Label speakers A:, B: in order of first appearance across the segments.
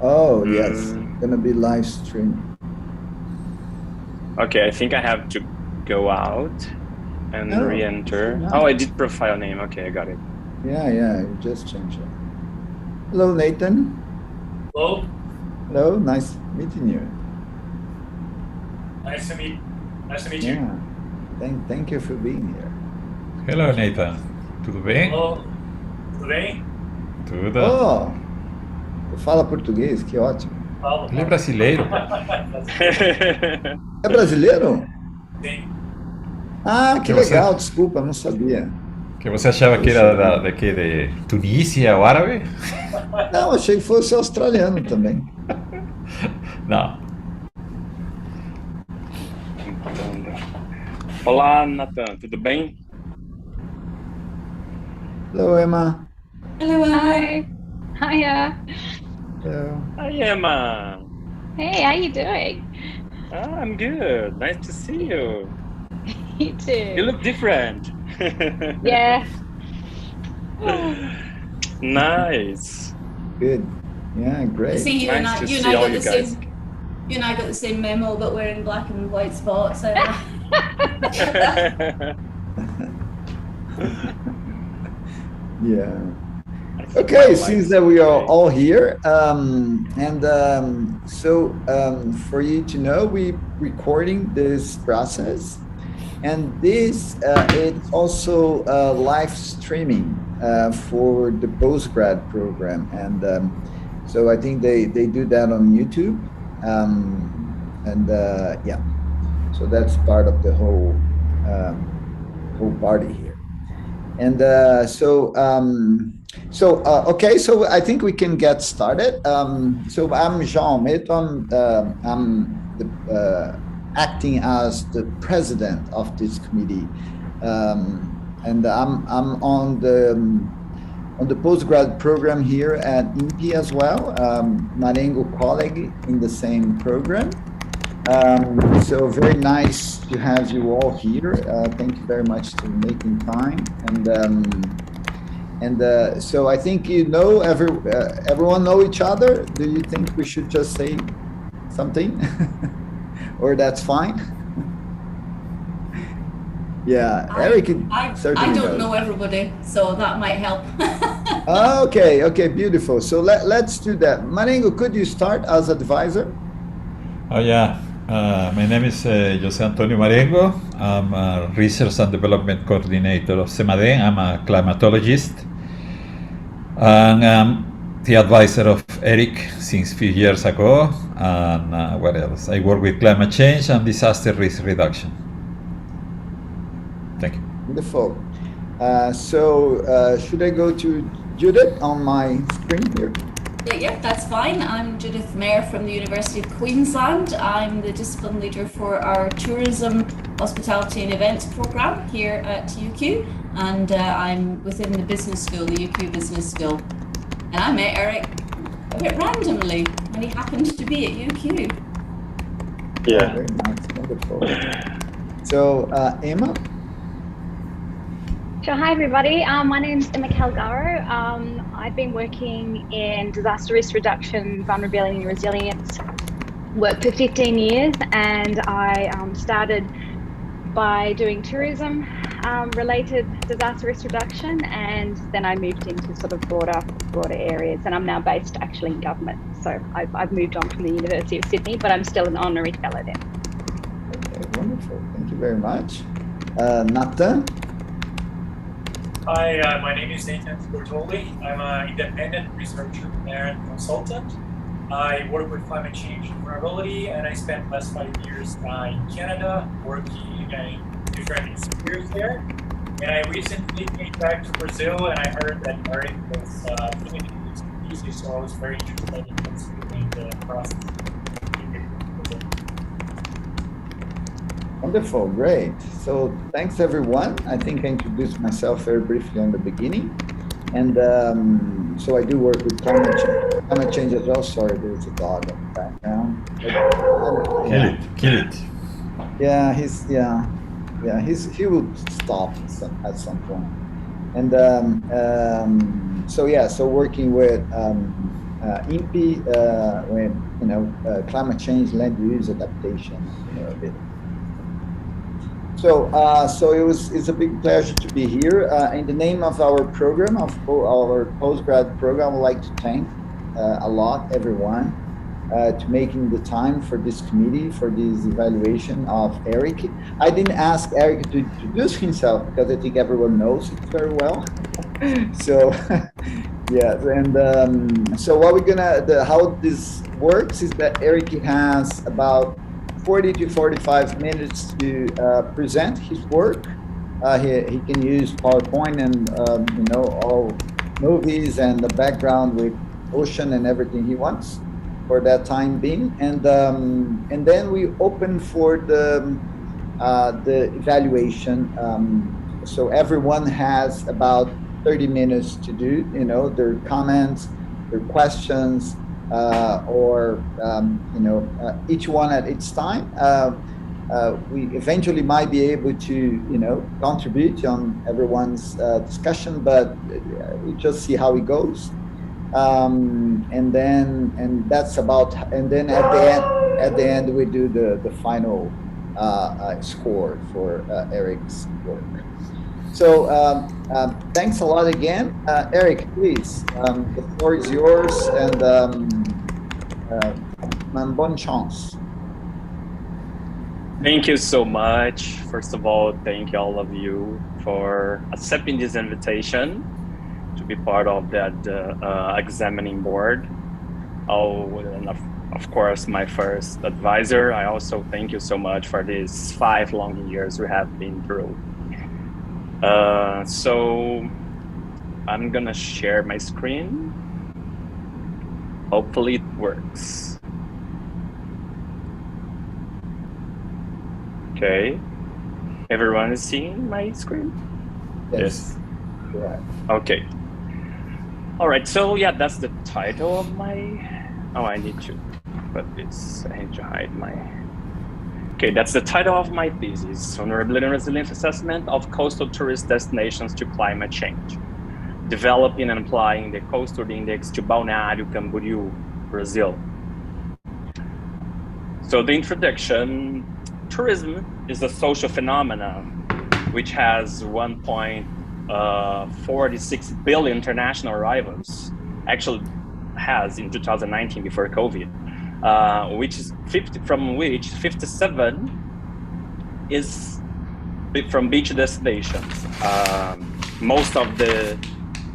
A: Oh, yes. Gonna be live stream.
B: Okay, I think I have to go out and re-enter.
A: Nice.
B: Oh, I did profile name. Okay, I got it.
A: Yeah, you just changed it. Hello, Nathan.
C: Hello.
A: Hello, nice meeting you.
C: Nice to meet you.
A: Yeah. Thank you for being here.
D: Hello, Nathan. Tudo bem?
C: Hello. Tudo bem?
D: Tudo.
A: Oh, tu fala português, que ótimo.
D: Ele é brasileiro.
A: É brasileiro?
C: Sim.
A: Ah, que legal, desculpa, não sabia.
D: Que você achava que era de Tunísia ou árabe?
A: Não, achei que fosse australiano também.
D: Não.
B: Olá, Nathan, tudo bem?
A: Hello, Emma.
E: Hello, Hi. Hiya.
A: Hello.
B: Hi, Emma.
E: Hey, how you doing?
B: Oh, I'm good. Nice to see you.
E: You too.
B: You look different.
E: Yeah.
B: Nice.
A: Good. Yeah, great.
F: See, you
B: nice
F: and
B: to
F: I
B: see
F: got
B: all
F: the
B: you guys.
F: same. You and I got the same memo, but we're in black and white spots. So.
A: Yeah. Okay, since that we are all here, for you to know, we're recording this process, and this it's also live streaming for the postgrad program, and so I think they do that on YouTube, yeah, so that's part of the whole party here. And okay, so I think we can get started. So I'm Jean Ometto. I'm acting as the president of this committee, and I'm on the postgrad program here at Inpe as well. Marengo colleague in the same program. So very nice to have you all here. Thank you very much for making time. So I think you know everyone know each other. Do you think we should just say something, or that's fine? Yeah, Erick.
F: I don't know everybody, so that might help.
A: Okay, beautiful. So let's do that. Marengo, could you start as advisor?
D: Oh yeah. My name is José Antônio Marengo. I'm a Research and Development Coordinator of Cemaden. I'm a climatologist. And I'm the advisor of Erick since a few years ago. And what else? I work with climate change and disaster risk reduction. Thank you.
A: Wonderful. Should I go to Judith on my screen here?
F: Yeah, that's fine. I'm Judith Mair from the University of Queensland. I'm the discipline leader for our Tourism, Hospitality and Events program here at UQ, and I'm within the business school, the UQ Business School. And I met Erick a bit randomly when he happened to be at UQ.
B: Yeah.
A: Very nice, wonderful. So, Emma?
E: Sure. Hi, everybody. My name's Emma Calgaro. I've been working in disaster risk reduction, vulnerability and resilience work for 15 years, and I started by doing tourism related disaster risk reduction, and then I moved into sort of broader areas, and I'm now based actually in government. So I've moved on from the University of Sydney, but I'm still an honorary fellow there.
A: Okay, wonderful. Thank you very much. Nathan?
C: Hi, my name is Nathan Debortoli. I'm an independent researcher and consultant. I work with climate change and vulnerability, and I spent the last 5 years in Canada working in different spheres there. And I recently came back to Brazil, and I heard that Erick was doing this thesis, so I was very interested in considering the process.
A: Wonderful, great. So thanks everyone. I think I introduced myself very briefly on the beginning. And so I do work with climate change as well. Sorry, there's a dog in the background.
D: Kill it.
A: Yeah, he will stop at some point. And so working with Inpe, when climate change, land use adaptation, a bit. So it's a big pleasure to be here. In the name of our program, of our postgrad program, I'd like to thank a lot everyone to making the time for this committee, for this evaluation of Erick. I didn't ask Erick to introduce himself because I think everyone knows it very well. So yes, and so what we're gonna, how this works is that Erick has about 40 to 45 minutes to present his work. He can use PowerPoint and all movies and the background with ocean and everything he wants for that time being, and then we open for the evaluation. So everyone has about 30 minutes to do their comments, their questions, or each one at its time. We eventually might be able to contribute on everyone's discussion, but we just see how it goes. And that's about, and then at the end we do the final score for Erick's work. So thanks a lot again. Erick, please, the floor is yours, and bonne chance.
B: Thank you so much. First of all, thank all of you for accepting this invitation to be part of that examining board. And of course, my first advisor. I also thank you so much for these 5 long years we have been through. So I'm gonna share my screen. Hopefully it works. Okay, everyone is seeing my screen?
A: Yes.
B: Yes. Okay. All right, so yeah, that's the title of my, I need to put this, I need to hide my, okay, that's the title of my thesis, Vulnerability and Resilience Assessment of Coastal Tourist Destinations to Climate Change, developing and applying the COASTOURD Index to Balneário, Camboriú, Brazil. So the introduction, tourism is a social phenomenon which has 1.46 billion international arrivals, actually has in 2019 before COVID, which is 57 is from beach destinations. Most of the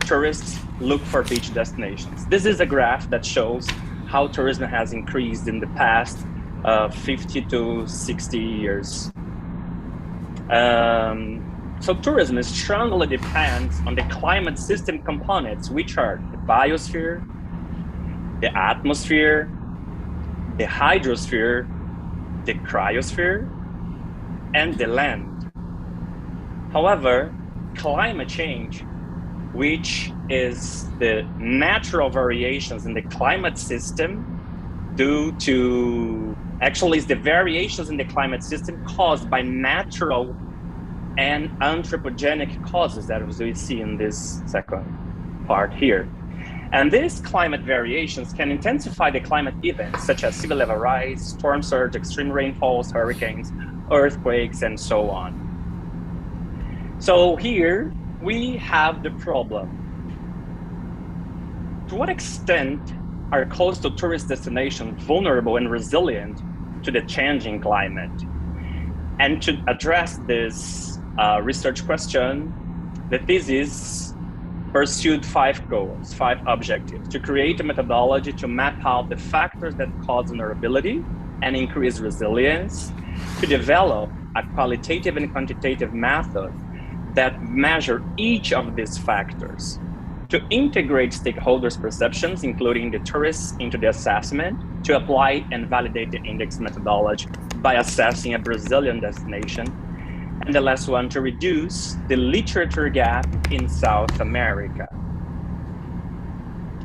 B: tourists look for beach destinations. This is a graph that shows how tourism has increased in the past 50 to 60 years. So tourism strongly depends on the climate system components, which are the biosphere, the atmosphere, the hydrosphere, the cryosphere, and the land. However, climate change, which is the natural variations in the climate system due to, actually is the variations in the climate system caused by natural and anthropogenic causes that we see in this second part here. And these climate variations can intensify the climate events such as sea level rise, storm surge, extreme rainfalls, hurricanes, earthquakes, and so on. So here we have the problem. To what extent are coastal tourist destinations vulnerable and resilient to the changing climate? And to address this research question, the thesis pursued 5 goals, 5 objectives: to create a methodology to map out the factors that cause vulnerability and increase resilience, to develop a qualitative and quantitative method that measure each of these factors, to integrate stakeholders' perceptions, including the tourists, into the assessment, to apply and validate the index methodology by assessing a Brazilian destination, and the last one, to reduce the literature gap in South America.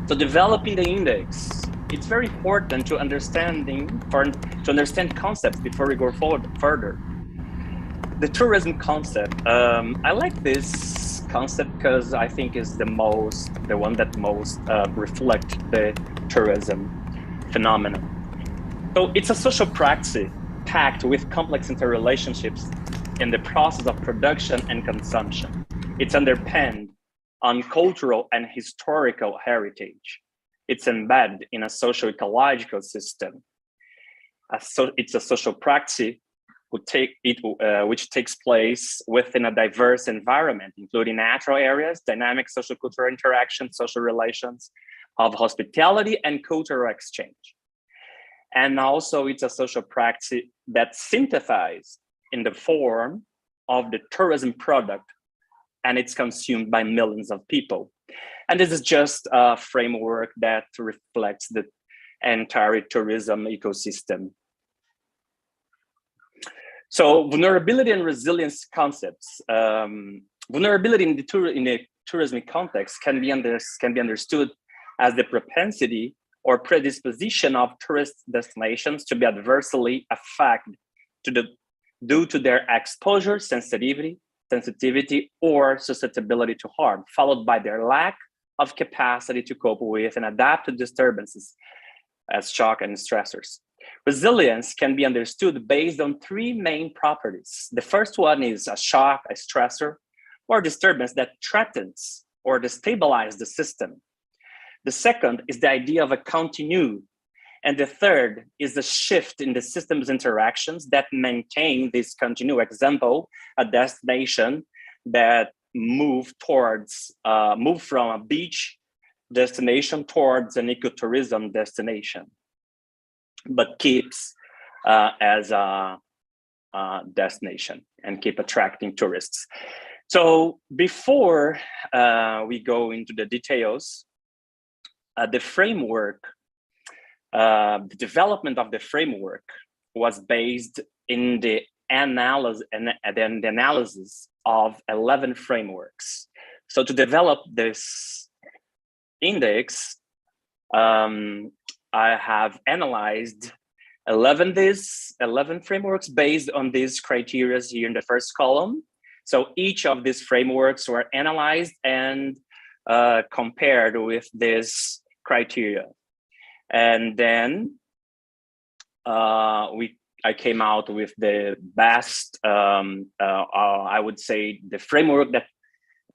B: So developing the index, it's very important to understand concepts before we go further. The tourism concept, I like this concept because I think is the one that most reflect the tourism phenomenon. So it's a social practice packed with complex interrelationships in the process of production and consumption. It's underpinned on cultural and historical heritage. It's embedded in a socio-ecological system. It's a social practice which takes place within a diverse environment, including natural areas, dynamic social-cultural interaction, social relations of hospitality and cultural exchange. And also it's a social practice that synthesized in the form of the tourism product, and it's consumed by millions of people. And this is just a framework that reflects the entire tourism ecosystem. So vulnerability and resilience concepts. Vulnerability in the tourism context can be understood as the propensity or predisposition of tourist destinations to be adversely affected due to their exposure, sensitivity, or susceptibility to harm, followed by their lack of capacity to cope with and adapt to disturbances as shock and stressors. Resilience can be understood based on three main properties. The first one is a shock, a stressor, or disturbance that threatens or destabilizes the system. The second is the idea of a continue. And the third is a shift in the system's interactions that maintain this continue. Example, a destination that move from a beach destination towards an ecotourism destination, but keeps as a destination and keep attracting tourists. So before we go into the details, the framework, the development of the framework was based in the analysis of 11 frameworks. So to develop this index, I have analyzed 11 frameworks based on these criteria here in the first column. So each of these frameworks were analyzed and compared with this criteria. And then I came out with the best, I would say, the framework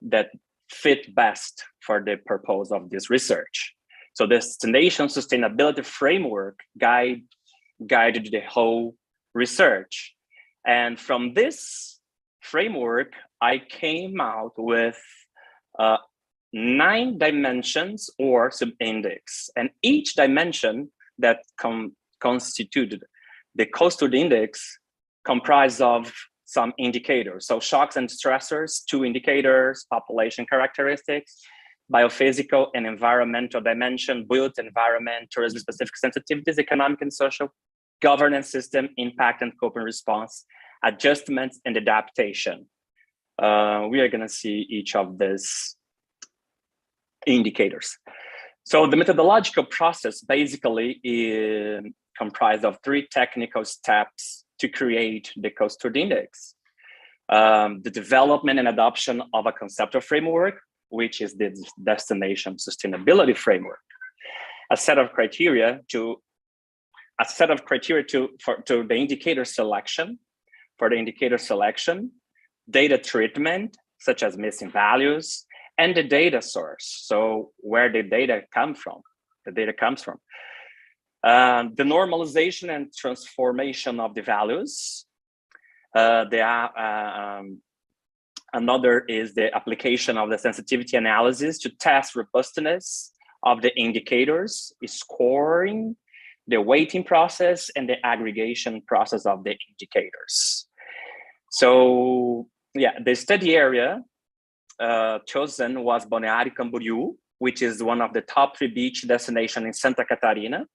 B: that fit best for the purpose of this research. So the Destination Sustainability Framework guided the whole research. And from this framework, I came out with 9 dimensions or sub-index, and each dimension that constituted the COASTOURD index comprised of some indicators. So shocks and stressors, 2 indicators, population characteristics, biophysical and environmental dimension, built environment, tourism-specific sensitivities, economic and social, governance system, impact and coping response, adjustments and adaptation. We are gonna see each of these indicators. So the methodological process basically is comprised of 3 technical steps to create the COASTOURD index. The development and adoption of a conceptual framework, which is the Destination Sustainability Framework. A set of criteria to the indicator selection, data treatment, such as missing values, and the data source, so where the data comes from. The normalization and transformation of the values. Another is the application of the sensitivity analysis to test robustness of the indicators, scoring, the weighting process, and the aggregation process of the indicators. So yeah, the study area chosen was Balneário Camboriú, which is one of the top 3 beach destinations in Santa Catarina,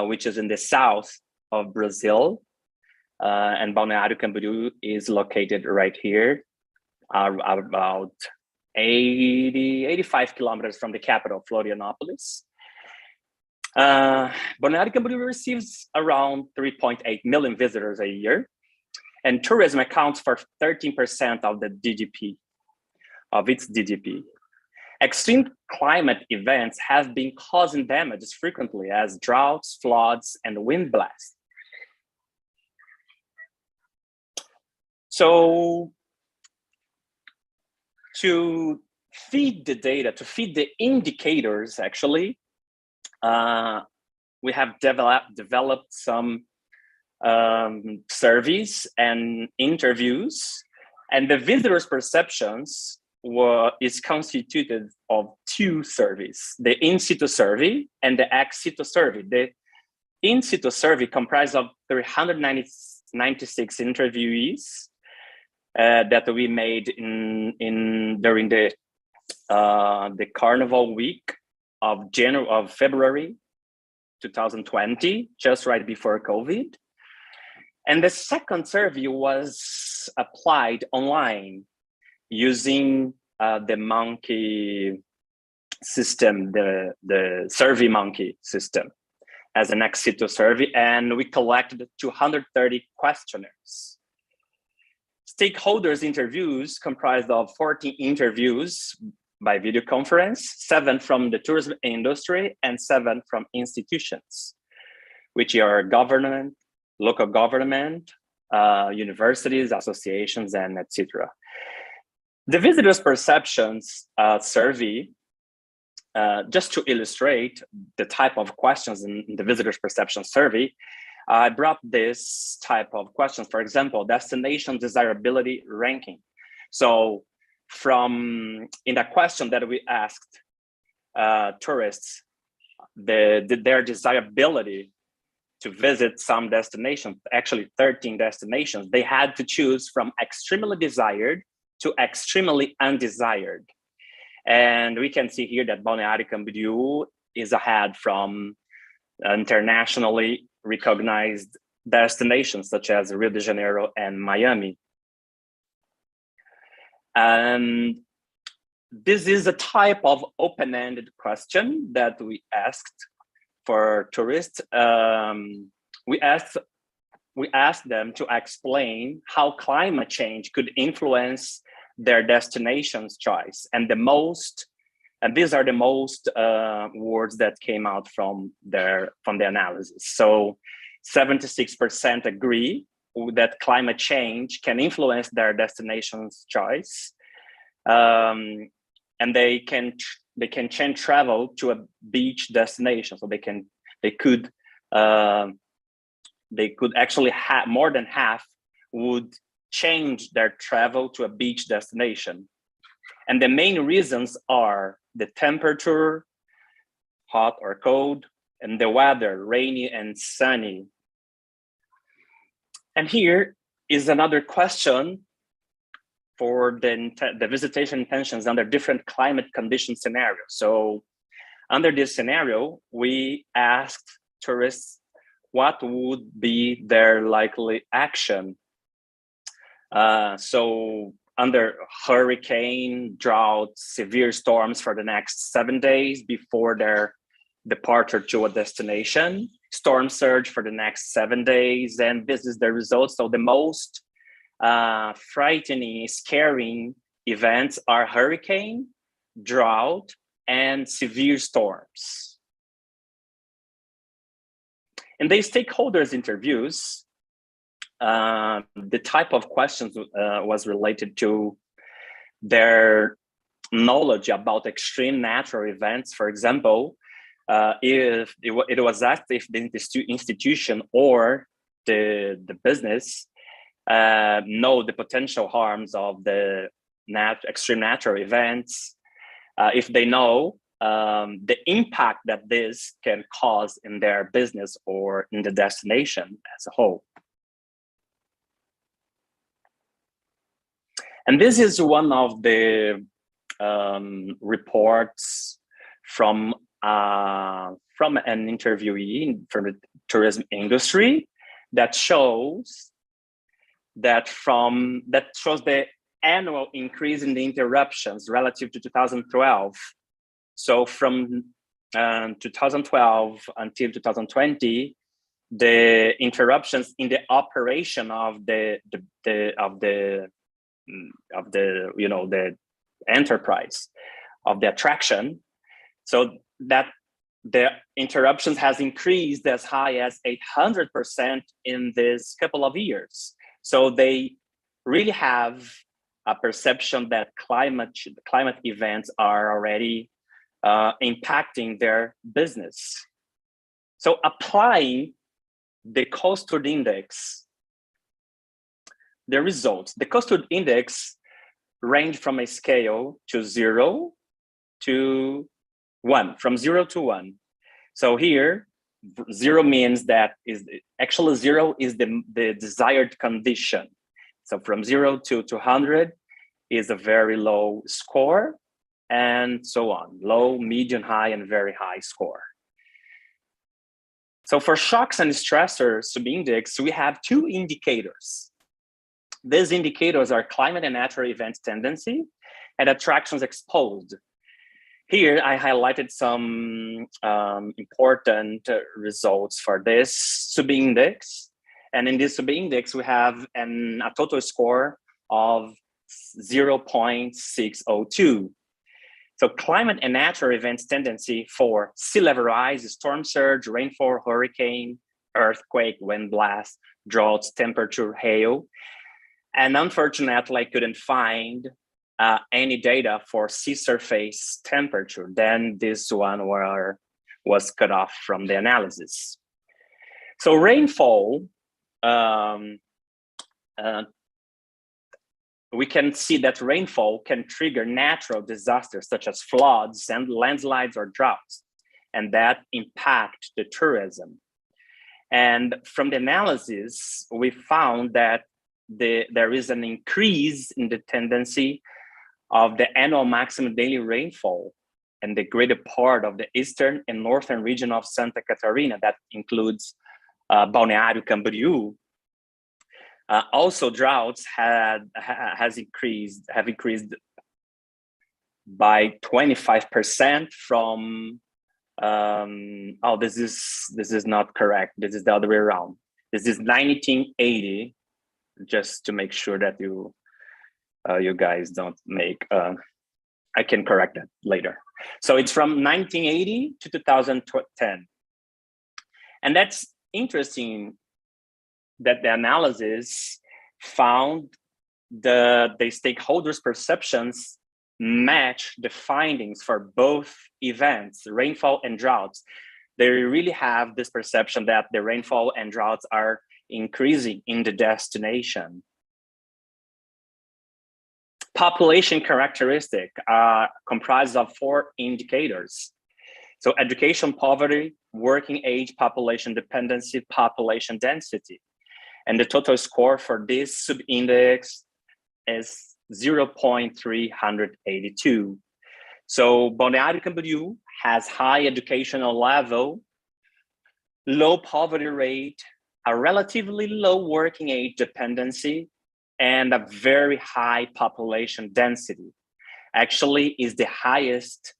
B: which is in the south of Brazil. And Balneário Camboriú is located right here, about 85 kilometers from the capital, Florianopolis. Balneário Camboriú receives around 3.8 million visitors a year. And tourism accounts for 13% of the GDP, of its GDP. Extreme climate events have been causing damages frequently as droughts, floods, and wind blasts. So to feed the data, to feed the indicators, actually, we have developed some surveys and interviews, and the visitors' perceptions is constituted of two surveys, the in-situ survey and the ex-situ survey. The in-situ survey comprised of 396 interviewees that we made during the Carnival week of February 2020, just right before COVID. And the second survey was applied online using the monkey system, the survey monkey system as an ex-situ survey, and we collected 230 questionnaires. Stakeholders interviews comprised of 14 interviews by video conference, 7 from the tourism industry and 7 from institutions, which are government, local government, universities, associations, and etc. The visitors' perceptions survey, just to illustrate the type of questions in the visitors' perception survey, I brought this type of questions. For example, destination desirability ranking. So in the question that we asked tourists, their desirability to visit some destinations, actually 13 destinations, they had to choose from extremely desired to extremely undesired. And we can see here that Balneário Camboriú is ahead from internationally recognized destinations such as Rio de Janeiro and Miami. And this is a type of open-ended question that we asked for tourists. We asked them to explain how climate change could influence their destination's choice. And these are the most words that came out from the analysis. So 76% agree that climate change can influence their destination's choice. And they can change travel to a beach destination. So they could actually have more than half would change their travel to a beach destination. And the main reasons are the temperature, hot or cold, and the weather, rainy and sunny. And here is another question for the visitation intentions under different climate condition scenarios. So under this scenario, we asked tourists what would be their likely action. So under hurricane, drought, severe storms for the next 7 days before their departure to a destination, storm surge for the next 7 days, and this is the result. So the most frightening, scaring events are hurricane, drought, and severe storms. In the stakeholders interviews, the type of questions was related to their knowledge about extreme natural events. For example, if it was asked if the institution or the business know the potential harms of the extreme natural events, if they know the impact that this can cause in their business or in the destination as a whole. And this is one of the reports from an interviewee from the tourism industry that shows the annual increase in the interruptions relative to 2012. So from 2012 until 2020, the interruptions in the operation of the enterprise, of the attraction, so that the interruptions has increased as high as 800% in this couple of years. So they really have a perception that climate events are already impacting their business. So applying the COASTOURD index, the results, the COASTOURD index range from a scale to 0 to 1, from 0 to 1. So here, 0 means that actually 0 is the desired condition. So from 0 to 100 is a very low score, and so on, low, medium, high, and very high score. So for shocks and stressors subindex, we have 2 indicators. These indicators are climate and natural events tendency and attractions exposed. Here, I highlighted some important results for this subindex. And in this subindex, we have a total score of 0.602. So climate and natural events tendency for sea level rise, storm surge, rainfall, hurricane, earthquake, wind blast, droughts, temperature, hail. And unfortunately, I couldn't find any data for sea surface temperature. Then this one was cut off from the analysis. So rainfall, we can see that rainfall can trigger natural disasters such as floods and landslides or droughts, and that impact the tourism. And from the analysis, we found that there is an increase in the tendency of the annual maximum daily rainfall and the greater part of the eastern and northern region of Santa Catarina, that includes Balneário Camboriú. Also, droughts have increased by 25% from. Oh, this is not correct. This is the other way around. This is 1980. Just to make sure that you guys don't make. I can correct that later. So it's from 1980 to 2010, and that's interesting. That the analysis found the stakeholders' perceptions match the findings for both events, rainfall and droughts. They really have this perception that the rainfall and droughts are increasing in the destination. Population characteristic comprised of 4 indicators. So education, poverty, working age, population dependency, population density. And the total score for this subindex is 0.382. So Balneário Camboriú has high educational level, low poverty rate, a relatively low working age dependency, and a very high population density. Actually, is the highest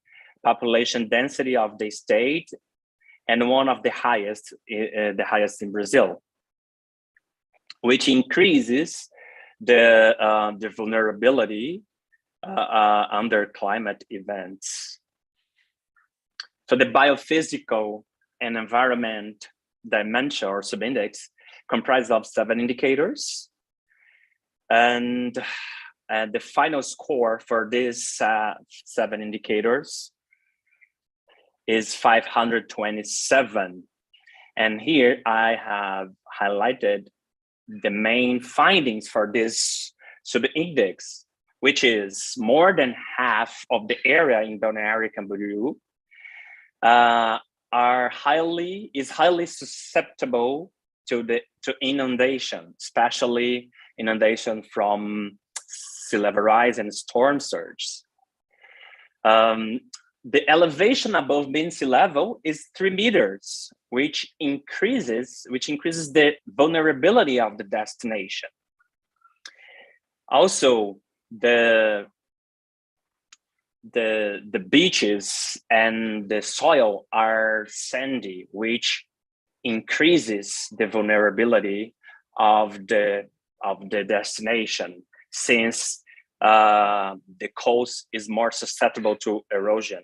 B: population density of the state and one of the highest in Brazil, which increases the vulnerability under climate events. So the biophysical and environment dimension or subindex comprised of 7 indicators. And the final score for these 7 indicators is 527. And here I have highlighted the main findings for this subindex, which is more than half of the area in Balneário Camboriú is highly susceptible to inundation, especially inundation from sea level rise and storm surge. The elevation above mean sea level is 3 meters, which increases the vulnerability of the destination. Also, the beaches and the soil are sandy, which increases the vulnerability of the destination, since the coast is more susceptible to erosion.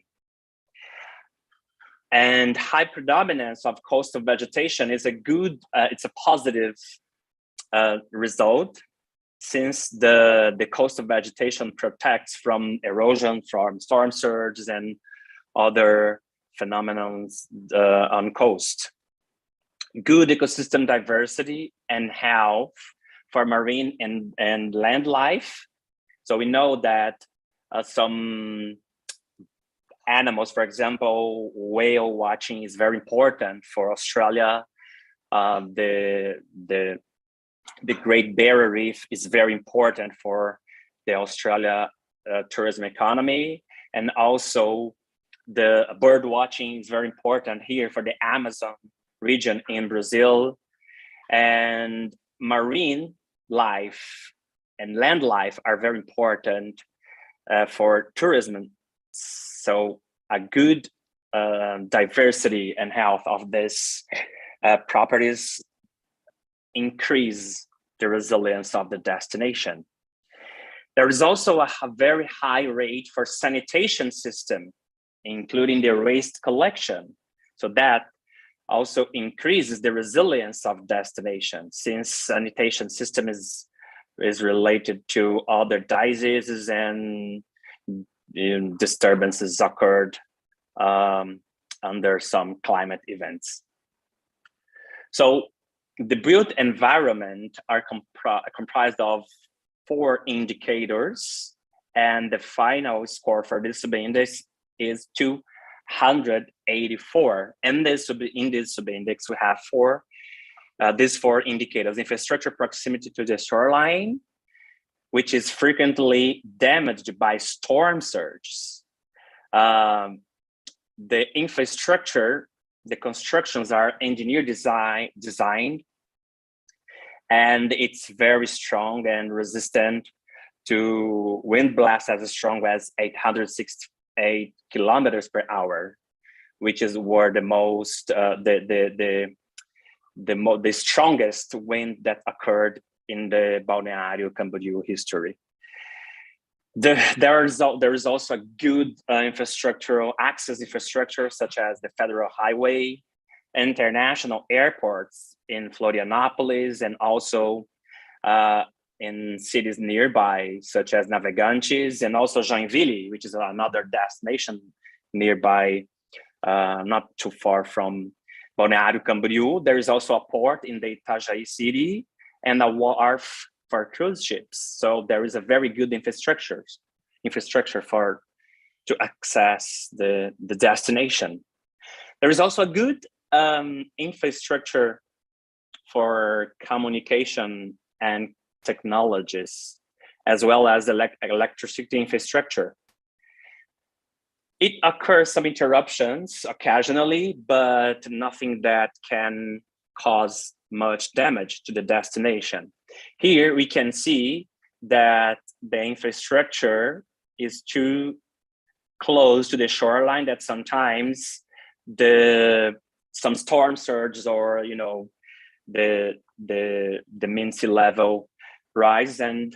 B: And high predominance of coastal vegetation is a good, it's a positive result, since the coastal vegetation protects from erosion, from storm surges and other phenomena on coast. Good ecosystem diversity and health for marine and land life. So we know that some animals, for example, whale watching is very important for Australia. The Great Barrier Reef is very important for the Australia tourism economy, and also the bird watching is very important here for the Amazon region in Brazil. And marine life and land life are very important for tourism. So a good diversity and health of these properties increase the resilience of the destination. There is also a very high rate for sanitation system, including the waste collection. So that also increases the resilience of destination, since sanitation system is related to other diseases and disturbances occurred under some climate events. So the built environment are comprised of 4 indicators, and the final score for this subindex is 284. In this subindex, we have these 4 indicators: infrastructure proximity to the shoreline, which is frequently damaged by storm surges. The infrastructure, the constructions are engineer designed, and it's very strong and resistant to wind blasts as strong as 868 kilometers per hour, which is where the most the strongest wind that occurred in the Balneário Camboriú history. There is also a good infrastructural access infrastructure, such as the federal highway, international airports in Florianopolis, and also in cities nearby, such as Navegantes, and also Joinville, which is another destination nearby, not too far from Balneário Camboriú. There is also a port in the Itajaí city and a wharf for cruise ships. So there is a very good infrastructure to access the destination. There is also a good infrastructure for communication and technologies, as well as electricity infrastructure. It occurs some interruptions occasionally, but nothing that can cause much damage to the destination. Here we can see that the infrastructure is too close to the shoreline, that sometimes some storm surges, or the mean sea level rise and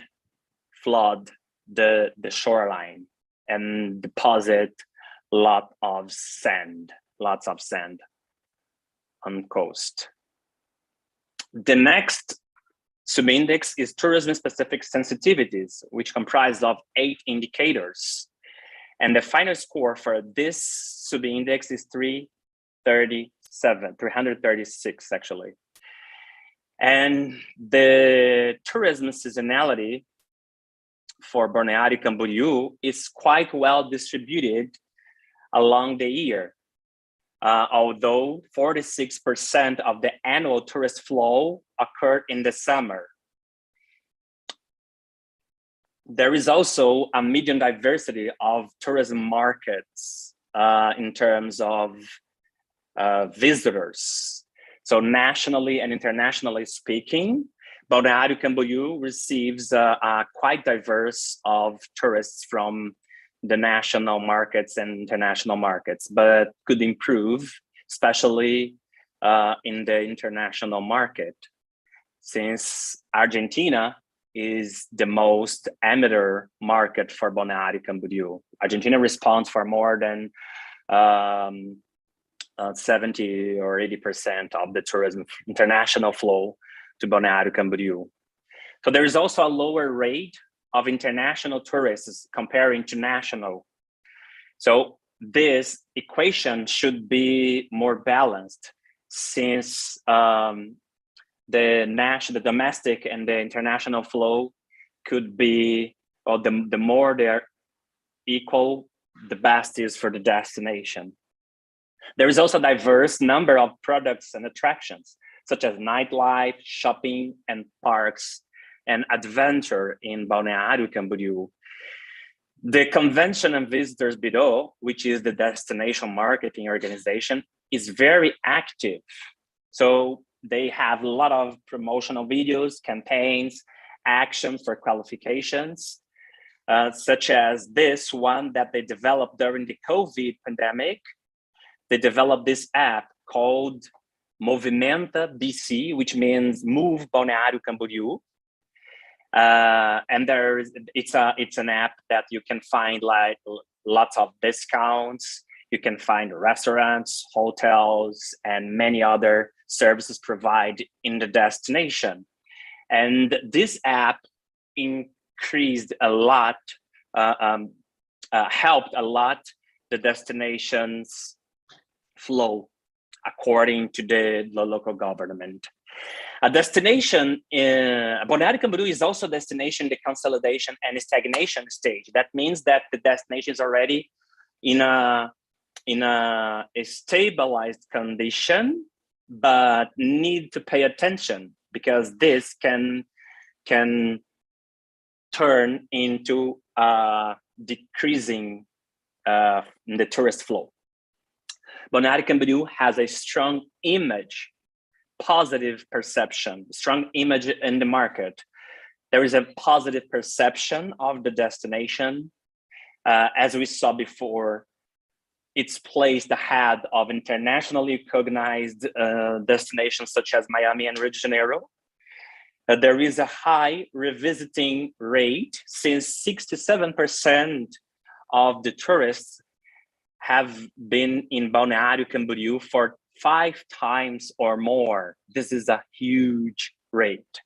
B: flood the shoreline and deposit lots of sand on coast. The next subindex is tourism-specific sensitivities, which comprise of 8 indicators. And the final score for this subindex is 336 actually. And the tourism seasonality for Balneário Camboriú is quite well distributed along the year. Although 46% of the annual tourist flow occurred in the summer. There is also a medium diversity of tourism markets in terms of visitors. So nationally and internationally speaking, Balneário Camboriú receives a quite diverse of tourists from the national markets and international markets, but could improve, especially in the international market, since Argentina is the most emitter market for Balneário Camboriú. Argentina responds for more than 70 or 80% of the tourism international flow to Balneário Camboriú. So there is also a lower rate of international tourists comparing to national. So this equation should be more balanced, since the domestic and the international flow could be, or the more they're equal, the best is for the destination. There is also a diverse number of products and attractions, such as nightlife, shopping, and parks, and adventure in Balneário Camboriú. The Convention and Visitors Bureau, which is the destination marketing organization, is very active. So they have a lot of promotional videos, campaigns, actions for qualifications, such as this one that they developed during the COVID pandemic. They developed this app called Movimenta BC, which means Move Balneário Camboriú. And it's an app that you can find like lots of discounts. You can find restaurants, hotels, and many other services provided in the destination. And this app increased a lot, helped a lot the destination's flow according to the local government. A destination in Balneário Camboriú is also a destination in the consolidation and stagnation stage. That means that the destination is already in a stabilized condition, but need to pay attention, because this can turn into decreasing the tourist flow. Balneário Camboriú has a strong image, positive perception, strong image in the market. There is a positive perception of the destination. As we saw before, it's placed ahead of internationally recognized destinations such as Miami and Rio de Janeiro. There is a high revisiting rate, since 67% of the tourists have been in Balneário Camboriú for 5 times or more. This is a huge rate.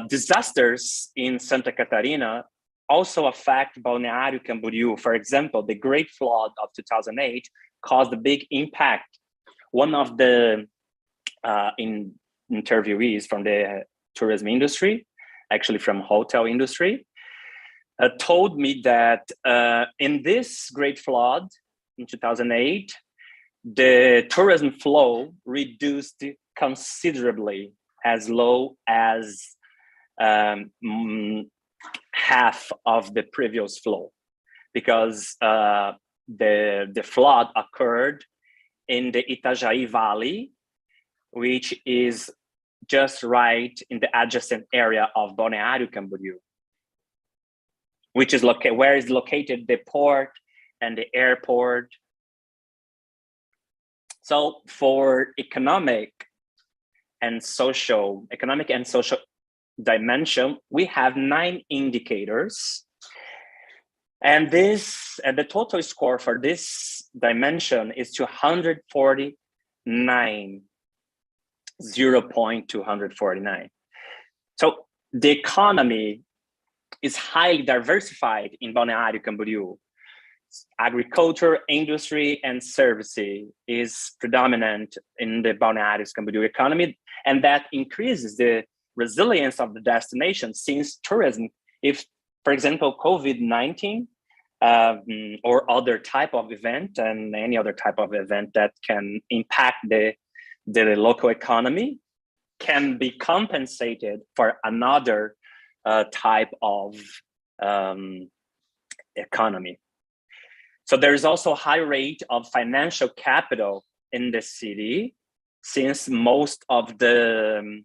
B: Disasters in Santa Catarina also affect Balneário Camboriú. For example, the Great Flood of 2008 caused a big impact. One of the interviewees from the tourism industry, actually from hotel industry, told me that in this Great Flood in 2008, the tourism flow reduced considerably, as low as half of the previous flow, because the flood occurred in the Itajaí Valley, which is just right in the adjacent area of Balneário Camboriú, which is where is located the port and the airport. So for economic and social dimension, we have 9 indicators. And the total score for this dimension is 249, 0.249. So the economy is highly diversified in Balneário Camboriú. Agriculture, industry, and services is predominant in the Balneário Camboriú economy, and that increases the resilience of the destination, since tourism, if, for example, COVID-19 or other type of event, and any other type of event that can impact the local economy, can be compensated for another type of economy. So there is also a high rate of financial capital in the city, since most of the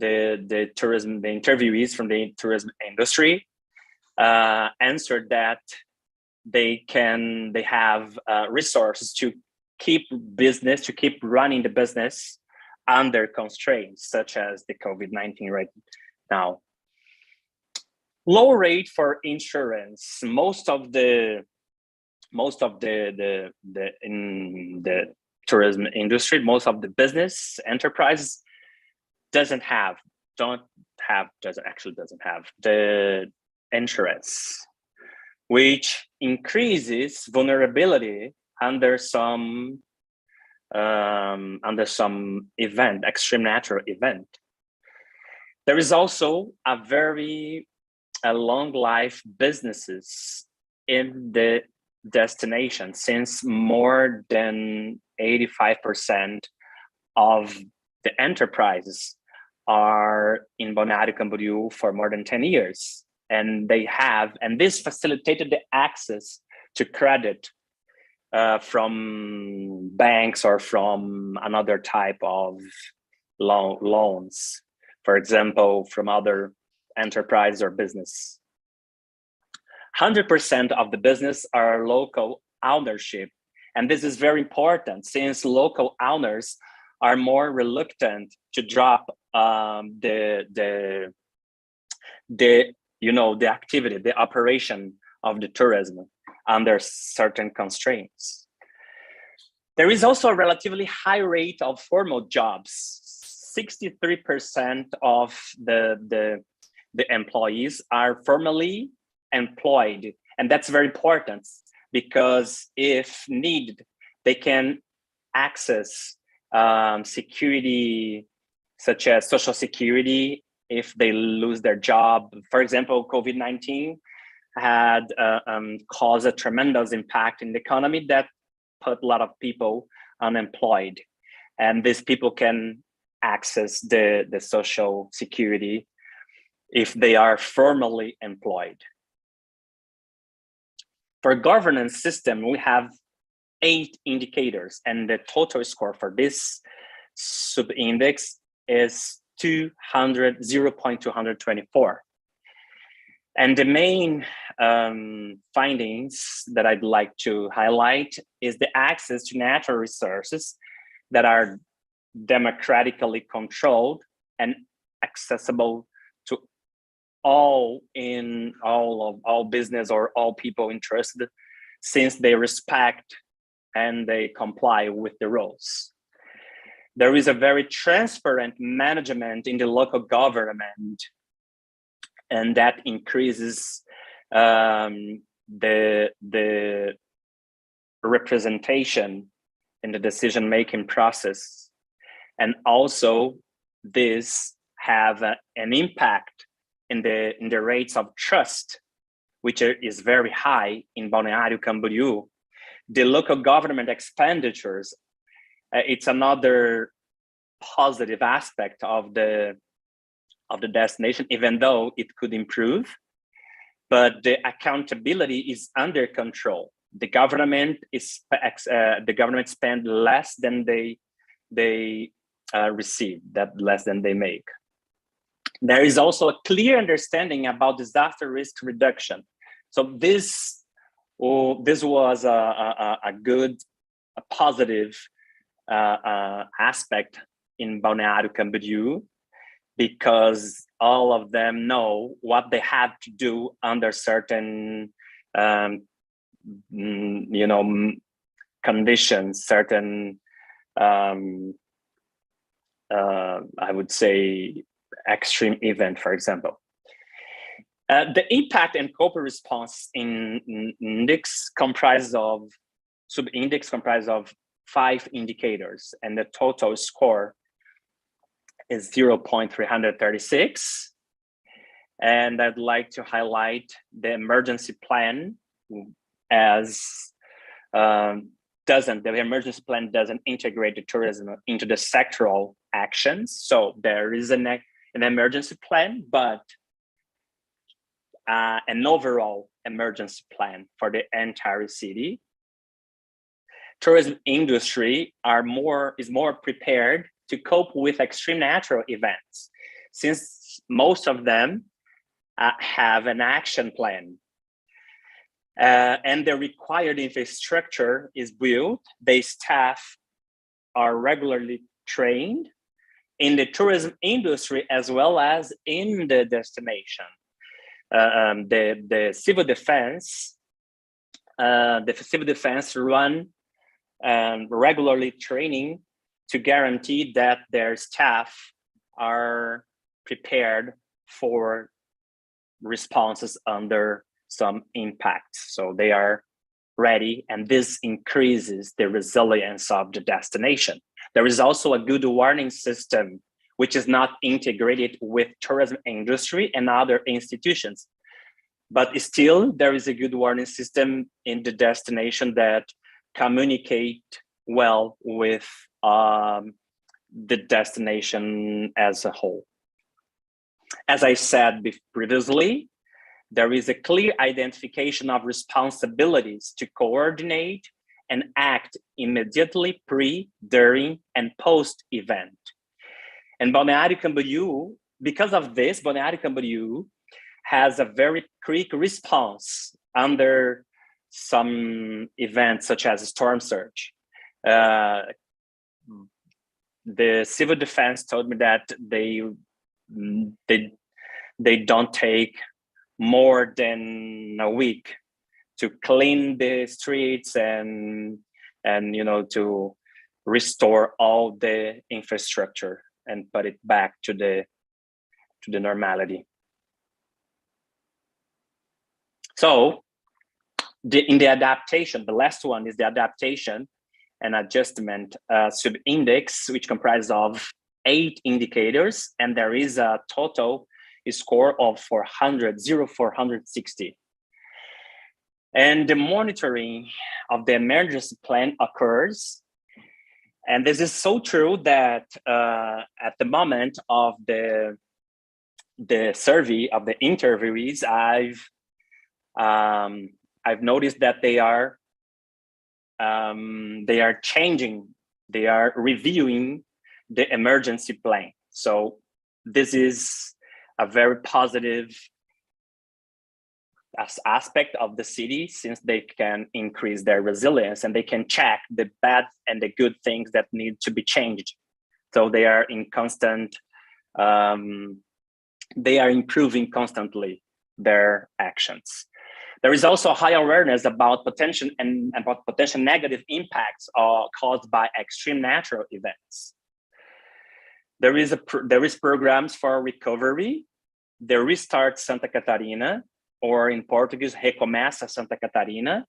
B: interviewees from the tourism industry answered that they have resources to keep running the business under constraints such as the COVID-19 right now. Low rate for insurance. Most of the in the tourism industry, most of the business enterprise doesn't have the insurance, which increases vulnerability under some event, extreme natural event. There is also a long life businesses in the destination, since more than 85% of the enterprises are in Balneário Camboriú for more than 10 years. And this facilitated the access to credit from banks or from another type of loans, for example, from other enterprise or business. 100% of the business are local ownership. And this is very important, since local owners are more reluctant to drop the activity, the operation of the tourism under certain constraints. There is also a relatively high rate of formal jobs. 63% of the employees are formally employed, and that's very important, because if needed, they can access security, such as social security, if they lose their job. For example, COVID-19 had caused a tremendous impact in the economy that put a lot of people unemployed, and these people can access the social security if they are formally employed. For governance system, we have 8 indicators, and the total score for this sub-index is 0.224. And the main findings that I'd like to highlight is the access to natural resources that are democratically controlled and accessible to all business or all people interested, since they respect and they comply with the rules. There is a very transparent management in the local government, and that increases the representation in the decision-making process. And also this have an impact in the rates of trust, which is very high in Balneário Camboriú. The local government expenditures, it's another positive aspect of the destination, even though it could improve, but the accountability is under control. The government spend less than they receive, less than they make. There is also a clear understanding about disaster risk reduction. So this was a positive aspect in Balneário Camboriú, because all of them know what they have to do under certain conditions, certain I would say extreme event, for example. The impact and corporate response in index sub-index comprises of 5 indicators, and the total score is 0.336. And I'd like to highlight the emergency plan as the emergency plan doesn't integrate the tourism into the sectoral actions. So there is an emergency plan, but an overall emergency plan for the entire city. Tourism industry is more prepared to cope with extreme natural events, since most of them have an action plan. and the required infrastructure is built. The staff are regularly trained in the tourism industry as well as in the destination. The civil defense run regularly training to guarantee that their staff are prepared for responses under some impacts. So they are ready, and this increases the resilience of the destination. There is also a good warning system, which is not integrated with tourism industry and other institutions. But still, there is a good warning system in the destination that communicate well with the destination as a whole. As I said previously, there is a clear identification of responsibilities to coordinate and act immediately pre, during, and post-event. And Balneário Camboriú, because of this, Balneário Camboriú has a very quick response under some events such as storm surge. The civil defense told me that they don't take more than a week to clean the streets and to restore all the infrastructure and put it back to the normality. So in the adaptation, the last one is the adaptation and adjustment sub-index, which comprises of 8 indicators, and there is a total score of 460. And the monitoring of the emergency plan occurs. And this is so true that at the moment of the survey of the interviewees, I've noticed that they are changing, they are reviewing the emergency plan. So this is a very positive aspect of the city, since they can increase their resilience and they can check the bad and the good things that need to be changed. So they are in constant, they are improving constantly their actions. There is also high awareness about potential negative impacts caused by extreme natural events. There is programs for recovery, the Restart Santa Catarina, or in Portuguese, Recomeça Santa Catarina.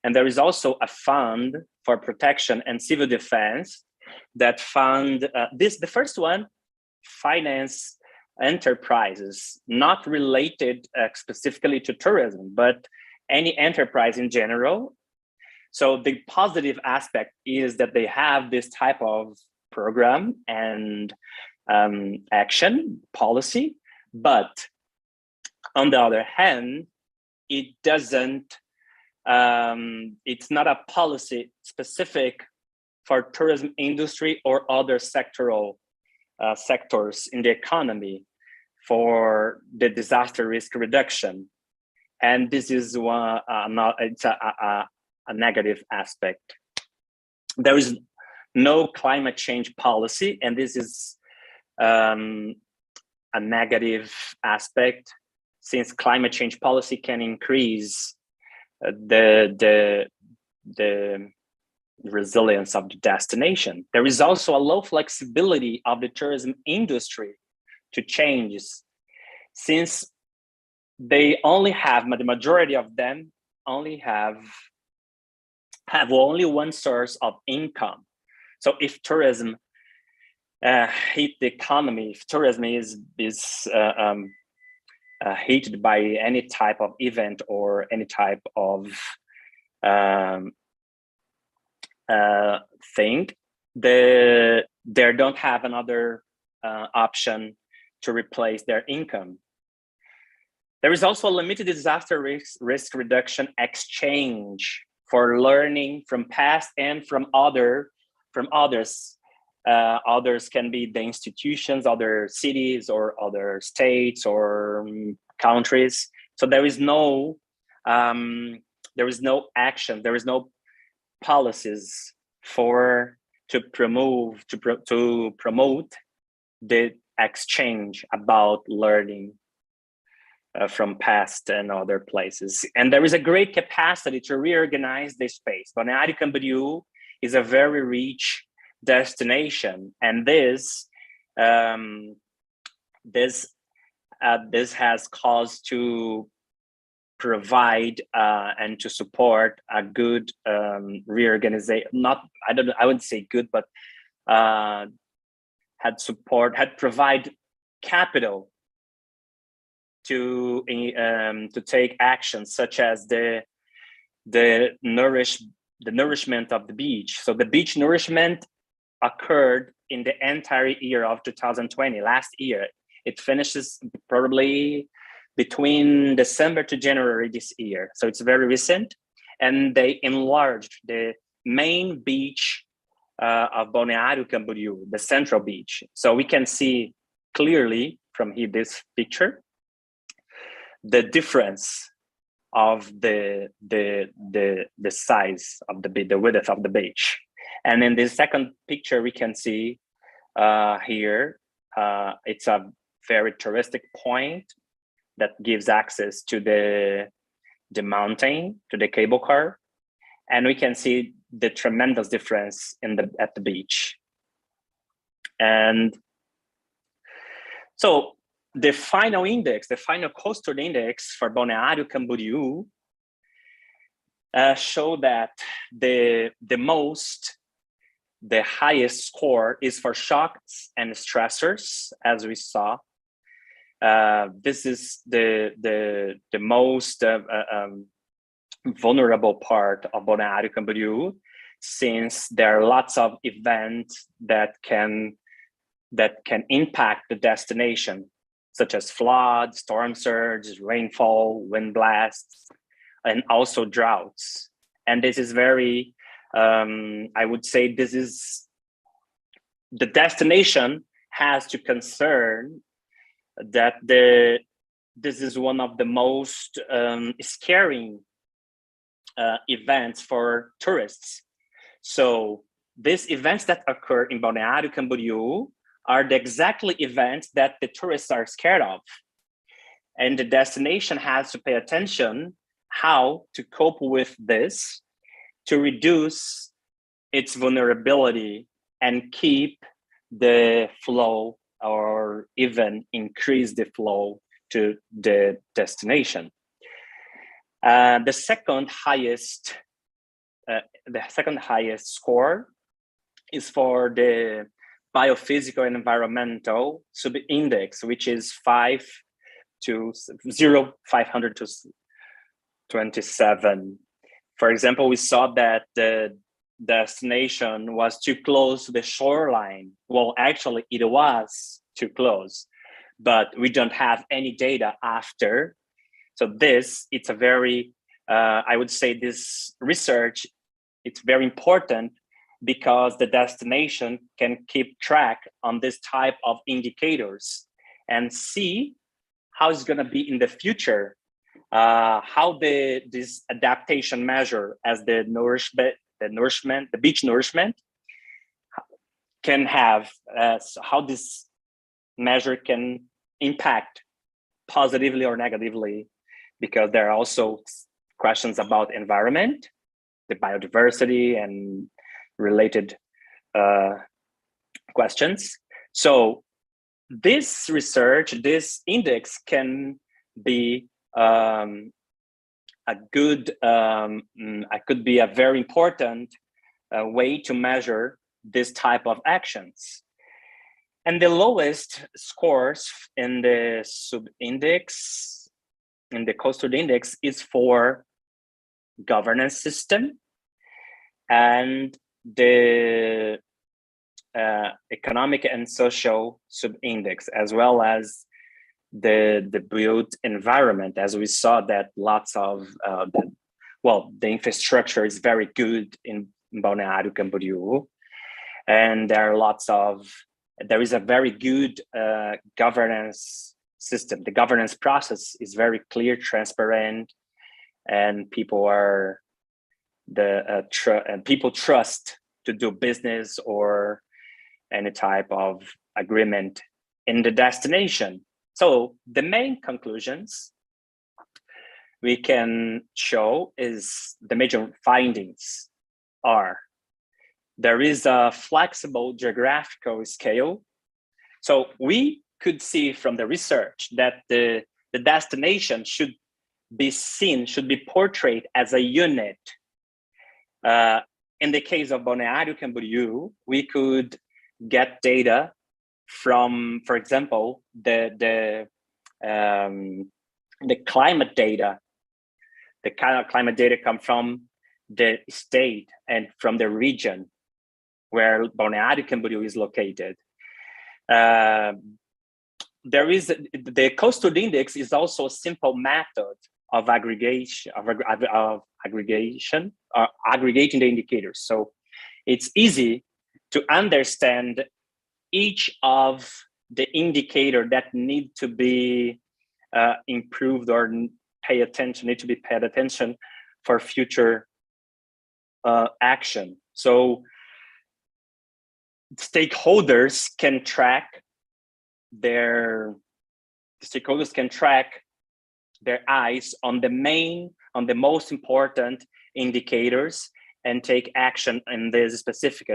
B: And there is also a fund for protection and civil defense that fund, the first one, finance enterprises, not related specifically to tourism, but any enterprise in general. So the positive aspect is that they have this type of program and action policy, but on the other hand, it doesn't, it's not a policy specific for tourism industry or other sectoral sectors in the economy for the disaster risk reduction. And this is it's a negative aspect. There is no climate change policy, and this is a negative aspect, since climate change policy can increase the resilience of the destination. There is also a low flexibility of the tourism industry to changes, since they only have, the majority of them only have only one source of income. So if tourism hit the economy, if tourism is hit by any type of event or any type of thing, they don't have another option to replace their income. There is also a limited disaster risk reduction exchange for learning from past and from others. Others can be the institutions, other cities, or other states or countries. So there is no there is no action, there is no policies to promote the exchange about learning from past and other places. And there is a great capacity to reorganize this space. Balneário Camboriú is a very rich destination, and this has caused to provide and to support a good reorganization. I wouldn't say good, but had provide capital to take actions such as the nourishment of the beach. So the beach nourishment occurred in the entire year of 2020, last year. It finishes probably between December to January this year. So it's very recent. And they enlarged the main beach of Balneário Camboriú, the central beach. So we can see clearly from here, this picture, the difference of the size of the width of the beach. And in the second picture, we can see here, it's a very touristic point that gives access to the mountain, to the cable car. And we can see the tremendous difference at the beach. And so the final index, the final COASTOURD index for Balneário Camboriú show that the highest score is for shocks and stressors, as we saw. This is the most vulnerable part of Balneário Camboriú, since there are lots of events that can impact the destination, such as floods, storm surge, rainfall, wind blasts, and also droughts. And this is very, I would say this is, the destination has to concern that this is one of the most scary events for tourists. So these events that occur in Balneário Camboriú are the exactly events that the tourists are scared of. And the destination has to pay attention how to cope with this to reduce its vulnerability and keep the flow or even increase the flow to the destination. The second highest score is for the biophysical and environmental sub-index, which is 500 to 27. For example, we saw that the destination was too close to the shoreline. Well, actually, it was too close, but we don't have any data after. So it's a very, I would say this research, it's very important because the destination can keep track on this type of indicators and see how it's going to be in the future, how this adaptation measure as the beach nourishment can have, how this measure can impact positively or negatively, because there are also questions about environment, the biodiversity and related questions. So this research, this index can be could be a very important way to measure this type of actions. And the lowest scores in the sub-index, in the COASTOURD index, is for governance system and the economic and social sub-index, as well as the built environment, as we saw that lots of the infrastructure is very good in Balneário Camboriú, and there is a very good governance system. The governance process is very clear, transparent, and people are people trust to do business or any type of agreement in the destination. So the main conclusions we can show is the major findings are: there is a flexible geographical scale. So we could see from the research that the destination should be seen, should be portrayed as a unit. In the case of Balneário Camboriú, we could get data from, for example, the climate data. The kind of climate data come from the state and from the region where Balneário Camboriú is located. There is the COASTOURD index is also a simple method of aggregation aggregating the indicators. So it's easy to understand each of the indicator that need to be improved or need to be paid attention for future action. So stakeholders can track their eyes on the most important indicators and take action in these specific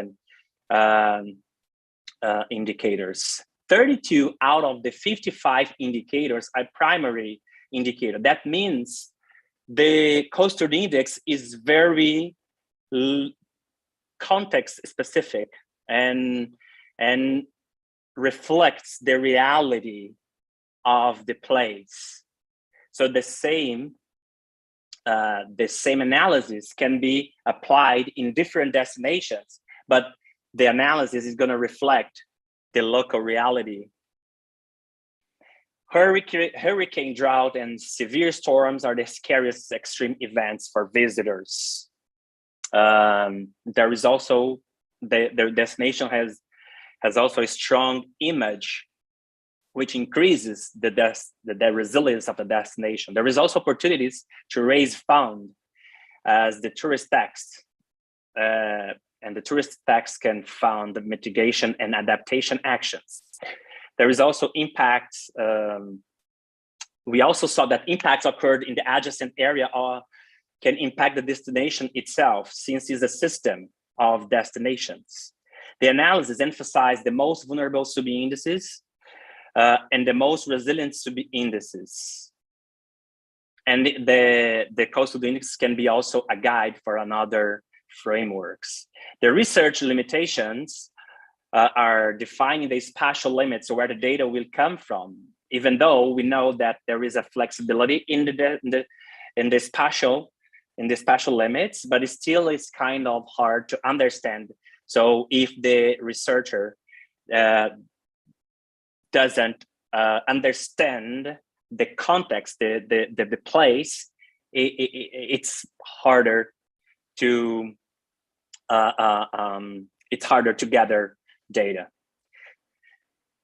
B: indicators. 32 out of the 55 indicators are primary indicator. That means the COASTOURD index is very context specific and reflects the reality of the place. So the same analysis can be applied in different destinations, but the analysis is going to reflect the local reality. Hurricane, drought, and severe storms are the scariest extreme events for visitors. There is also their destination has also a strong image, which increases the resilience of the destination. There is also opportunities to raise funds as the tourist tax, and the tourist tax can fund the mitigation and adaptation actions. There is also impacts. We also saw that impacts occurred in the adjacent area or can impact the destination itself, since it's a system of destinations. The analysis emphasized the most vulnerable sub-indices and the most resilient sub-indices. And the COASTOURD index can be also a guide for another frameworks. The research limitations are defining the spatial limits where the data will come from, even though we know that there is a flexibility in the spatial limits, but it still is kind of hard to understand. So if the researcher doesn't understand the context, the place, it's harder to gather data.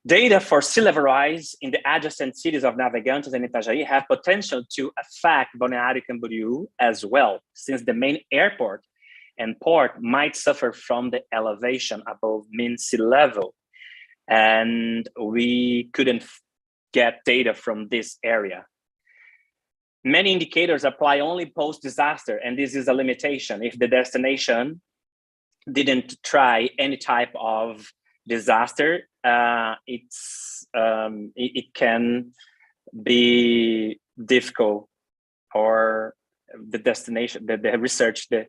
B: Data for sea level rise in the adjacent cities of Navegantes and Itajaí have potential to affect Balneário Camboriú as well, since the main airport and port might suffer from the elevation above mean sea level. And we couldn't get data from this area. Many indicators apply only post-disaster, and this is a limitation. If the destination didn't try any type of disaster, it can be difficult, or the destination, the research that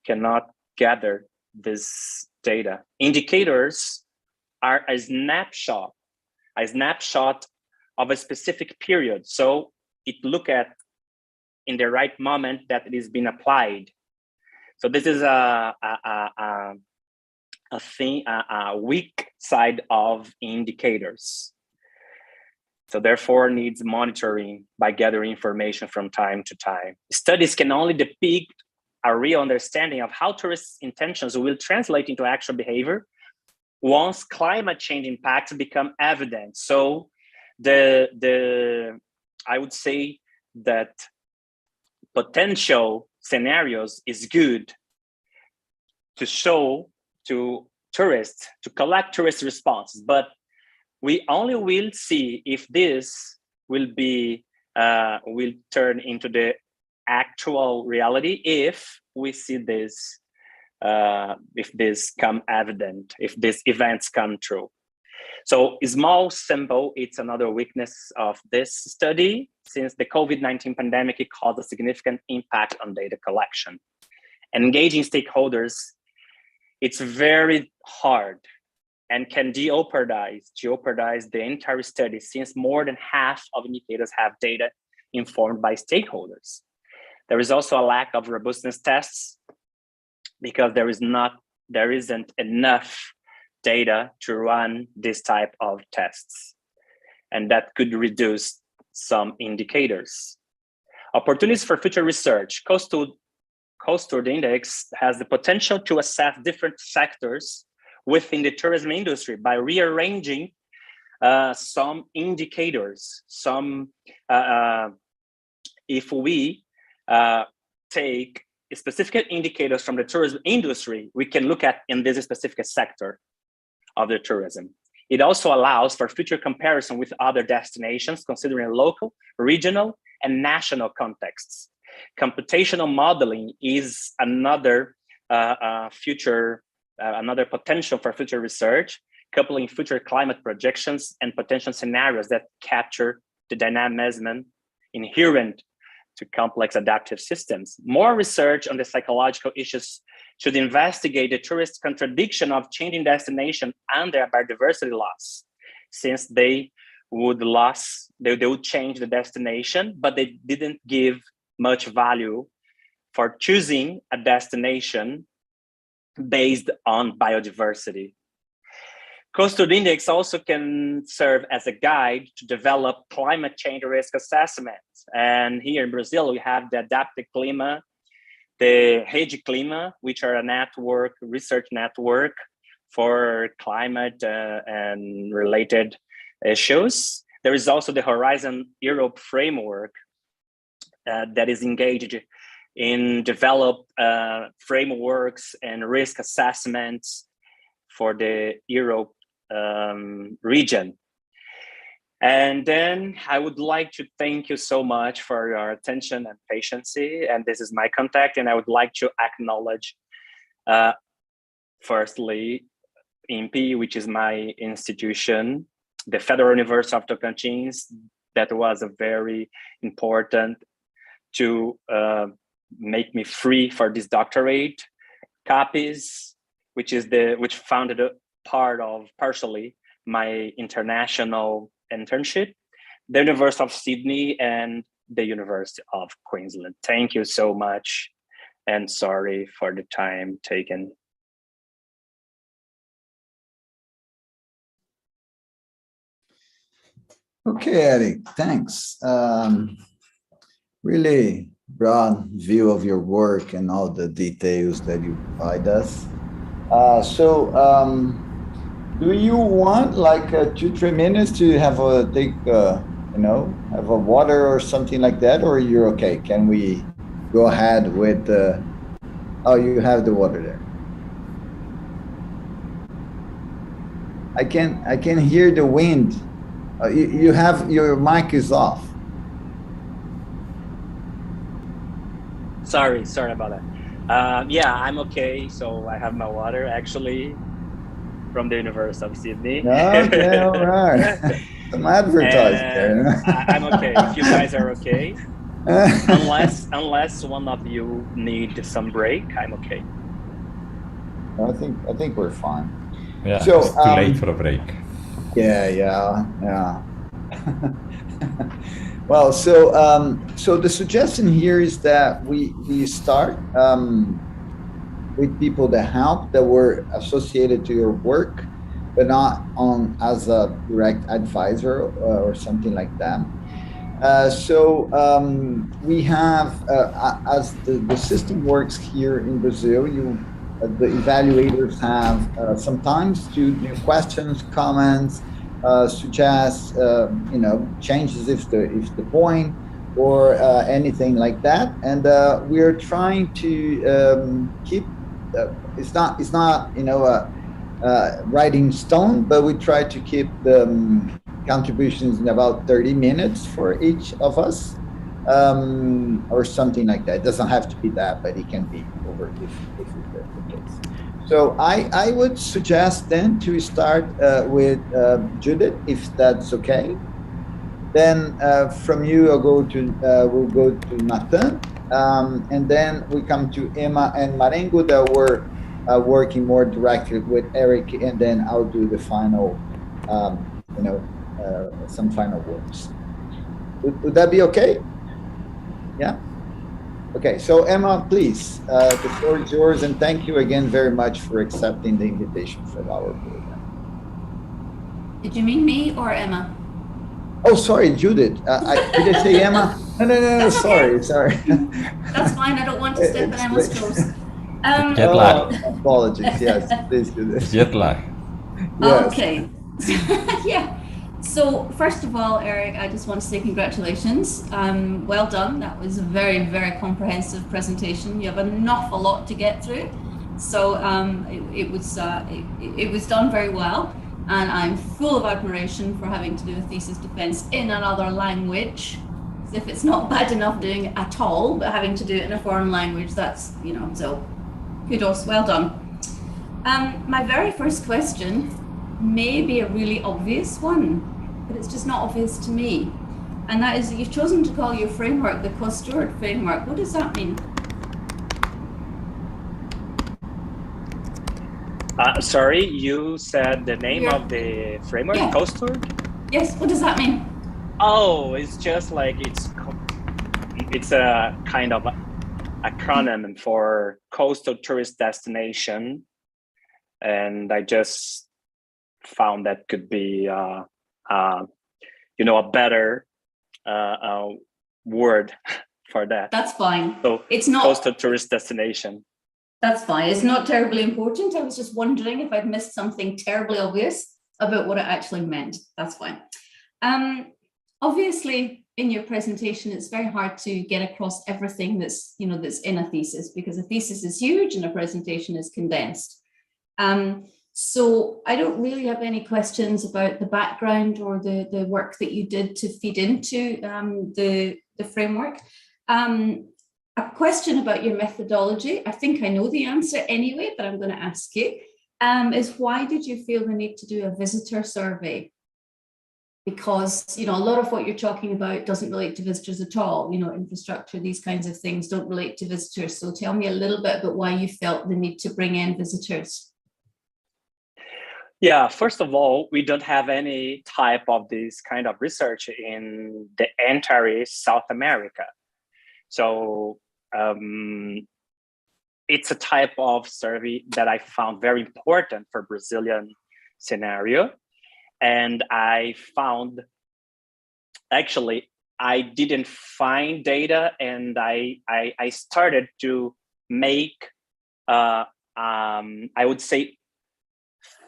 B: cannot gather this data. Indicators are a snapshot of a specific period. So it look at in the right moment that it is being applied. So this is a weak side of indicators. So therefore needs monitoring by gathering information from time to time. Studies can only depict a real understanding of how tourists' intentions will translate into actual behavior once climate change impacts become evident. So I would say that potential scenarios is good to show to tourists, to collect tourist responses, but we only will see if this will turn into the actual reality if we see this, if this come evident, if these events come true. So small sample, it's another weakness of this study. Since the COVID-19 pandemic, it caused a significant impact on data collection. Engaging stakeholders, it's very hard and can jeopardize the entire study, since more than half of indicators have data informed by stakeholders. There is also a lack of robustness tests because there isn't enough data to run this type of tests, and that could reduce some indicators. Opportunities for future research. COASTOURD index has the potential to assess different sectors within the tourism industry by rearranging some indicators. If we take specific indicators from the tourism industry, we can look at in this specific sector of the tourism. It also allows for future comparison with other destinations, considering local, regional, and national contexts. Computational modeling is another another potential for future research, coupling future climate projections and potential scenarios that capture the dynamism inherent to complex adaptive systems. More research on the psychological issues should investigate the tourist contradiction of changing destination and their biodiversity loss, since they would change the destination, but they didn't give much value for choosing a destination based on biodiversity. COASTOURD index also can serve as a guide to develop climate change risk assessments. And here in Brazil, we have the Adaptive Clima, the Rede Clima, which are a research network for climate and related issues. There is also the Horizon Europe framework that is engaged in develop frameworks and risk assessments for the Europe region. And then I would like to thank you so much for your attention and patience. And this is my contact. And I would like to acknowledge, firstly, Inpe, which is my institution, the Federal University of Tocantins, that was a very important to make me free for this doctorate. Copies, which founded a part of partially my international internship, the University of Sydney and the University of Queensland. Thank you so much, and sorry for the time taken.
A: Okay, Erick, thanks. Really broad view of your work and all the details that you provide us. Do you want like 2-3 minutes to have a have a water or something like that, or you're okay? Can we go ahead with oh, you have the water there. I can hear the wind. You have, your mic is off.
B: Sorry about that. Yeah, I'm okay. So I have my water actually from the University of Sydney.
A: Okay, all right. Some advertising there.
B: I'm okay. If you guys are okay, unless one of you need some break, I'm okay.
A: I think we're fine.
D: Yeah,
A: so,
D: it's too late for a break.
A: Yeah. Well, so the suggestion here is that we start with people that were associated to your work, but not as a direct advisor or something like that. We have, as the system works here in Brazil, the evaluators have sometimes to do questions, comments, suggest changes if the point, or anything like that. And we're trying to keep. It's not writing stone, but we try to keep the contributions in about 30 minutes for each of us, or something like that. It doesn't have to be that, but it can be over if it's the case. So I would suggest then to start with Judith, if that's okay. Then from you, we'll go to Nathan, and then we come to Emma and Marengo that were working more directly with Erick, and then I'll do the final, some final words. Would that be okay? Yeah. Okay. So Emma, please, the floor is yours, and thank you again very much for accepting the invitation from our program.
F: Did you mean me or Emma?
A: Oh, sorry, Judith. Did I say Emma? No. Sorry.
F: That's fine. I don't want to step on Emma's toes.
D: Jet lag.
A: Apologies. Yes, please do this.
D: Jet lag.
A: Yes.
F: Okay. Yeah. So first of all, Erick, I just want to say congratulations. Well done. That was a very, very comprehensive presentation. You have an awful lot to get through. So it was done very well. And I'm full of admiration for having to do a thesis defense in another language. As if it's not bad enough doing it at all, but having to do it in a foreign language, that's, so kudos, well done. My very first question may be a really obvious one, but it's just not obvious to me. And that is, you've chosen to call your framework the COASTOURD framework. What does that mean?
B: Sorry, you said the name of the framework,
F: yeah.
B: COASTOURD?
F: Yes, what does that mean?
B: Oh, it's just like it's a kind of acronym for coastal tourist destination, and I just found that could be a better word for that.
F: That's fine.
B: So
F: it's not
B: coastal tourist destination.
F: That's fine. It's not terribly important. I was just wondering if I'd missed something terribly obvious about what it actually meant. That's fine. Obviously, in your presentation, it's very hard to get across everything that's in a thesis, because a thesis is huge and a presentation is condensed. So I don't really have any questions about the background or the work that you did to feed into the framework. A question about your methodology, I think I know the answer anyway, but I'm going to ask you, is why did you feel the need to do a visitor survey? Because, a lot of what you're talking about doesn't relate to visitors at all. Infrastructure, these kinds of things don't relate to visitors. So tell me a little bit about why you felt the need to bring in visitors.
B: Yeah, first of all, we don't have any type of this kind of research in the entire South America. So it's a type of survey that I found very important for Brazilian scenario. And I found, actually, I didn't find data, and I started to make, I would say,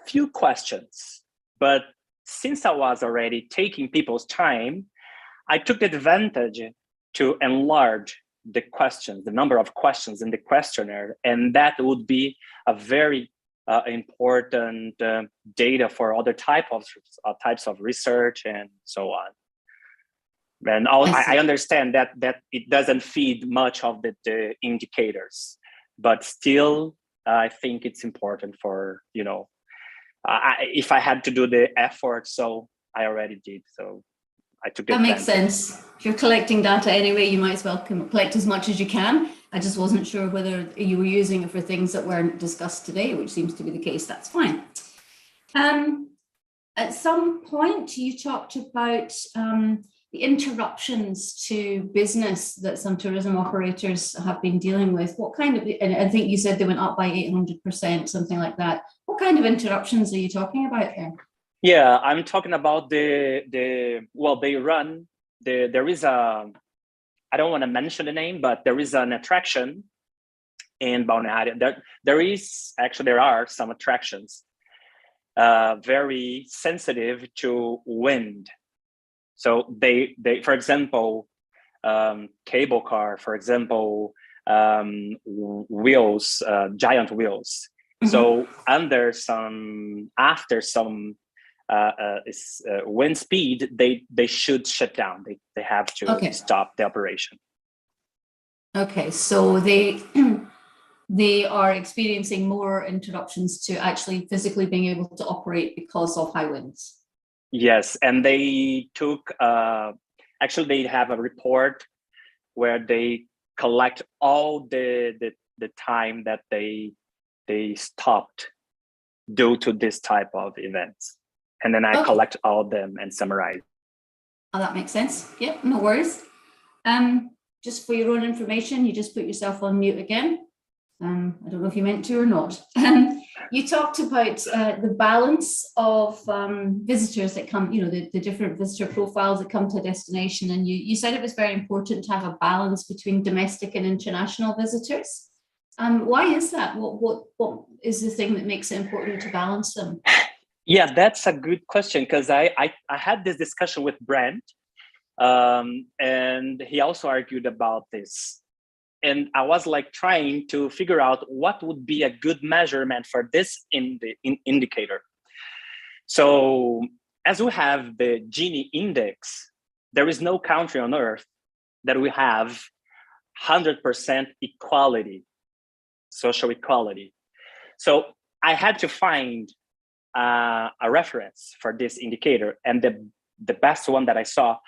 B: few questions. But since I was already taking people's time, I took advantage to enlarge the questions, the number of questions in the questionnaire, and that would be a very important data for other types of research and so on. And I understand that it doesn't feed much of the indicators, but still, I think it's important for, if I had to do the effort, so I already did. So I took
F: that makes sense. If you're collecting data anyway, you might as well collect as much as you can. I just wasn't sure whether you were using it for things that weren't discussed today, which seems to be the case. That's fine. At some point, you talked about the interruptions to business that some tourism operators have been dealing with. What kind of, and I think you said they went up by 800%, something like that. What kind of interruptions are you talking about there?
B: Yeah, I'm talking about there is a, I don't want to mention the name, but there is an attraction in Balneário. There are some attractions very sensitive to wind. So they for example, cable car, for example, wheels, giant wheels. So after some wind speed, they should shut down. They have to stop the operation.
F: Okay, so they are experiencing more interruptions to actually physically being able to operate because of high winds.
B: Yes, and they took, actually they have a report where they collect all the time that they stopped due to this type of events. And then I collect all of them and summarize.
F: Oh, that makes sense. Yeah, no worries. Just for your own information, you just put yourself on mute again. I don't know if you meant to or not. You talked about the balance of visitors that come, the different visitor profiles that come to a destination. And you said it was very important to have a balance between domestic and international visitors. Why is that? What is the thing that makes it important to balance them?
B: Yeah, that's a good question, because I had this discussion with Brent, and he also argued about this. And I was like trying to figure out what would be a good measurement for this indicator. So as we have the Gini index, there is no country on earth that we have 100% equality, social equality. So I had to find a reference for this indicator. And the best one that I saw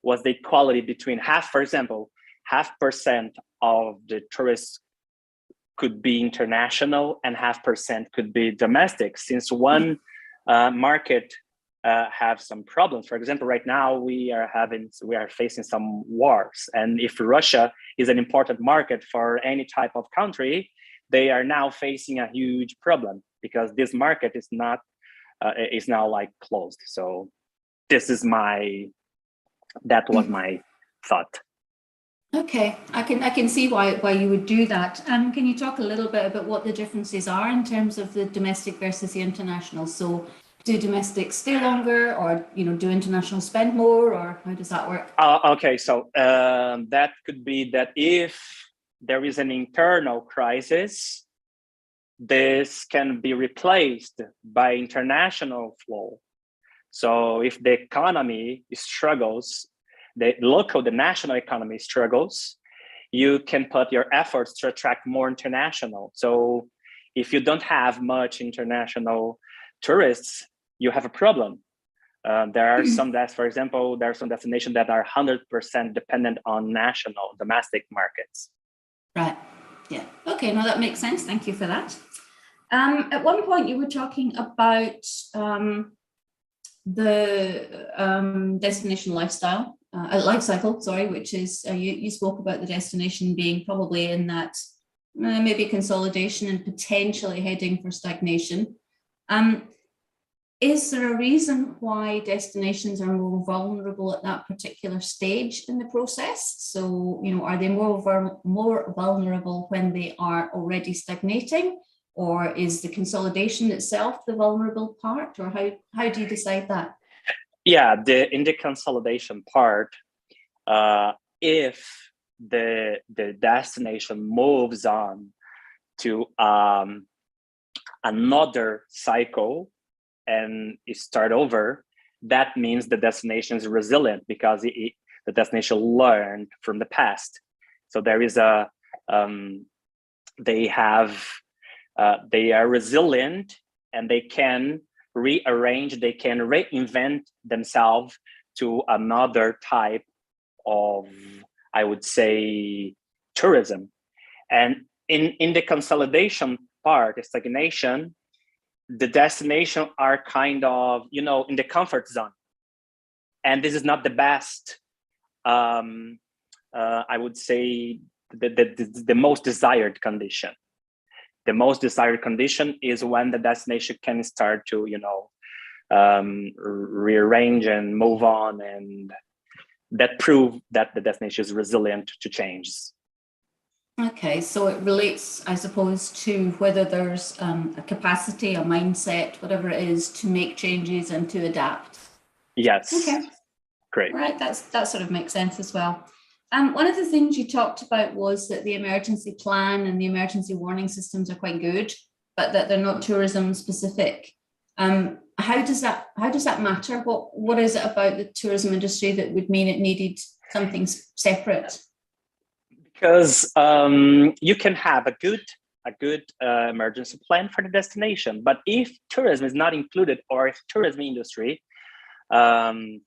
B: was the equality between for example, 0.5% of the tourists could be international and 0.5% could be domestic, since one market have some problems. For example, right now we are facing some wars, and if Russia is an important market for any type of country, they are now facing a huge problem because this market is now like closed. So this is that was my thought.
F: Okay, I can see why you would do that. Can you talk a little bit about what the differences are in terms of the domestic versus the international? So do domestic stay longer, or do international spend more, or how does that work?
B: Okay, so that could be that if there is an internal crisis, this can be replaced by international flow. So if the economy struggles, the national economy struggles, you can put your efforts to attract more international. So if you don't have much international tourists, you have a problem. There are some for example, there are some destinations that are 100% dependent on domestic markets.
F: Right. Yeah. Okay. No, that makes sense. Thank you for that. At one point, you were talking about the destination life cycle, sorry, which is you spoke about the destination being probably in that maybe consolidation and potentially heading for stagnation. Is there a reason why destinations are more vulnerable at that particular stage in the process? So, are they more vulnerable when they are already stagnating, or is the consolidation itself the vulnerable part, or how do you decide that?
B: Yeah, in the consolidation part, if the destination moves on to another cycle and start over, that means the destination is resilient because the destination learned from the past. So there is they are resilient, and they can rearrange, they can reinvent themselves to another type of, I would say, tourism. And in the consolidation part, the stagnation, the destination are kind of, in the comfort zone. And this is not the best, I would say, the most desired condition. The most desired condition is when the destination can start to, rearrange and move on, and that prove that the destination is resilient to changes.
F: Okay, so it relates, I suppose, to whether there's a capacity, a mindset, whatever it is, to make changes and to adapt.
B: Yes.
F: Okay.
B: Great.
F: Right, that sort of makes sense as well. One of the things you talked about was that the emergency plan and the emergency warning systems are quite good, but that they're not tourism specific. How does that matter? What is it about the tourism industry that would mean it needed something separate?
B: Because you can have a good emergency plan for the destination, but if tourism is not included, or if tourism industry doesn't,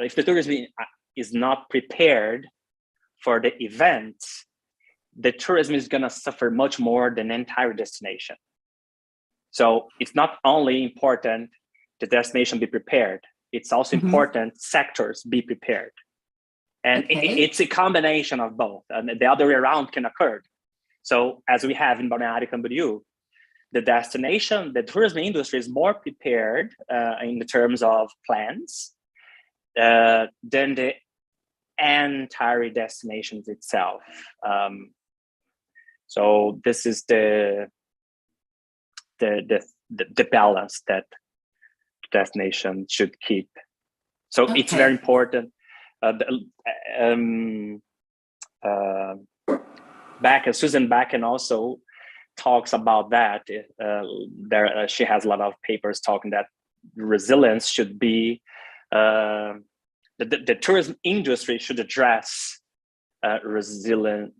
B: if the tourism is not prepared for the event, the tourism is going to suffer much more than the entire destination. So it's not only important the destination be prepared, it's also important sectors be prepared. And it's a combination of both, and the other way around can occur. So as we have in BALNEÁRIO CAMBORIÚ, the destination, the tourism industry is more prepared in the terms of plans than the entire destinations itself. So this is the balance that the destination should keep. So it's very important. Susan Bakken also talks about that. She has a lot of papers talking that resilience should be, the tourism industry should address resilient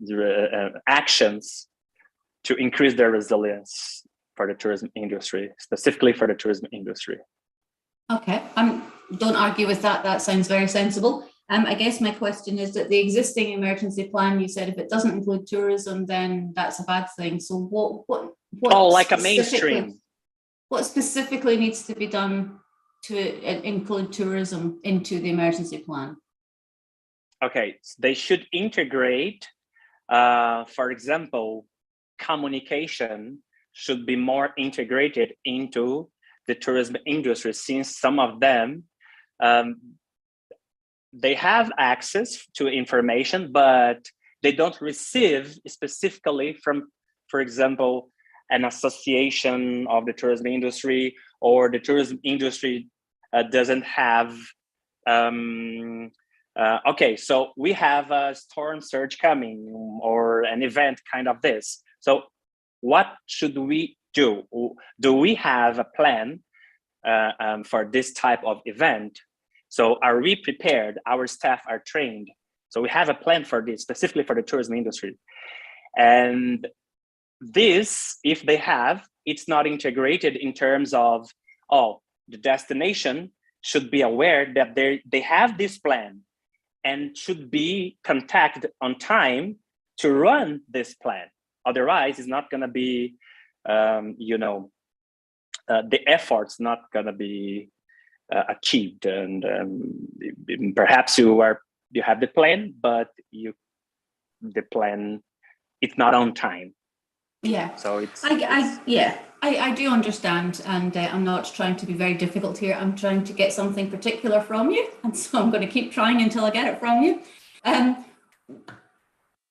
B: actions to increase their resilience for the tourism industry, specifically for the tourism industry.
F: Okay, don't argue with that. That sounds very sensible. I guess my question is that the existing emergency plan, you said if it doesn't include tourism, then that's a bad thing. So what
B: like a mainstream.
F: What specifically needs to be done to include tourism into the emergency plan?
B: Okay, so they should integrate, for example, communication should be more integrated into the tourism industry, since some of them, they have access to information, but they don't receive specifically from, for example, an association of the tourism industry, or the tourism industry doesn't have, okay, so we have a storm surge coming, or an event kind of this. So what should we do? Do we have a plan for this type of event? So are we prepared? Our staff are trained. So we have a plan for this, specifically for the tourism industry. And this, if they have, it's not integrated in terms of, oh, the destination should be aware that they have this plan and should be contacted on time to run this plan. Otherwise, it's not going to be, the effort's not going to be achieved, and perhaps you have the plan, but the plan, it's not on time.
F: Yeah.
B: So it's
F: I do understand, and I'm not trying to be very difficult here. I'm trying to get something particular from you, and so I'm going to keep trying until I get it from you.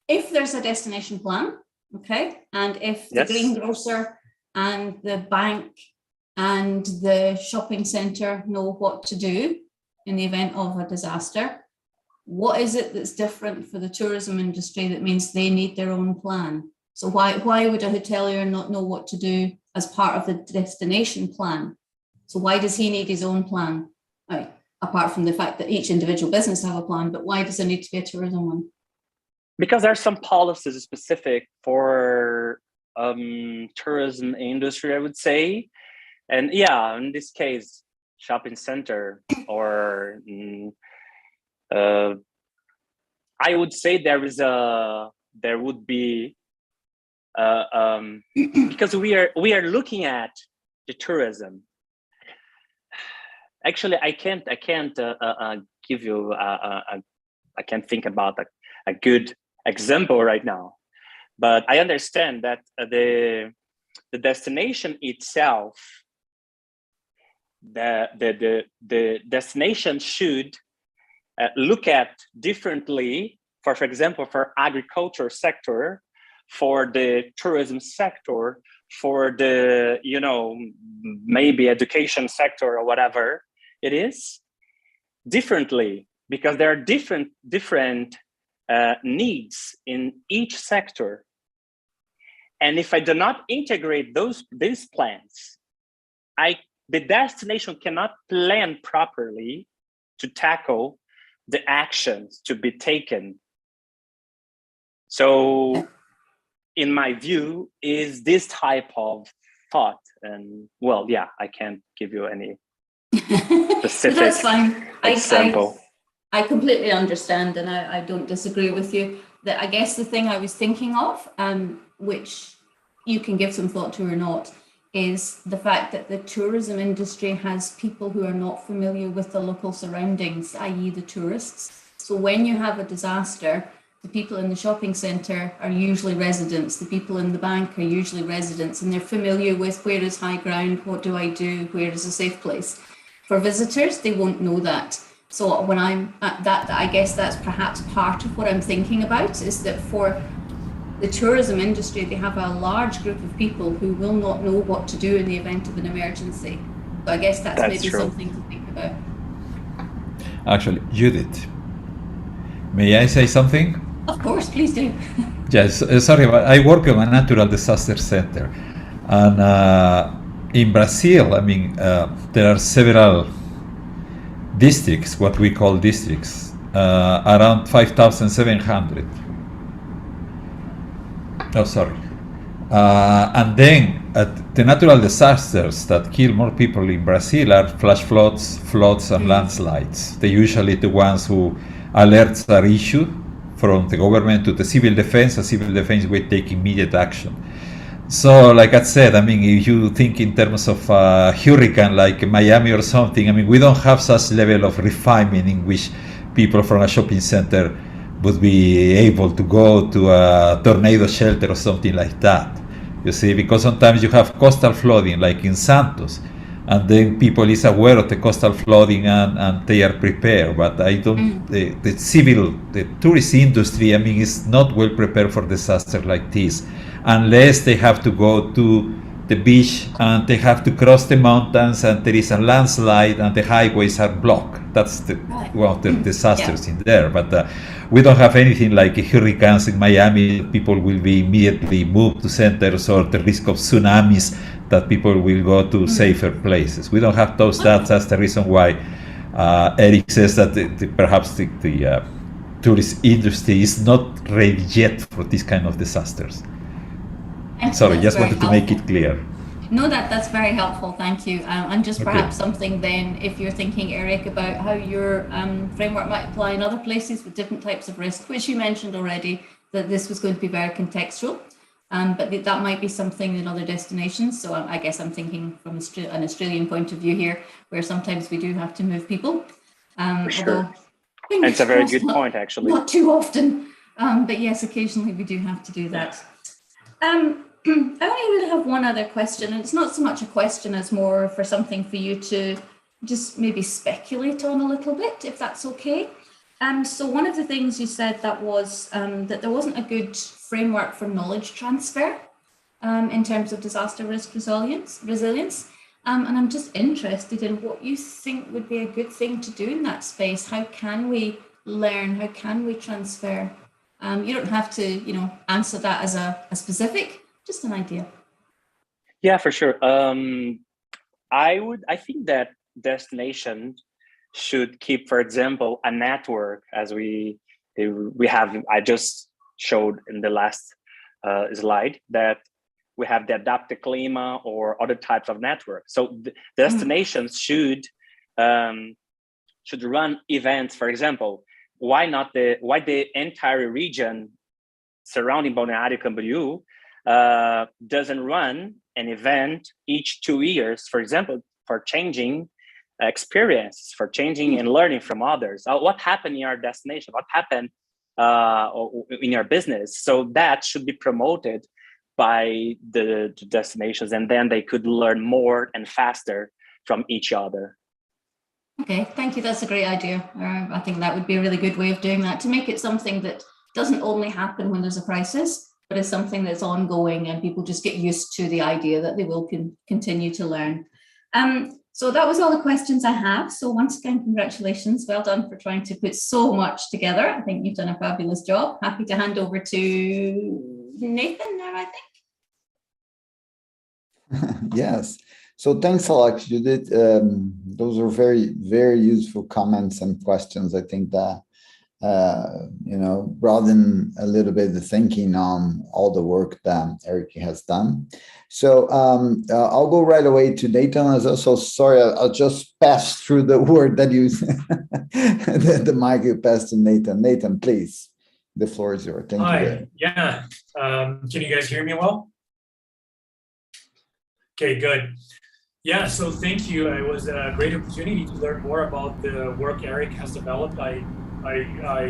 F: If there's a destination plan, okay, and if the greengrocer and the bank and the shopping centre know what to do in the event of a disaster, what is it that's different for the tourism industry that means they need their own plan? So why would a hotelier not know what to do as part of the destination plan? So why does he need his own plan? Apart from the fact that each individual business have a plan, but why does there need to be a tourism one?
B: Because there are some policies specific for tourism industry, I would say. And yeah, in this case, shopping center, or I would say there would be, because we are looking at the tourism. Actually, I can't give you I can't think about a good example right now, but I understand that the destination itself, the destination should look at differently, for example, for agriculture sector, for the tourism sector, for the maybe education sector or whatever it is, differently because there are different needs in each sector. And if I do not integrate these plans, the destination cannot plan properly to tackle the actions to be taken. So in my view, is this type of thought. And well, yeah, I can't give you any specific
F: That's fine.
B: example.
F: I completely understand, and I don't disagree with you. That I guess the thing I was thinking of, which you can give some thought to or not, is the fact that the tourism industry has people who are not familiar with the local surroundings, i.e. the tourists. So when you have a disaster, the people in the shopping centre are usually residents, the people in the bank are usually residents, and they're familiar with where is high ground, what do I do, where is a safe place. For visitors, they won't know that. So when I'm at that, I guess that's perhaps part of what I'm thinking about, is that for the tourism industry, they have a large group of people who will not know what to do in the event of an emergency. So I guess that's maybe
B: true.
F: something to think about.
D: Actually, Judith, may I say something?
F: Of course, please do.
D: Yes, sorry, but I work in a natural disaster center. And in Brazil, I mean, there are several districts, what we call districts, around 5,700. Oh, sorry. And then the natural disasters that kill more people in Brazil are flash floods, and landslides. They're usually the ones who alerts are issued from the government to the civil defense, and civil defense will take immediate action. So, like I said, I mean, if you think in terms of a hurricane like Miami or something, I mean, we don't have such level of refinement in which people from a shopping center would be able to go to a tornado shelter or something like that. You see, because sometimes you have coastal flooding, like in Santos, and then people is aware of the coastal flooding and they are prepared. But I don't, the tourist industry, I mean, is not well prepared for disaster like this, unless they have to go to the beach and they have to cross the mountains and there is a landslide and the highways are blocked. That's one of the disasters in there. But we don't have anything like hurricanes in Miami. People will be immediately moved to centers, or the risk of tsunamis that people will go to safer places. We don't have those. That's the reason why Erick says that perhaps the tourist industry is not ready yet for this kind of disasters. Sorry, just wanted to make it clear.
F: No, that's very helpful, thank you. And just perhaps something then, if you're thinking, Erick, about how your framework might apply in other places with different types of risk, which you mentioned already, that this was going to be very contextual, but that might be something in other destinations. So I guess I'm thinking from an Australian point of view here, where sometimes we do have to move people.
B: For sure. And it's a very good point, actually.
F: Not too often, but yes, occasionally we do have to do that. I only really have one other question, and it's not so much a question as more for something for you to just maybe speculate on a little bit, if that's okay. So one of the things you said that was that there wasn't a good framework for knowledge transfer in terms of disaster risk resilience. And I'm just interested in what you think would be a good thing to do in that space. How can we learn? How can we transfer? You don't have to, answer that as a specific, just an idea.
B: Yeah, for sure. I think that destination should keep, for example, a network, as we have. I just showed in the last slide that we have the Adapte Clima or other types of networks. So the destinations should run events, for example. Why the entire region surrounding Balneário Camboriú doesn't run an event each 2 years, for example, for changing experience, for changing and learning from others. What happened in your destination? What happened in your business? So that should be promoted by the destinations, and then they could learn more and faster from each other.
F: Okay, thank you. That's a great idea. I think that would be a really good way of doing that, to make it something that doesn't only happen when there's a crisis, but is something that's ongoing and people just get used to the idea that they will continue to learn. So that was all the questions I have. So once again, congratulations. Well done for trying to put so much together. I think you've done a fabulous job. Happy to hand over to Nathan now, I think.
A: Yes. So thanks a lot, Judith. Those are very, very useful comments and questions. I think that, broaden a little bit the thinking on all the work that Erick has done. So I'll go right away to Nathan. I was also sorry, I'll just pass through the word that you, the mic you passed to Nathan. Nathan, please, the floor is yours. Thank you.
C: Hi, yeah. Can you guys hear me well? Okay, good. Yeah, so thank you. It was a great opportunity to learn more about the work Erick has developed. I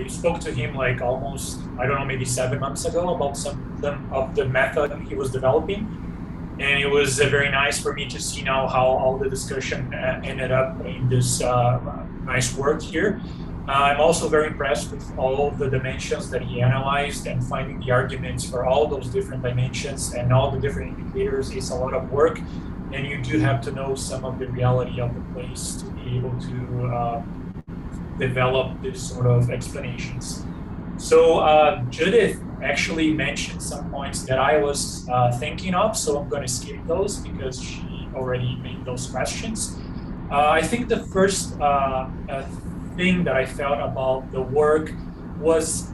C: spoke to him like almost, I don't know, maybe 7 months ago about some of the method he was developing. And it was very nice for me to see now how all the discussion ended up in this nice work here. I'm also very impressed with all the dimensions that he analyzed, and finding the arguments for all those different dimensions and all the different indicators is a lot of work. And you do have to know some of the reality of the place to be able to develop this sort of explanations. So Judith actually mentioned some points that I was thinking of, so I'm going to skip those because she already made those questions. I think the first thing that I felt about the work was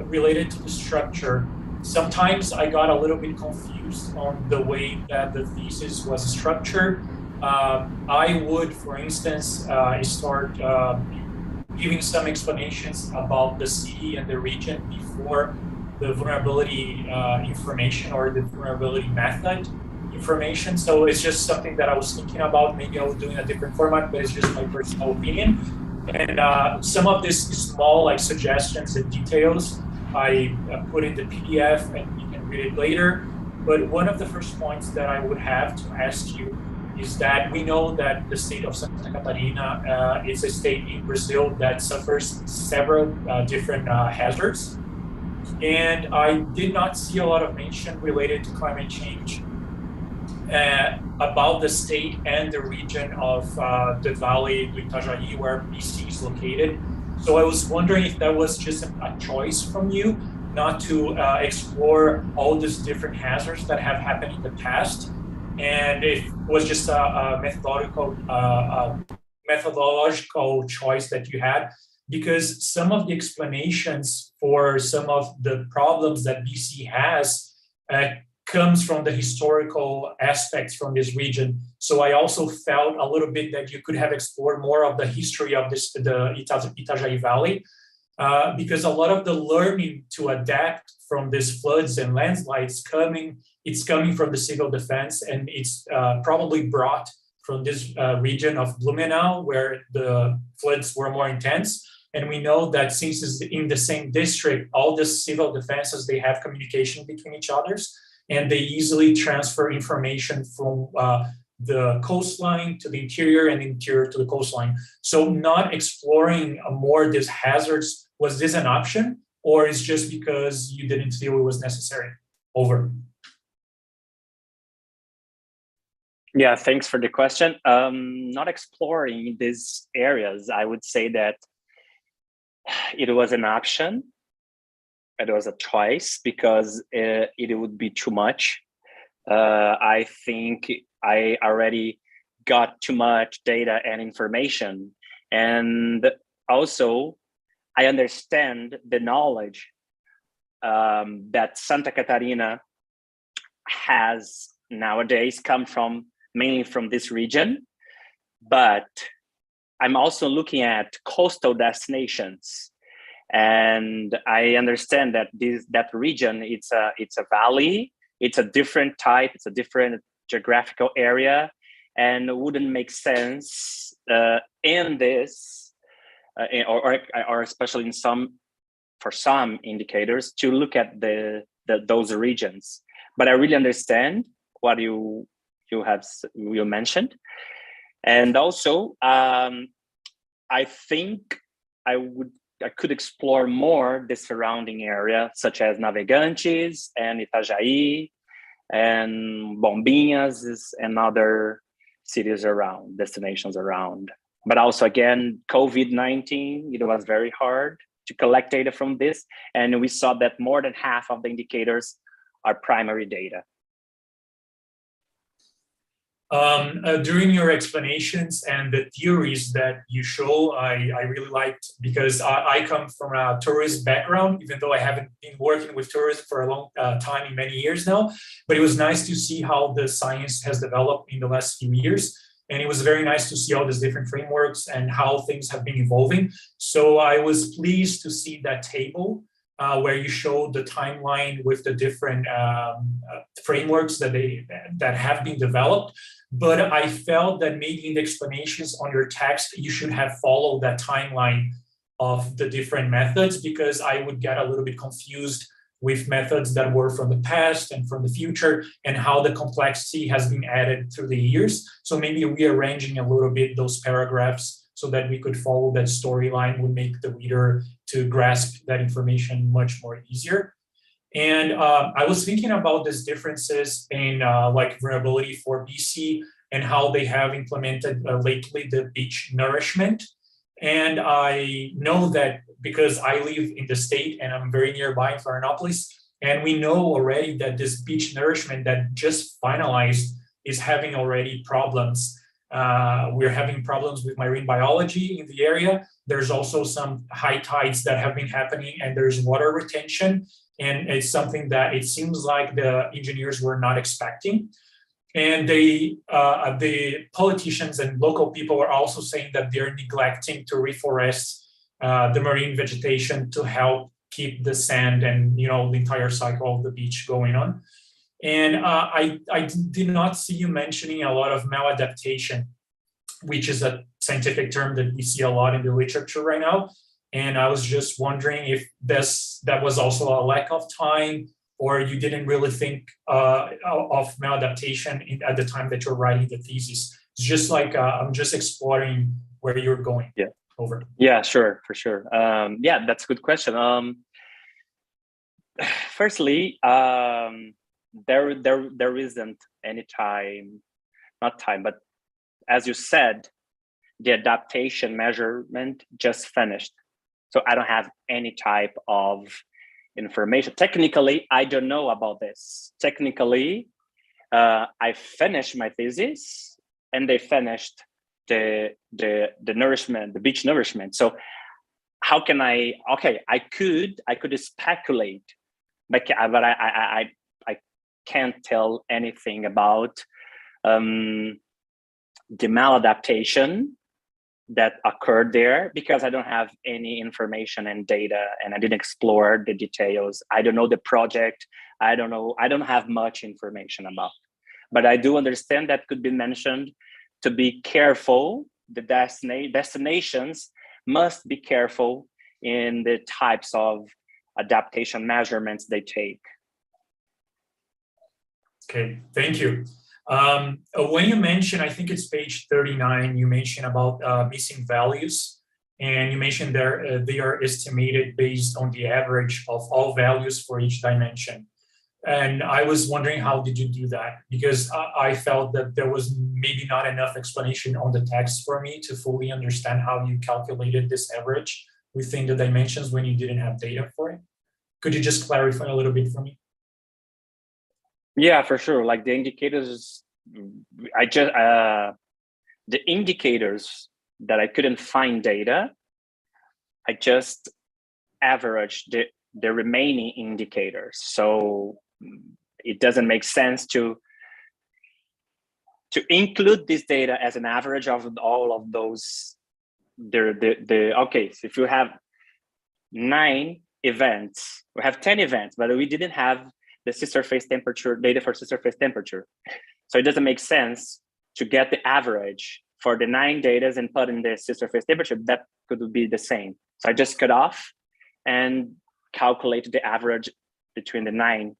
C: related to the structure. Sometimes I got a little bit confused on the way that the thesis was structured. I would, for instance, start giving some explanations about the city and the region before the vulnerability information or the vulnerability method information. So it's just something that I was thinking about. Maybe I will do in a different format, but it's just my personal opinion. And some of these small like suggestions and details I put in the PDF, and you can read it later. But one of the first points that I would have to ask you is that we know that the state of Santa Catarina is a state in Brazil that suffers several different hazards. And I did not see a lot of mention related to climate change about the state and the region of the Valley do Itajaí, where BC is located. So I was wondering if that was just a choice from you not to explore all these different hazards that have happened in the past, and it was just a methodological choice that you had, because some of the explanations for some of the problems that BC has comes from the historical aspects from this region. So I also felt a little bit that you could have explored more of the history of the Itajaí Valley, because a lot of the learning to adapt from these floods and landslides it's coming from the civil defense, and it's probably brought from this region of Blumenau, where the floods were more intense. And we know that since it's in the same district, all the civil defenses, they have communication between each others, and they easily transfer information from the coastline to the interior and interior to the coastline. So not exploring more these hazards, was this an option, or is just because you didn't feel it was necessary? Over.
B: Yeah, thanks for the question. Not exploring these areas, I would say that it was an option. It was a choice because it would be too much. I think I already got too much data and information. And also, I understand the knowledge that Santa Catarina has nowadays come from mainly from this region, but I'm also looking at coastal destinations, and I understand that that region, it's a valley, it's a different type, it's a different geographical area, and it wouldn't make sense in this, or especially in for some indicators, to look at those regions. But I really understand what you mentioned, and also I think I could explore more the surrounding area, such as Navegantes and Itajaí and Bombinhas and other cities around, destinations around. But also, again, COVID-19, it was very hard to collect data from this. And we saw that more than half of the indicators are primary data.
C: During your explanations and the theories that you show, I really liked, because I come from a tourist background, even though I haven't been working with tourism for a long time, in many years now. But it was nice to see how the science has developed in the last few years. And it was very nice to see all these different frameworks and how things have been evolving. So I was pleased to see that table where you showed the timeline with the different frameworks that have been developed. But I felt that maybe in the explanations on your text, you should have followed that timeline of the different methods, because I would get a little bit confused with methods that were from the past and from the future, and how the complexity has been added through the years. So maybe rearranging a little bit those paragraphs so that we could follow that storyline would make the reader to grasp that information much more easier. And I was thinking about these differences in like vulnerability for BC and how they have implemented lately the beach nourishment. And I know that because I live in the state and I'm very nearby in Florianopolis, and we know already that this beach nourishment that just finalized is having already problems. We're having problems with marine biology in the area. There's also some high tides that have been happening, and there's water retention. And it's something that it seems like the engineers were not expecting. And the politicians and local people are also saying that they're neglecting to reforest the marine vegetation to help keep the sand and the entire cycle of the beach going on. And I did not see you mentioning a lot of maladaptation, which is a scientific term that we see a lot in the literature right now. And I was just wondering if that was also a lack of time, or you didn't really think of maladaptation at the time that you're writing the thesis. It's just like I'm just exploring where you're going.
B: Yeah.
C: Over.
B: Yeah, sure, for sure. Yeah, that's a good question. Firstly, there isn't any time, not time, but as you said, the adaptation measurement just finished. So I don't have any type of information. Technically, I don't know about this. Technically, I finished my thesis and they finished the nourishment, the beach nourishment. So how can I could speculate, but I can't tell anything about the maladaptation that occurred there, because I don't have any information and data, and I didn't explore the details. I don't know the project. I don't have much information about, but I do understand that could be mentioned to be careful. The destinations must be careful in the types of adaptation measurements they take.
C: Okay, thank you. When you mention, I think it's page 39, you mentioned about missing values, and you mentioned they are estimated based on the average of all values for each dimension. And I was wondering, how did you do that? Because I felt that there was maybe not enough explanation on the text for me to fully understand how you calculated this average within the dimensions when you didn't have data for it. Could you just clarify a little bit for me?
B: Yeah, for sure. Like the indicators, the indicators that I couldn't find data, I just averaged the remaining indicators. So it doesn't make sense to include this data as an average of all of those. Okay, so if you have 9 events, we have 10 events, but we didn't have the sea surface temperature data for sea surface temperature. So it doesn't make sense to get the average for the 9 data and put in the sea surface temperature. That could be the same. So I just cut off and calculate the average between the 9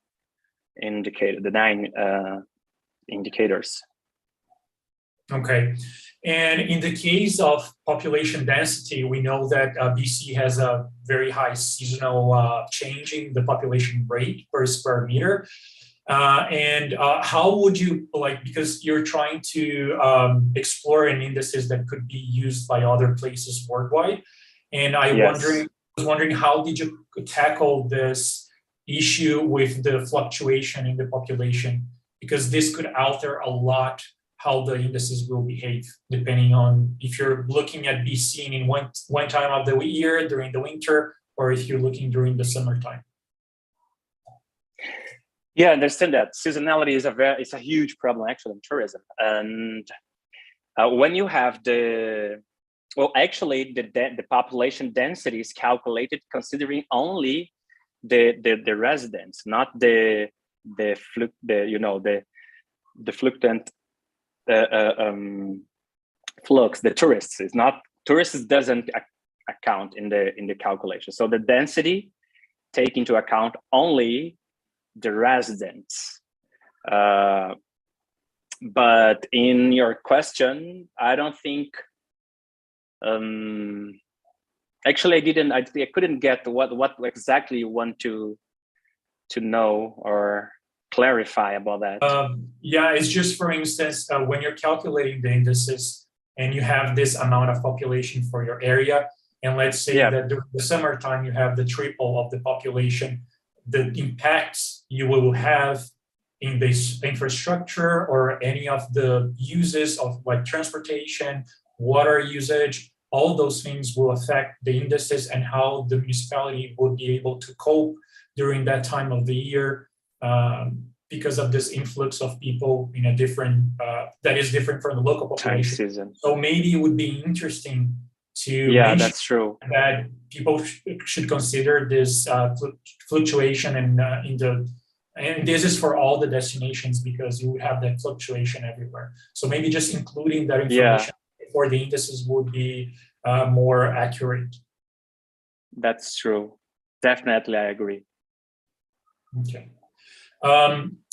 B: indicators.
C: Okay. And in the case of population density, we know that BC has a very high seasonal change in the population rate per square meter. And how would you, like, because you're trying to explore an indices that could be used by other places worldwide. And I was wondering, how did you tackle this issue with the fluctuation in the population? Because this could alter a lot how the indices will behave, depending on if you're looking at be seen in one time of the year during the winter, or if you're looking during the summertime.
B: Yeah, I understand that. Seasonality is it's a huge problem actually in tourism. And when you have the population density is calculated considering only the residents, not the fluctuant flux, the tourists. It's not, tourists doesn't account in the calculation. So the density take into account only the residents. But in your question, I don't think, actually I couldn't get what exactly you want to know or clarify about that.
C: Yeah, it's just, for instance, when you're calculating the indices and you have this amount of population for your area, and let's say that during the summertime you have the triple of the population, the impacts you will have in this infrastructure or any of the uses of like transportation, water usage, all those things will affect the indices and how the municipality would be able to cope during that time of the year, because of this influx of people in a different, that is different from the local population.
B: Season.
C: So maybe it would be interesting to
B: mention that's true,
C: that people should consider this fluctuation and this is for all the destinations, because you would have that fluctuation everywhere. So maybe just including that information for the indices would be more accurate.
B: That's true. Definitely, I agree.
C: Okay.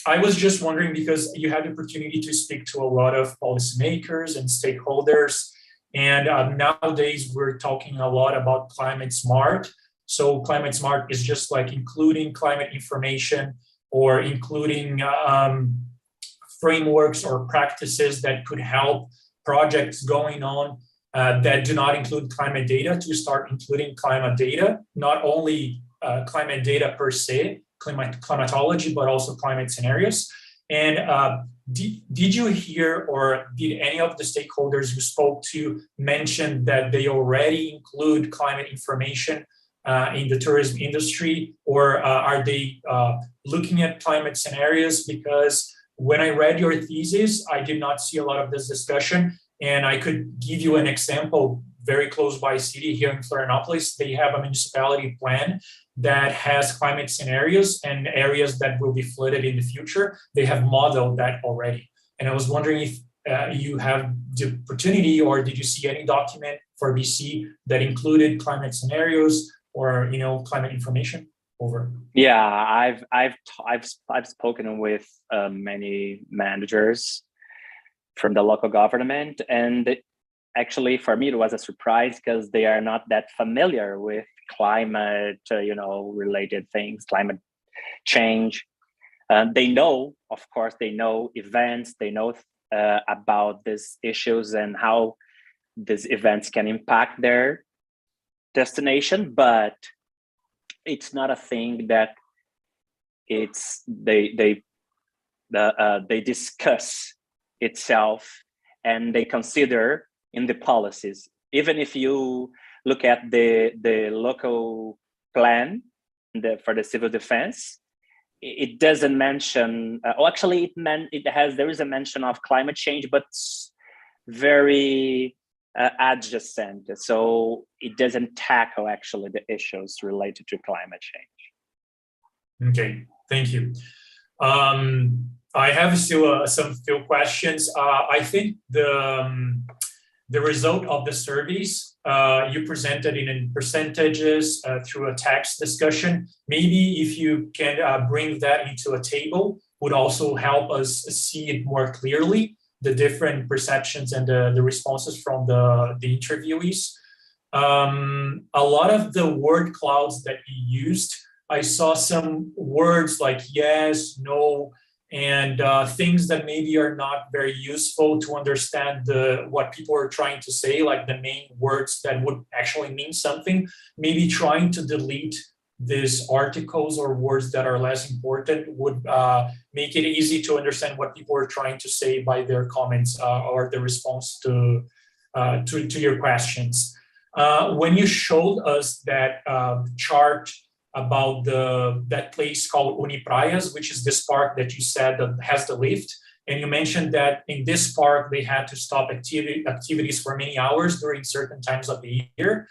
C: I was just wondering, because you had the opportunity to speak to a lot of policymakers and stakeholders, and nowadays we're talking a lot about climate smart. So climate smart is just like including climate information or including frameworks or practices that could help projects going on that do not include climate data to start including climate data, not only climate data per se, climatology, but also climate scenarios. And did you hear, or did any of the stakeholders you spoke to mention that they already include climate information in the tourism industry, or are they looking at climate scenarios? Because when I read your thesis, I did not see a lot of this discussion. And I could give you an example very close by city here in Florianopolis. They have a municipality plan that has climate scenarios and areas that will be flooded in the future. They have modeled that already. And I was wondering if you have the opportunity, or did you see any document for BC that included climate scenarios or climate information? Over.
B: Yeah, I've spoken with many managers from the local government, and actually for me it was a surprise because they are not that familiar with climate related things, climate change. They know, of course, they know events, they know about these issues and how these events can impact their destination, but it's not a thing that they discuss itself and they consider in the policies. Even if you look at the local plan for the civil defense, it doesn't mention, there is a mention of climate change, but very adjacent. So it doesn't tackle actually the issues related to climate change.
C: Okay, thank you. I have still some few questions. I think the result of the surveys you presented in percentages through a text discussion. Maybe if you can bring that into a table, would also help us see it more clearly, the different perceptions and the responses from the interviewees. A lot of the word clouds that you used, I saw some words like yes, no, and things that maybe are not very useful to understand what people are trying to say, like the main words that would actually mean something, maybe trying to delete these articles or words that are less important would make it easy to understand what people are trying to say by their comments or the response to your questions. When you showed us that chart about that place called Unipraias, which is this park that you said that has the lift, and you mentioned that in this park they had to stop activities for many hours during certain times of the year.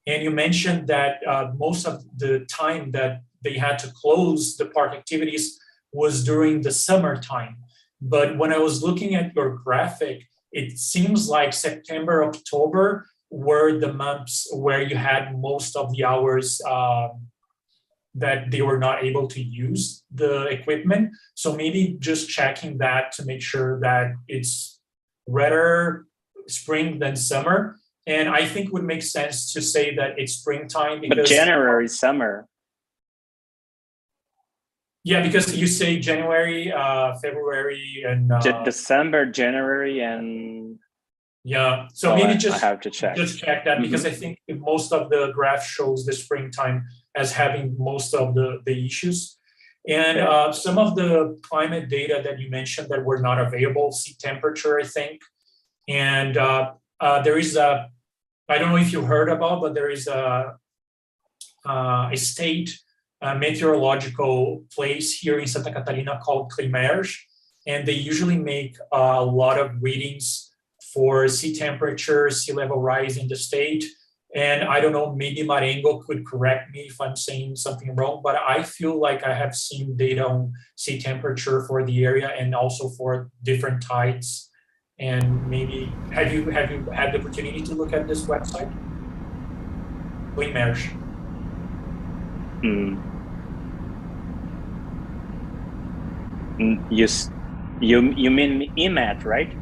C: And you mentioned that most of the time that they had to close the park activities was during the summertime. But when I was looking at your graphic, it seems like September, October were the months where you had most of the hours that they were not able to use the equipment. So maybe just checking that to make sure that it's rather spring than summer. And I think it would make sense to say that it's springtime because—
B: But January, summer.
C: Yeah, because you say January, February, and
B: December, January, and
C: yeah. So maybe
B: I have to check.
C: Just check that, because I think most of the graph shows the springtime as having most of the issues. And some of the climate data that you mentioned that were not available, sea temperature, I think, and there is a— I don't know if you heard about, but there is a state meteorological place here in Santa Catarina called Climerge, and they usually make a lot of readings for sea temperature, sea level rise in the state. And I don't know, maybe Marengo could correct me if I'm saying something wrong, but I feel like I have seen data on sea temperature for the area and also for different tides. And maybe have you had the opportunity to look at this website? Climerge.
B: Yes, you mean IMAT, right?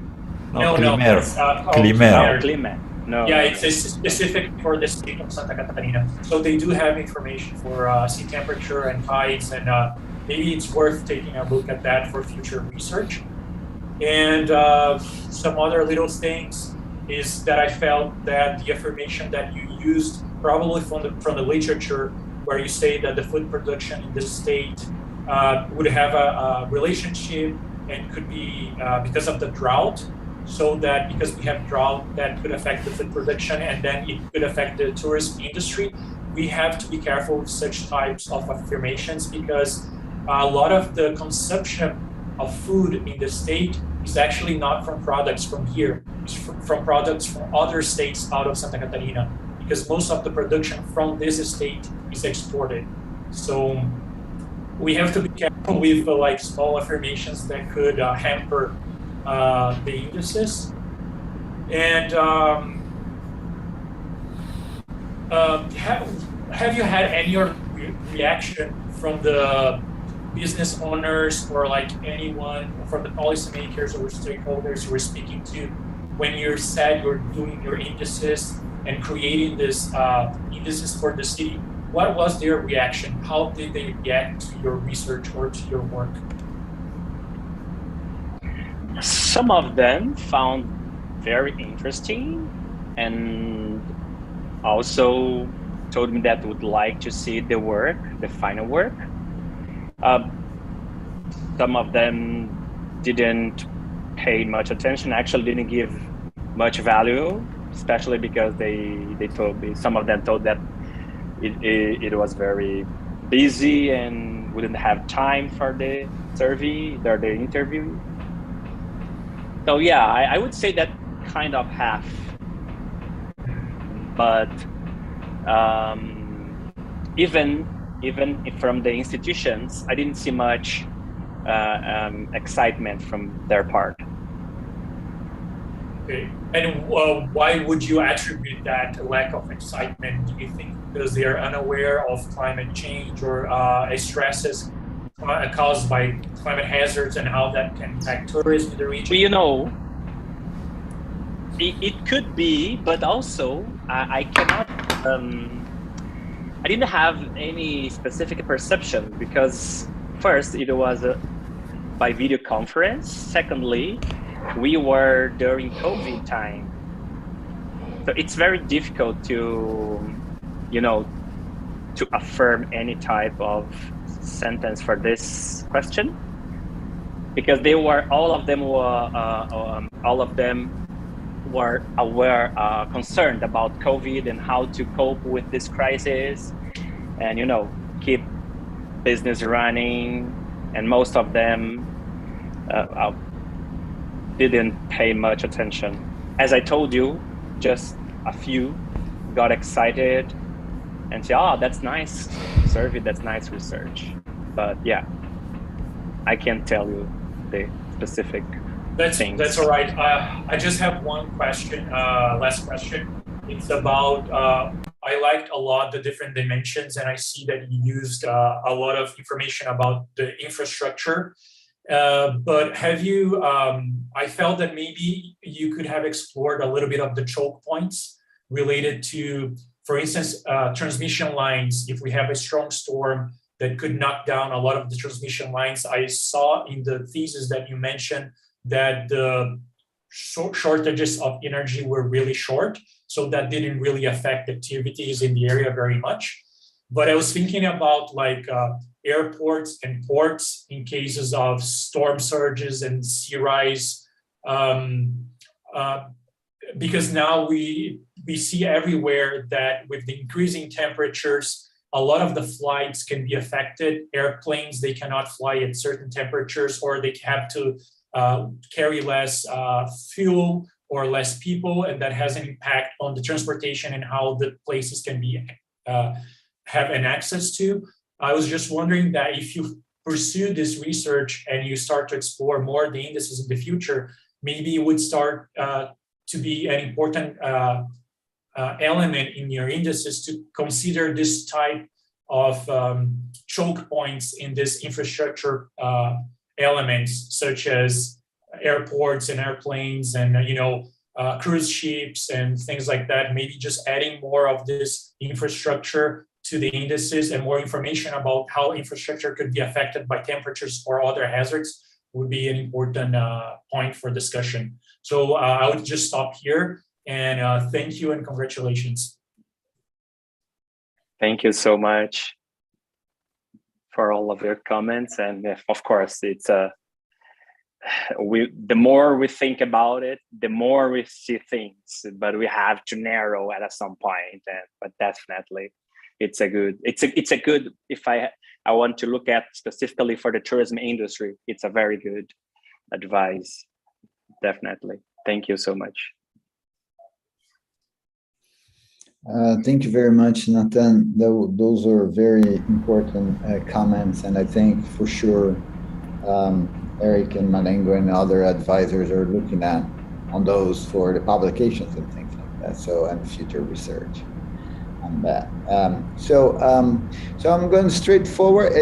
C: No,
D: Climer.
C: it's
D: Climer.
B: Climer. No.
C: Yeah, it's specific for the state of Santa Catarina. So they do have information for sea temperature and tides, and maybe it's worth taking a look at that for future research. And some other little things is that I felt that the affirmation that you used, probably from the literature, where you say that the food production in the state would have a relationship and could be because of the drought. So that because we have drought, that could affect the food production, and then it could affect the tourism industry. We have to be careful with such types of affirmations, because a lot of the consumption of food in the state is actually not from products from here. It's from products from other states out of Santa Catarina, because most of the production from this state is exported. So we have to be careful with like small affirmations that could hamper the indices. And have you had any reaction from the business owners or like anyone from the policymakers or stakeholders you were speaking to when you said you're doing your indices and creating this indices for the city? What was their reaction? How did they react to your research or to your work?
B: Some of them found very interesting, and also told me that would like to see the work, the final work. Some of them didn't pay much attention, actually didn't give much value, especially because they told me, some of them told that it was very busy and wouldn't have time for the survey or the interview. So yeah, I would say that kind of half, but even from the institutions, I didn't see much excitement from their part.
C: Okay. And why would you attribute that lack of excitement? Do you think because they are unaware of climate change or stresses caused by climate hazards and how that can impact tourism in the region?
B: Well, you know, it could be, but also I cannot. I didn't have any specific perception, because first it was by video conference. Secondly, we were during COVID time. So it's very difficult to, to affirm any type of sentence for this question, because all of them were aware, concerned about COVID and how to cope with this crisis, and keep business running. And most of them didn't pay much attention. As I told you, just a few got excited and said, "Oh, that's nice survey, that's nice research." But yeah, I can't tell you the specific things.
C: That's all right. I just have one question, last question. It's about, I liked a lot the different dimensions, and I see that you used a lot of information about the infrastructure. But have you, I felt that maybe you could have explored a little bit of the choke points related to, for instance, transmission lines. If we have a strong storm that could knock down a lot of the transmission lines, I saw in the thesis that you mentioned that the shortages of energy were really short. So that didn't really affect activities in the area very much. But I was thinking about like airports and ports in cases of storm surges and sea rise, because now we see everywhere that with the increasing temperatures, a lot of the flights can be affected. Airplanes, they cannot fly at certain temperatures, or they have to carry less fuel or less people, and that has an impact on the transportation and how the places can be have an access to. I was just wondering that if you pursue this research and you start to explore more the indices in the future, maybe it would start to be an important element in your indices to consider this type of choke points in this infrastructure elements, such as airports and airplanes and cruise ships and things like that. Maybe just adding more of this infrastructure to the indices and more information about how infrastructure could be affected by temperatures or other hazards would be an important point for discussion. So I would just stop here, and thank you and congratulations.
B: Thank you so much for all of your comments. And of course, it's the more we think about it, the more we see things, but we have to narrow at some point. But definitely, it's a good, if I want to look at specifically for the tourism industry, it's a very good advice. Definitely. Thank you so much.
A: Thank you very much, Nathan. Those are very important comments, and I think for sure Erick and Marengo and other advisors are looking on those for the publications and things like that. So, and future research on that. So I'm going straight forward.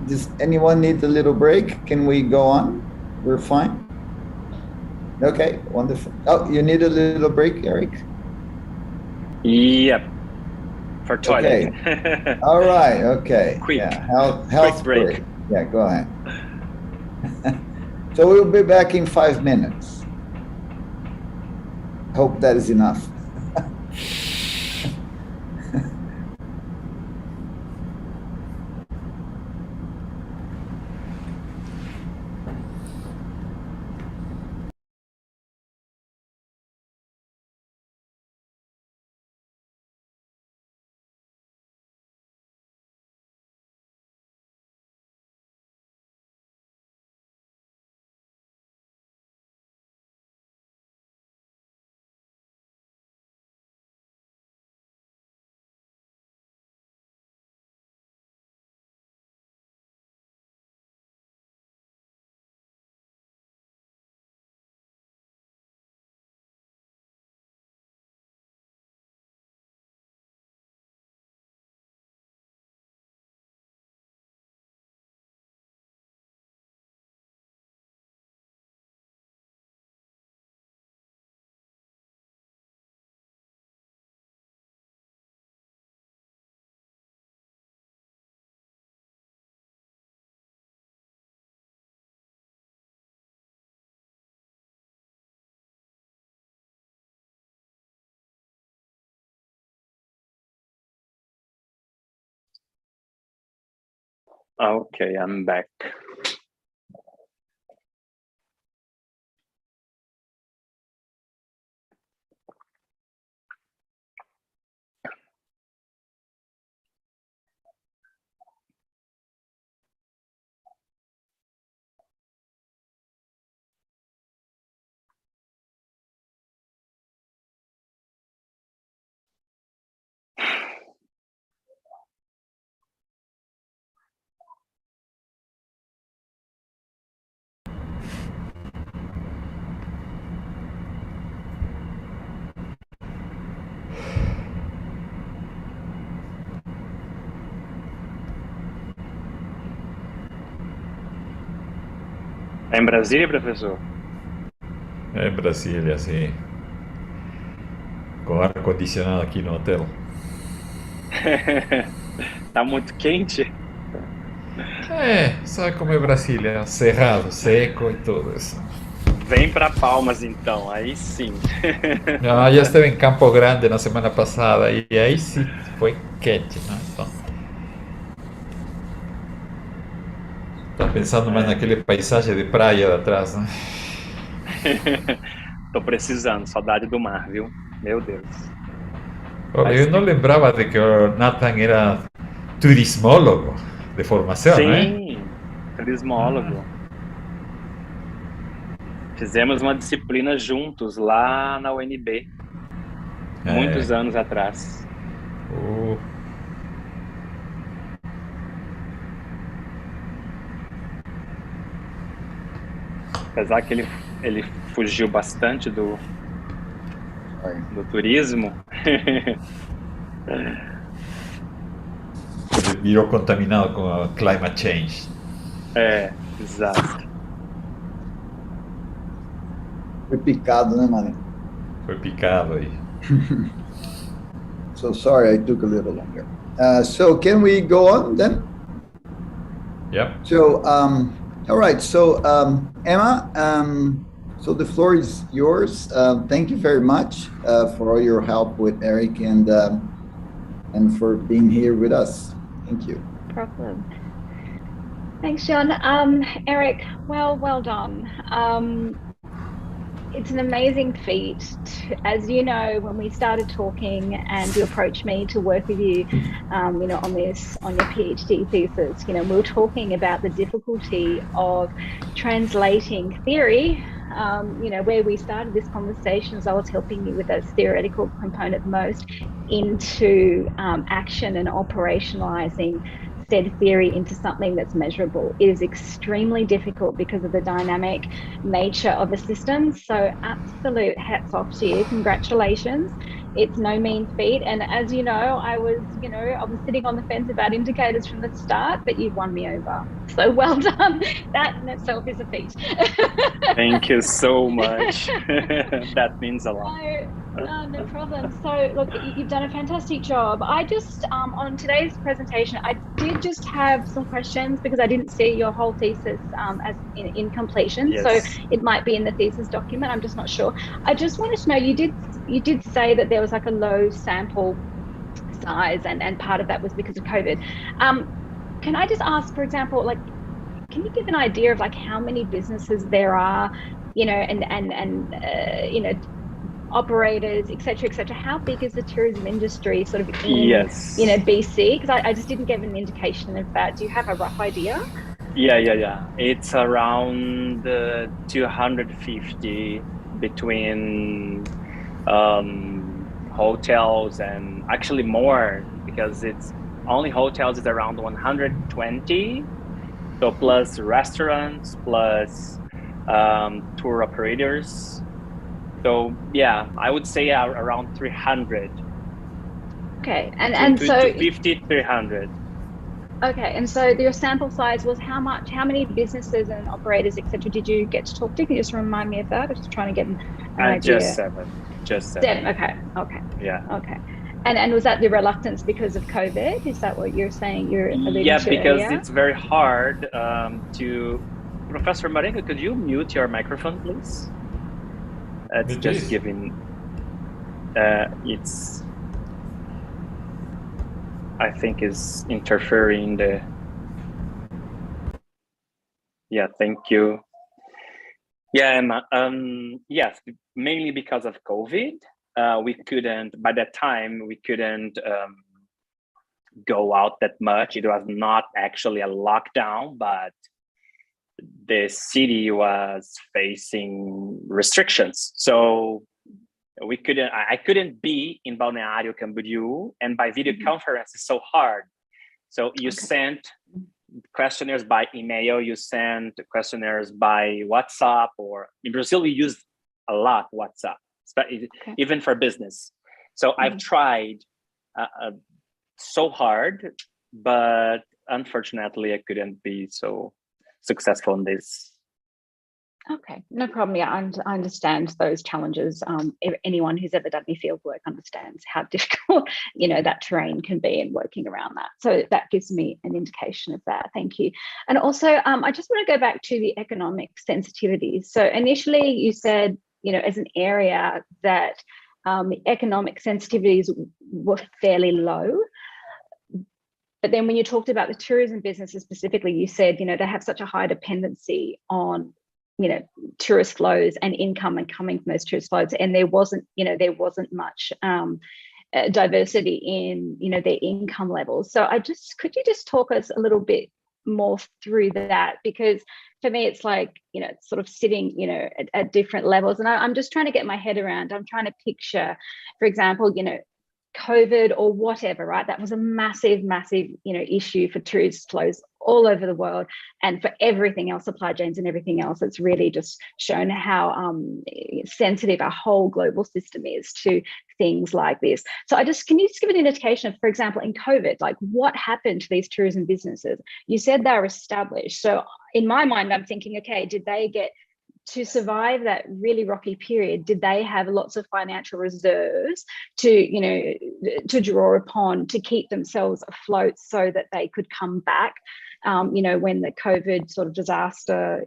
A: Does anyone need a little break? Can we go on? We're fine. Okay, wonderful. Oh, you need a little break, Erick?
B: Yep, for toilet.
A: Okay. All right. Okay.
B: Quick.
A: Yeah. Health
B: break.
A: Yeah. Go ahead. So we'll be back in 5 minutes. Hope that is enough.
B: Okay, I'm back. Tá em Brasília, professor?
D: Em Brasília, sim. Com ar-condicionado aqui no hotel.
B: Tá muito quente?
D: Sabe como é Brasília? Cerrado, seco e tudo isso.
B: Vem para Palmas, então, aí sim.
D: Já esteve em Campo Grande na semana passada e aí sim foi quente, né? Então, tá pensando mais naquele paisagem de praia atrás, né?
B: Tô precisando, saudade do mar, viu? Meu Deus.
D: Eu não lembrava de que o Nathan era turismólogo de formação, não é?
B: Sim, turismólogo. Fizemos uma disciplina juntos lá na UNB, muitos anos atrás. Apesar que ele fugiu bastante do turismo.
D: Ele virou contaminado com a climate change.
B: Exato.
A: Foi picado, né, Marengo?
D: Foi picado aí.
A: So sorry, I took a little longer. So can we go on then?
D: Yep.
A: So, all right. So, Emma, so the floor is yours. Thank you very much for all your help with Erick and for being here with us. Thank you.
E: No problem. Thanks, John. Erick, well done. It's an amazing feat. As you know, when we started talking and you approached me to work with you, on your PhD thesis, we were talking about the difficulty of translating theory. Where we started this conversation is I was helping you with that theoretical component most into action and operationalizing said theory into something that's measurable. It is extremely difficult because of the dynamic nature of the system. So absolute hats off to you. Congratulations. It's no mean feat. And as you know, I was sitting on the fence about indicators from the start, but you've won me over. So well done. That in itself is a feat.
B: Thank you so much. That means a lot.
E: No problem. So look, you've done a fantastic job. I just, on today's presentation, I did just have some questions because I didn't see your whole thesis as in completion.
B: Yes.
E: So it might be in the thesis document. I'm just not sure. I just wanted to know, you did say that there was like a low sample size and part of that was because of COVID. Can I just ask, for example, like, can you give an idea of like how many businesses there are, operators, et cetera, how big is the tourism industry sort of in, BC? Because I just didn't give an indication of that. Do you have a rough idea?
B: Yeah. It's around 250 between hotels and actually more, because it's only hotels is around 120. So plus restaurants, plus tour operators. So yeah, I would say around 300.
E: Okay, and so
B: 250, 300.
E: Okay, and so your sample size was how many businesses and operators, etc., did you get to talk to? Can you just remind me of that? I'm just trying to get an idea.
B: Just seven.
E: Okay.
B: Yeah.
E: Okay. And was that the reluctance because of COVID? Is that what you're saying? You're alluding
B: to because
E: earlier?
B: It's very hard to. Professor Marengo, could you mute your microphone, please? It's just giving. It's. I think is interfering the Yeah, thank you. Yeah, Emma. Yes, mainly because of COVID. We couldn't, by that time, we couldn't go out that much. It was not actually a lockdown, but the city was facing restrictions. So I couldn't be in Balneário Camboriú, and by video conference is so hard. So you sent questionnaires by email, you send questionnaires by WhatsApp, or in Brazil we use a lot WhatsApp, even for business. So I've tried so hard, but unfortunately I couldn't be so successful in this.
E: Okay, no problem. Yeah, I understand those challenges. Anyone who's ever done any field work understands how difficult, that terrain can be and working around that. So that gives me an indication of that. Thank you. And also, I just want to go back to the economic sensitivities. So initially you said, as an area that the economic sensitivities were fairly low. But then when you talked about the tourism businesses specifically, you said, they have such a high dependency on tourist flows and income and coming from those tourist flows, and there wasn't much diversity in their income levels. So could you just talk us a little bit more through that? Because for me it's like it's sort of sitting at different levels, and I'm just trying to get my head around. I'm trying to picture, for example, COVID or whatever, right? That was a massive issue for tourist flows all over the world, and for everything else, supply chains and everything else. It's really just shown how sensitive our whole global system is to things like this. So can you just give an indication of, for example, in COVID, like what happened to these tourism businesses? You said they're established. So in my mind, I'm thinking, okay, did they get to survive that really rocky period? Did they have lots of financial reserves to draw upon to keep themselves afloat so that they could come back when the COVID sort of disaster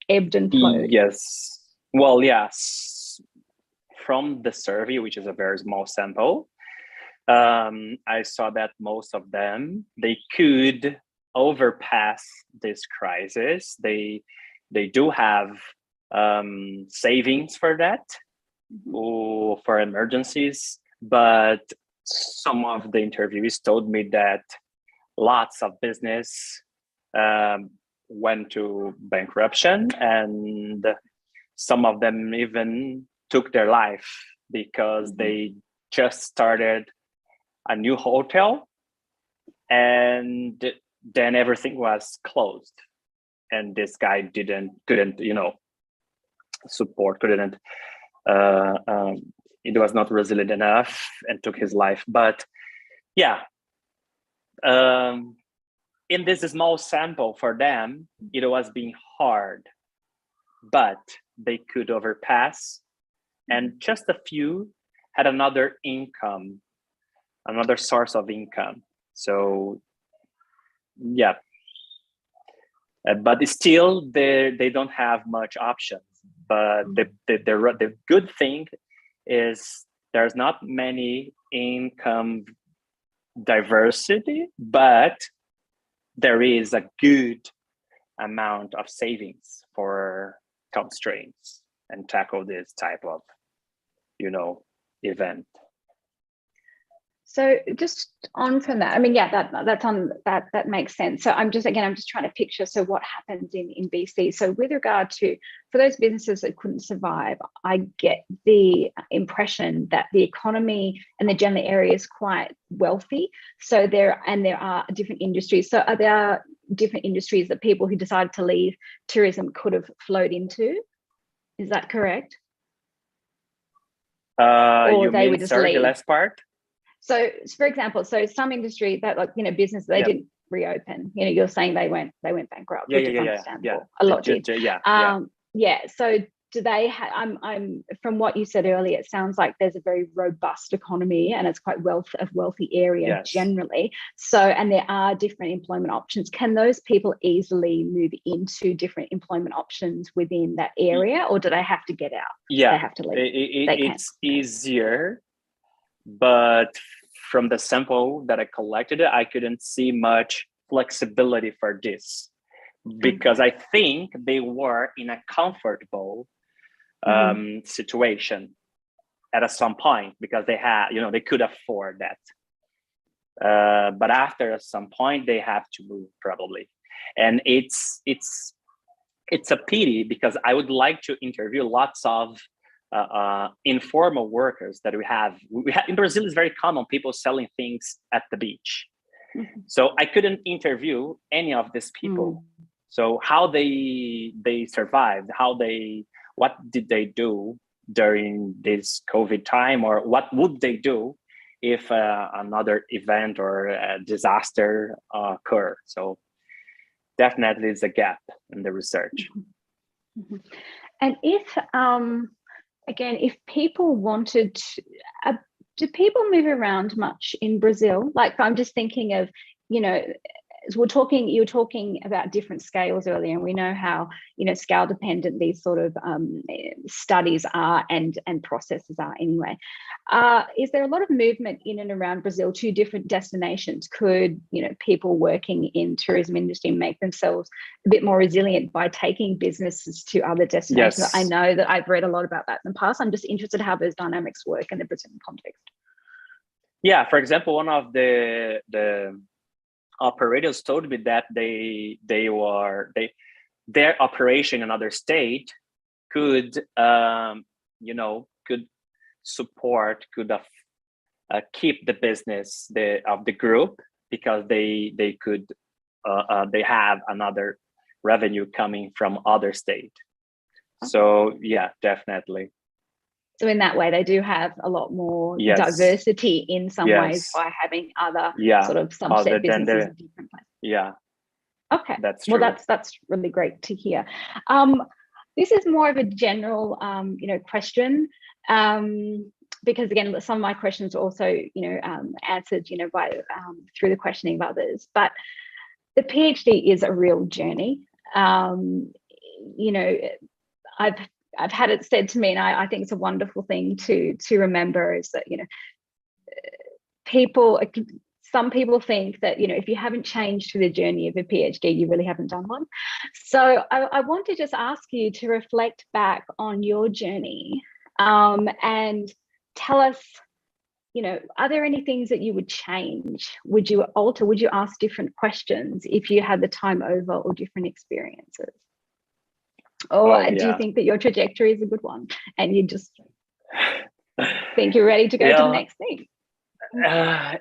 E: ebbed and flowed?
B: Yes. Well, yes. From the survey, which is a very small sample, I saw that most of them, they could overpass this crisis. They do have savings for that, or for emergencies, but some of the interviewees told me that lots of business went to bankruptcy, and some of them even took their life because they just started a new hotel and then everything was closed, and this guy couldn't support, it was not resilient enough and took his life. But yeah, in this small sample for them, it was being hard, but they could overpass, and just a few had another source of income. So yeah, but still they don't have much options. But the good thing is there's not many income diversity, but there is a good amount of savings for constraints and tackle this type of event.
E: So just on from that, I mean, yeah, that makes sense. So I'm just trying to picture, so what happens in BC. So with regard to, for those businesses that couldn't survive, I get the impression that the economy and the general area is quite wealthy. So there are different industries. So are there different industries that people who decided to leave tourism could have flowed into? Is that correct?
B: Or they would just leave? The last part?
E: So, for example, some industry that business, they didn't reopen. You're saying they went bankrupt, which is understandable. A lot did. So do they have? I'm from what you said earlier, it sounds like there's a very robust economy and it's quite a wealthy area generally. So, and there are different employment options. Can those people easily move into different employment options within that area, or do they have to get out?
B: Yeah,
E: they have to leave.
B: It's easier, but from the sample that I collected, I couldn't see much flexibility for this. because I think they were in a comfortable situation at some point, because they had, they could afford that. But after some point, they have to move probably, and it's a pity, because I would like to interview lots of informal workers that we have. In Brazil, it's very common, people selling things at the beach. So I couldn't interview any of these people. So how they survived, what did they do during this COVID time, or what would they do if another event or a disaster occur? So definitely it's a gap in the research.
E: And if, again, if people wanted to, do people move around much in Brazil? Like, I'm just thinking of, you were talking about different scales earlier, and we know how, scale dependent these sort of studies are and processes are anyway. Is there a lot of movement in and around Brazil to different destinations? Could, people working in tourism industry make themselves a bit more resilient by taking businesses to other destinations?
B: Yes.
E: I know that I've read a lot about that in the past. I'm just interested how those dynamics work in the Brazilian context.
B: Yeah, for example, one of the operators told me that their operation in another state could support, keep the business of the group, because they have another revenue coming from other state. So yeah, definitely.
E: So in that way, they do have a lot more diversity in some ways by having other sort of subset businesses in different places. Yeah. Okay.
B: That's true.
E: Well, that's really great to hear. This is more of a general, question, because again, some of my questions are also, answered, by through the questioning of others. But the PhD is a real journey. I've had it said to me, and I think it's a wonderful thing to remember, is that, some people think that, if you haven't changed through the journey of a PhD, you really haven't done one. So I want to just ask you to reflect back on your journey and tell us, are there any things that you would change? Would you alter? Would you ask different questions if you had the time over, or different experiences? Or do you think that your trajectory is a good one and you just think you're ready to go to the next thing?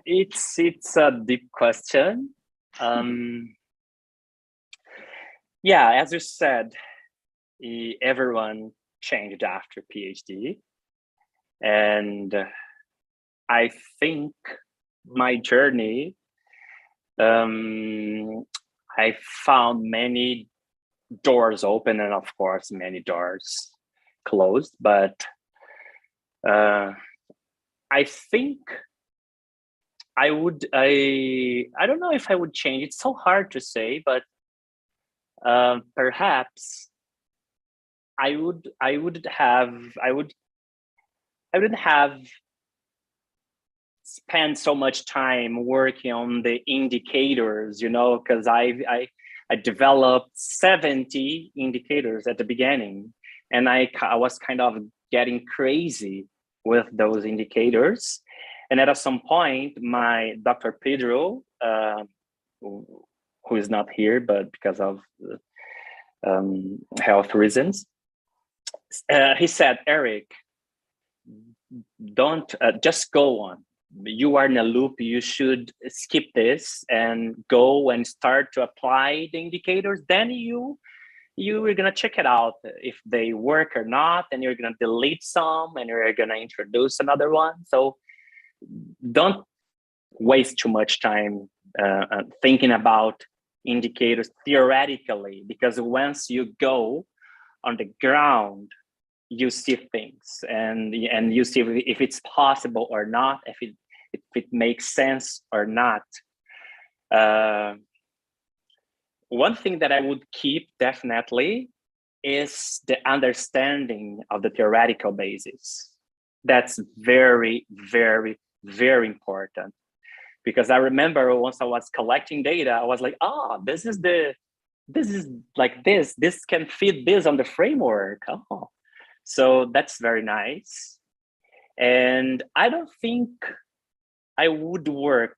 B: It's a deep question. As you said, everyone changed after PhD. And I think my journey, I found many doors open, and of course many doors closed, but I think I don't know if I would change. It's so hard to say, but perhaps I wouldn't have spent so much time working on the indicators, because I developed 70 indicators at the beginning, and I was kind of getting crazy with those indicators. And at some point, my Dr. Pedro, who is not here, but because of health reasons, he said, Erick, don't just go on. You are in a loop. You should skip this and go and start to apply the indicators. Then you are gonna check it out if they work or not, and you're gonna delete some and you're gonna introduce another one. So don't waste too much time thinking about indicators theoretically, because once you go on the ground, you see things and you see if it's possible or not, if it makes sense or not. One thing that I would keep definitely is the understanding of the theoretical basis. That's very, very, very important, because I remember once I was collecting data, I was like, this is the this is like this can fit this on the framework. Oh, so that's very nice. And I don't think I would work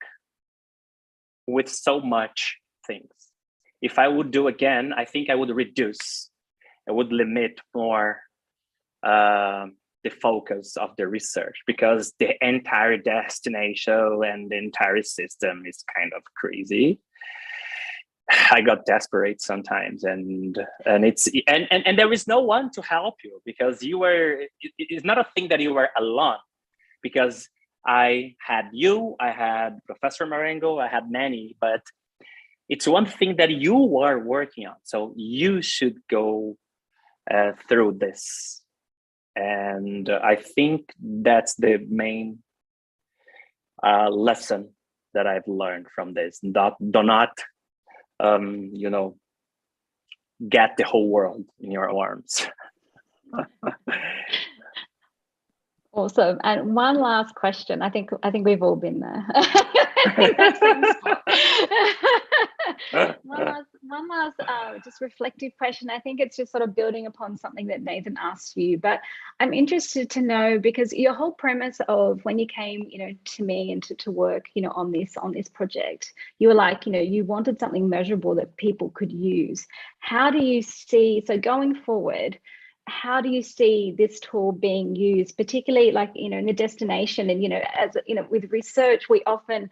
B: with so much things. If I would do again, I think I would reduce, I would limit more the focus of the research, because the entire destination and the entire system is kind of crazy. I got desperate sometimes, and it's and there is no one to help you, because it's not a thing that you were alone, because I had you, I had Professor Marengo, I had many, but it's one thing that you are working on. So you should go through this. And I think that's the main lesson that I've learned from this. Do not you know, get the whole world in your arms.
E: Awesome. And one last question. I think we've all been there. one last just reflective question. I think it's just sort of building upon something that Nathan asked you, but I'm interested to know, because your whole premise of when you came, you know, to me and to work, you know, on this project, you were like, you know, you wanted something measurable that people could use. How do you see, so going forward, how do you see this tool being used, particularly like, you know, in the destination? And, you know, as you know, with research, we often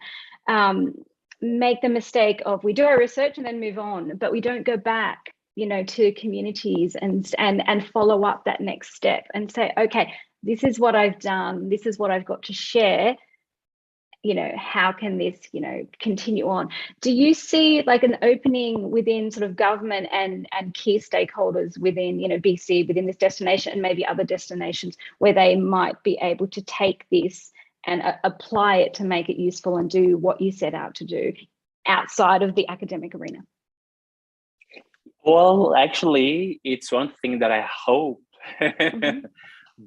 E: make the mistake of, we do our research and then move on, but we don't go back, you know, to communities and follow up that next step and say, okay, this is what I've done, this is what I've got to share. You know, how can this, you know, continue on? Do you see like an opening within sort of government and key stakeholders within, you know, BC, within this destination and maybe other destinations, where they might be able to take this and apply it to make it useful and do what you set out to do outside of the academic arena?
B: Well, actually, it's one thing that I hope. Mm-hmm.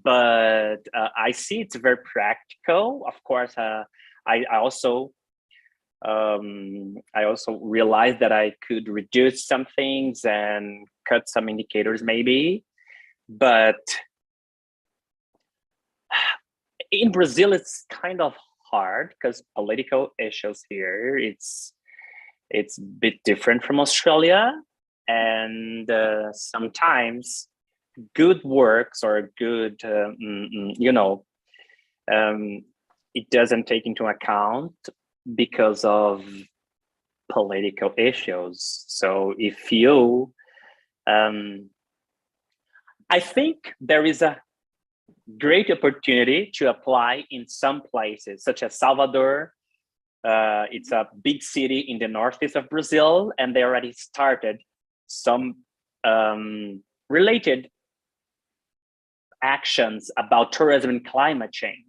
B: But I see it's very practical. Of course, I also realized that I could reduce some things and cut some indicators maybe, but in Brazil it's kind of hard because political issues here, it's a bit different from Australia, and sometimes good works or good you know, it doesn't take into account because of political issues. So if you, I think there is a great opportunity to apply in some places, such as Salvador. It's a big city in the northeast of Brazil, and they already started some related actions about tourism and climate change.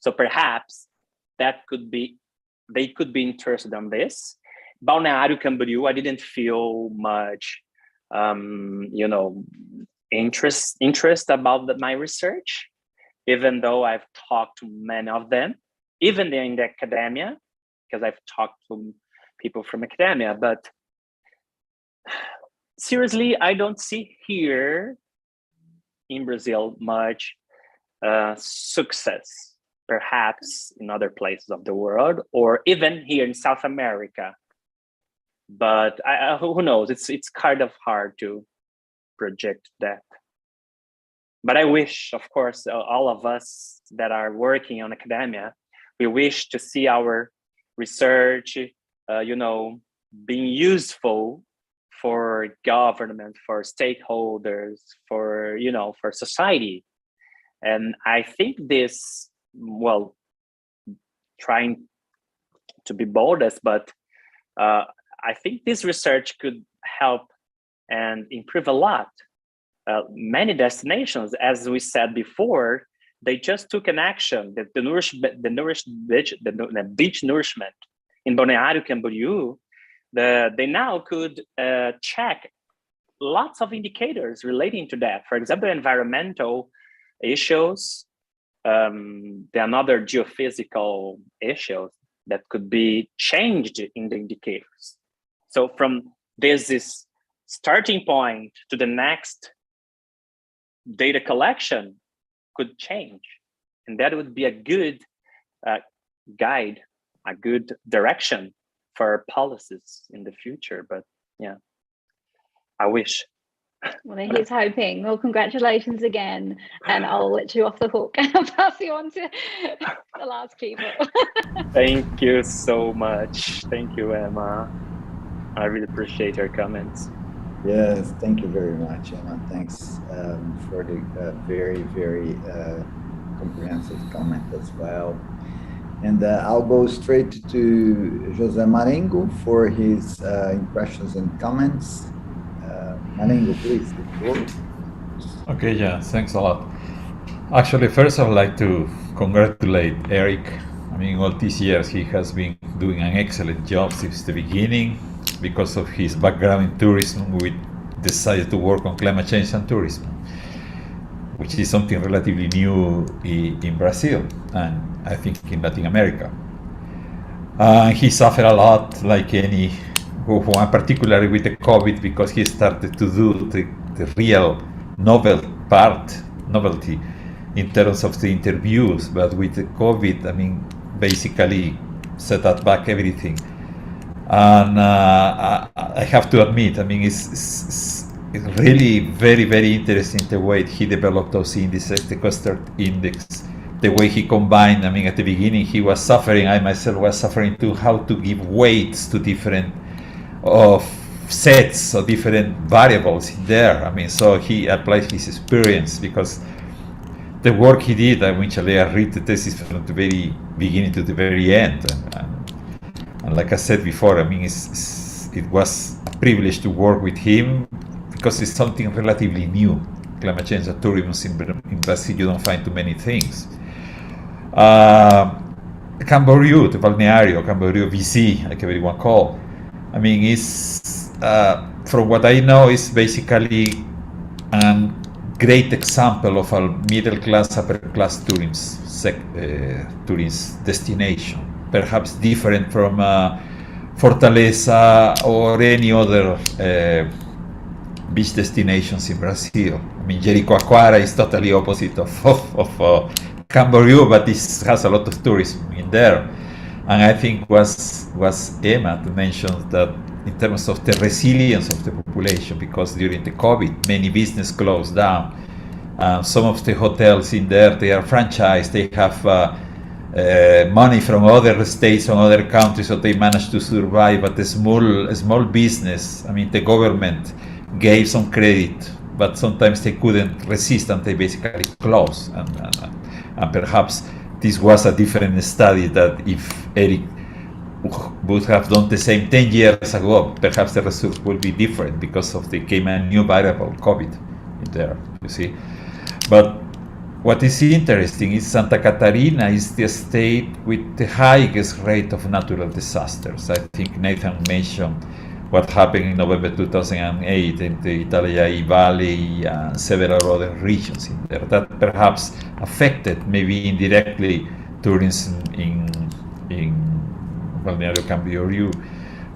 B: So perhaps that could be, they could be interested in this. Balneário Camboriú, I didn't feel much, you know, interest about my research, even though I've talked to many of them, even in the academia, because I've talked to people from academia. But seriously, I don't see here in Brazil much success. Perhaps in other places of the world, or even here in South America. But who knows? It's kind of hard to project that. But I wish, of course, all of us that are working on academia, we wish to see our research, you know, being useful for government, for stakeholders, for, you know, for society. And I think this, well, trying to be boldest, but I think this research could help and improve a lot. Many destinations, as we said before, they just took an action. The beach nourishment in Balneário Camboriú, they now could check lots of indicators relating to that. For example, environmental issues, another geophysical issues that could be changed in the indicators. So from this is starting point to the next data collection could change. And that would be a good guide, a good direction for our policies in the future. But yeah, I wish.
E: Well, he's hoping. Well, congratulations again, and I'll let you off the hook and I'll pass you on to the last people.
B: Thank you so much. Thank you, Emma. I really appreciate your comments.
A: Yes, thank you very much, Emma. Thanks for the very, very comprehensive comment as well. And I'll go straight to José Marengo for his impressions and comments. Marengo, please.
D: Okay, yeah, thanks a lot. Actually, first I would like to congratulate Erick. I mean, all these years he has been doing an excellent job since the beginning. Because of his background in tourism, we decided to work on climate change and tourism, which is something relatively new in Brazil and I think in Latin America. He suffered a lot, like any one, particularly with the COVID, because he started to do the real novelty in terms of the interviews, but with the COVID, I mean, basically set that back everything. And I have to admit, I mean, it's really very, very interesting the way he developed those indices, the COASTOURD index, the way he combined. I mean, at the beginning he was suffering, I myself was suffering too, how to give weights to different sets or different variables in there. I mean, so he applied his experience, because the work he did, which I read the thesis from the very beginning to the very end. And like I said before, I mean, it was a privilege to work with him, because it's something relatively new. Climate change and tourism in Brazil, you don't find too many things. CAMBORIÚ, the BALNEÁRIO, CAMBORIÚ VC, like everyone call. I mean, it's, from what I know, it's basically a great example of a middle class, upper class tourism destination. Perhaps different from Fortaleza or any other beach destinations in Brazil. I mean, Jericoacoara is totally opposite of CAMBORIÚ, but this has a lot of tourism in there. And I think was Emma to mention that in terms of the resilience of the population, because during the COVID, many business closed down. Some of the hotels in there, they are franchised, they have money from other states and other countries, so they managed to survive. But a small business, I mean, the government gave some credit, but sometimes they couldn't resist and they basically closed. And perhaps this was a different study that if Erick would have done the same 10 years ago, perhaps the results will be different, because of the came a new variable, COVID, in there, you see. But what is interesting is Santa Catarina is the state with the highest rate of natural disasters. I think Nathan mentioned what happened in November 2008 in the Itajaí Valley and several other regions in there that perhaps affected, maybe indirectly, tourism in Balneário Camboriú.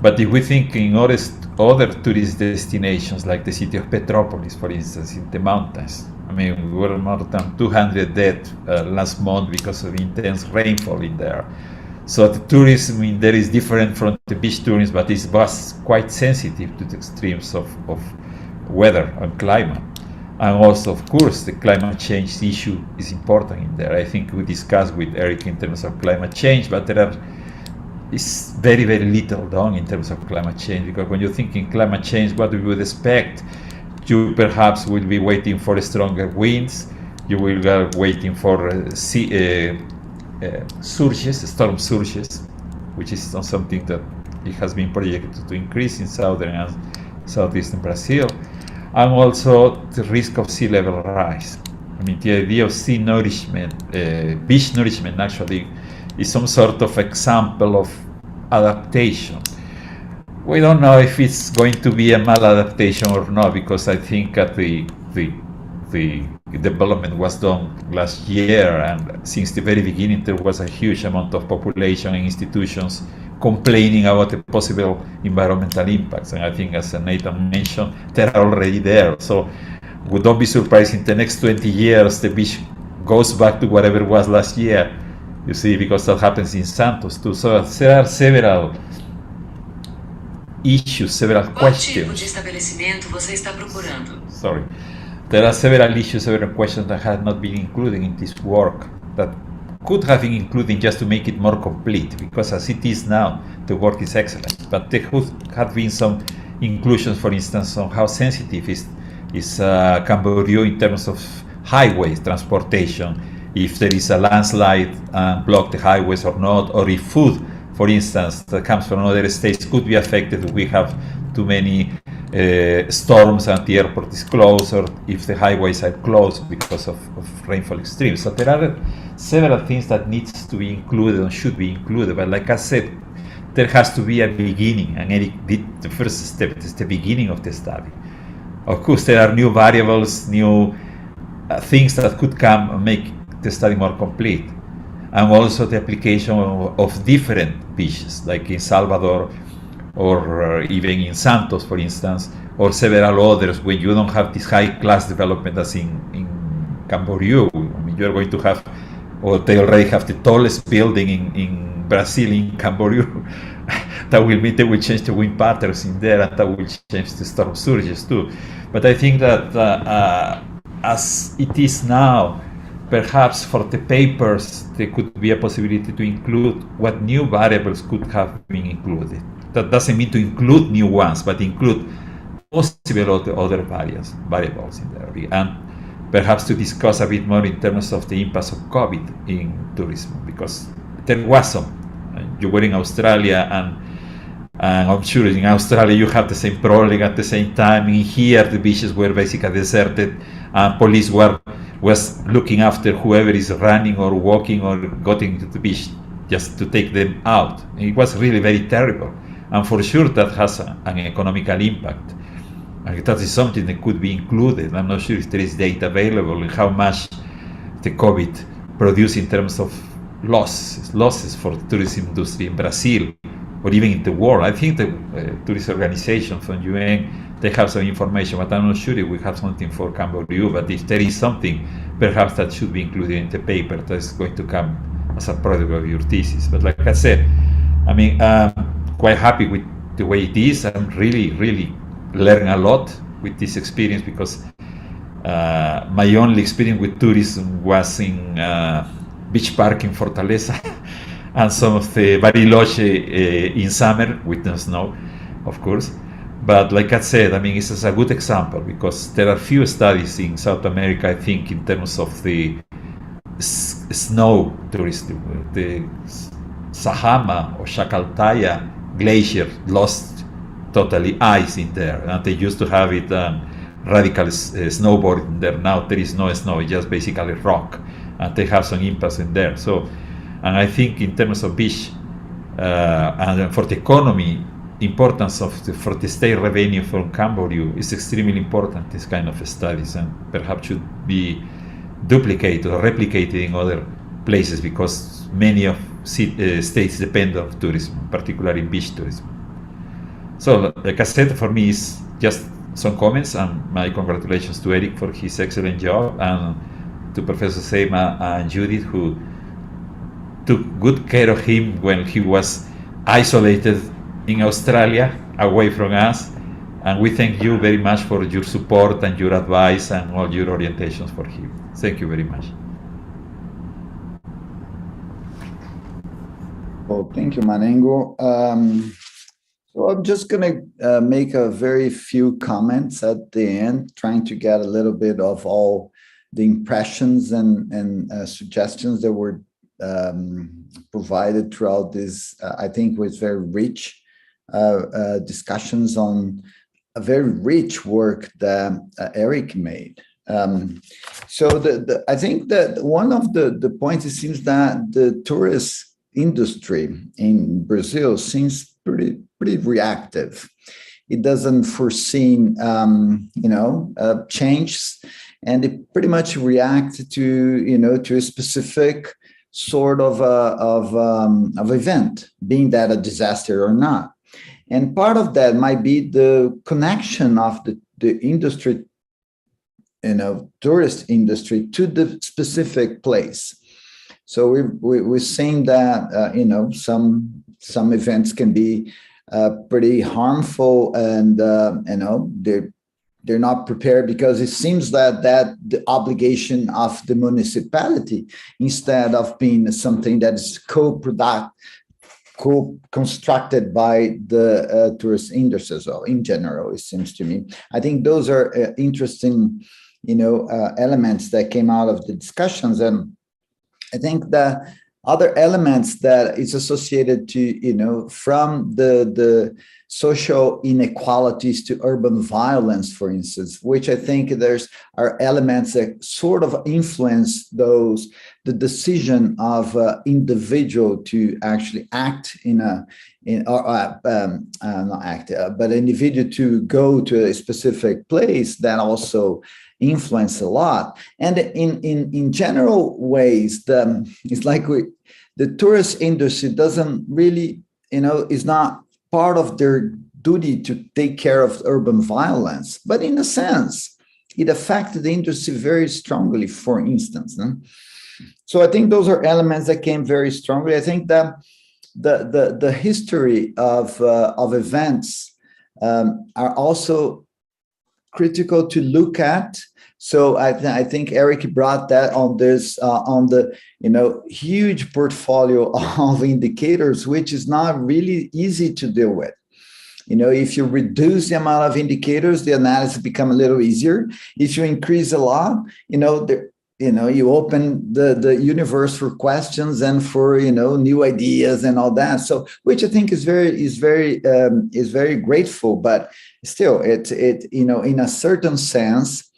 D: But if we think in other tourist destinations, like the city of Petrópolis, for instance, in the mountains, I mean, we were more than 200 dead last month because of intense rainfall in there. So the tourism in there is different from the beach tourism, but it was quite sensitive to the extremes of weather and climate. And also, of course, the climate change issue is important in there. I think we discussed with Erick in terms of climate change, but is very, very little done in terms of climate change, because when you think in climate change, what we would expect, you perhaps will be waiting for stronger winds, you will be waiting for storm surges, which is something that it has been projected to increase in southern and southeastern Brazil, and also the risk of sea level rise. I mean, the idea of sea nourishment, beach nourishment, actually, is some sort of example of adaptation. We don't know if it's going to be a maladaptation or not, because I think at the development was done last year, and since the very beginning there was a huge amount of population and institutions complaining about the possible environmental impacts. And I think, as Nathan mentioned, they're already there. So we don't be surprised in the next 20 years the beach goes back to whatever it was last year, you see, because that happens in Santos too. So there are several issues, several questions. Sorry. There are several issues, several questions that have not been included in this work that could have been included just to make it more complete, because as it is now, the work is excellent. But there could have been some inclusions, for instance, on how sensitive is CAMBORÍU in terms of highways transportation, if there is a landslide and block the highways or not, or if food, for instance, that comes from other states could be affected if we have too many storms and the airport is closed, or if the highways are closed because of rainfall extremes. So there are several things that needs to be included and should be included. But like I said, there has to be a beginning, and Erick did the first step. It's the beginning of the study. Of course, there are new variables, new things that could come and make the study more complete. And also the application of different beaches, like in Salvador, or even in Santos, for instance, or several others, where you don't have this high-class development as in CAMBORÍU. I mean, you're going to have, or they already have the tallest building in Brazil, in CAMBORÍU. That will change the wind patterns in there, and that will change the storm surges too. But I think that as it is now, perhaps for the papers, there could be a possibility to include what new variables could have been included. That doesn't mean to include new ones, but include possible other variables in there. And perhaps to discuss a bit more in terms of the impacts of COVID in tourism, because there was some. You were in Australia, and I'm sure in Australia you have the same problem at the same time. In here, the beaches were basically deserted, and police was looking after whoever is running or walking or going to the beach just to take them out. It was really very terrible. And for sure that has an economical impact. And that is something that could be included. I'm not sure if there is data available on how much the COVID produced in terms of losses for the tourism industry in Brazil, or even in the world. I think the tourist organization from UN, they have some information, but I'm not sure if we have something for CAMBORÍU. But if there is something, perhaps that should be included in the paper that is going to come as a product of your thesis. But like I said, I mean, quite happy with the way it is. I'm really learning a lot with this experience, because my only experience with tourism was in beach park in Fortaleza and some of the Bariloche in summer with the snow, of course. But like I said, I mean, this is a good example, because there are few studies in South America, I think, in terms of the snow tourism. The Sajama or Chacaltaya glacier lost totally ice in there, and they used to have it radical snowboarding there. Now there is no snow, it's just basically rock, and they have some impacts in there. So, and I think in terms of beach and for the economy, importance for the state revenue from CAMBORÍU is extremely important, this kind of studies, and perhaps should be duplicated or replicated in other places, because many of states depend on tourism, particularly beach tourism. So, like I said, for me, it's just some comments, and my congratulations to Erick for his excellent job, and to Professor Sema and Judith, who took good care of him when he was isolated in Australia, away from us. And we thank you very much for your support and your advice and all your orientations for him. Thank you very much.
A: Well, thank you, Marengo. So I'm just going to make a very few comments at the end, trying to get a little bit of all the impressions and suggestions that were provided throughout this. I think was very rich discussions on a very rich work that Erick made. So I think that one of the points, it seems that the tourist industry in Brazil seems pretty reactive. It doesn't foresee, changes, and they pretty much react to, to a specific sort of event, being that a disaster or not. And part of that might be the connection of the industry, tourist industry to the specific place. So we're seeing that, some events can be pretty harmful, and, they're not prepared, because it seems that the obligation of the municipality, instead of being something that is co-constructed by the tourist industry as well. In general, it seems to me. I think those are interesting, elements that came out of the discussions. And I think the other elements that is associated to, from the social inequalities to urban violence, for instance, which I think are elements that sort of influence the decision of individual to actually act not act, but an individual to go to a specific place, that also influence a lot. And in general ways, it's like the tourist industry doesn't really, is not part of their duty to take care of urban violence, but in a sense, it affected the industry very strongly, for instance. So I think those are elements that came very strongly. I think that the history of events are also critical to look at. So I think Erick brought that on this on the huge portfolio of indicators, which is not really easy to deal with. If you reduce the amount of indicators, the analysis become a little easier. If you increase a lot, you open the universe for questions and for new ideas and all that. So, which I think is very grateful, but still, it in a certain sense.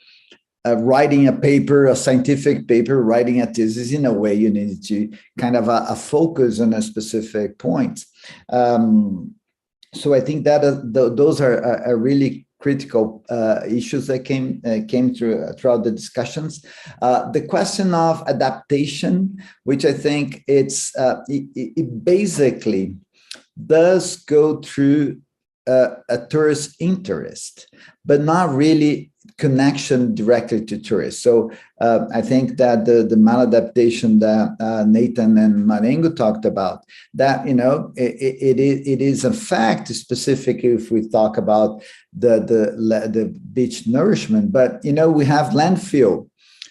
A: Writing a paper, a scientific paper, writing a thesis, in a way, you need to kind of a focus on a specific point. So I think that those are really critical issues that came throughout the discussions. The question of adaptation, which I think it basically does go through a tourist interest, but not really connection directly to tourists. So I think that the maladaptation that Nathan and Marengo talked about, that it is a fact, specifically if we talk about the beach nourishment. But we have landfill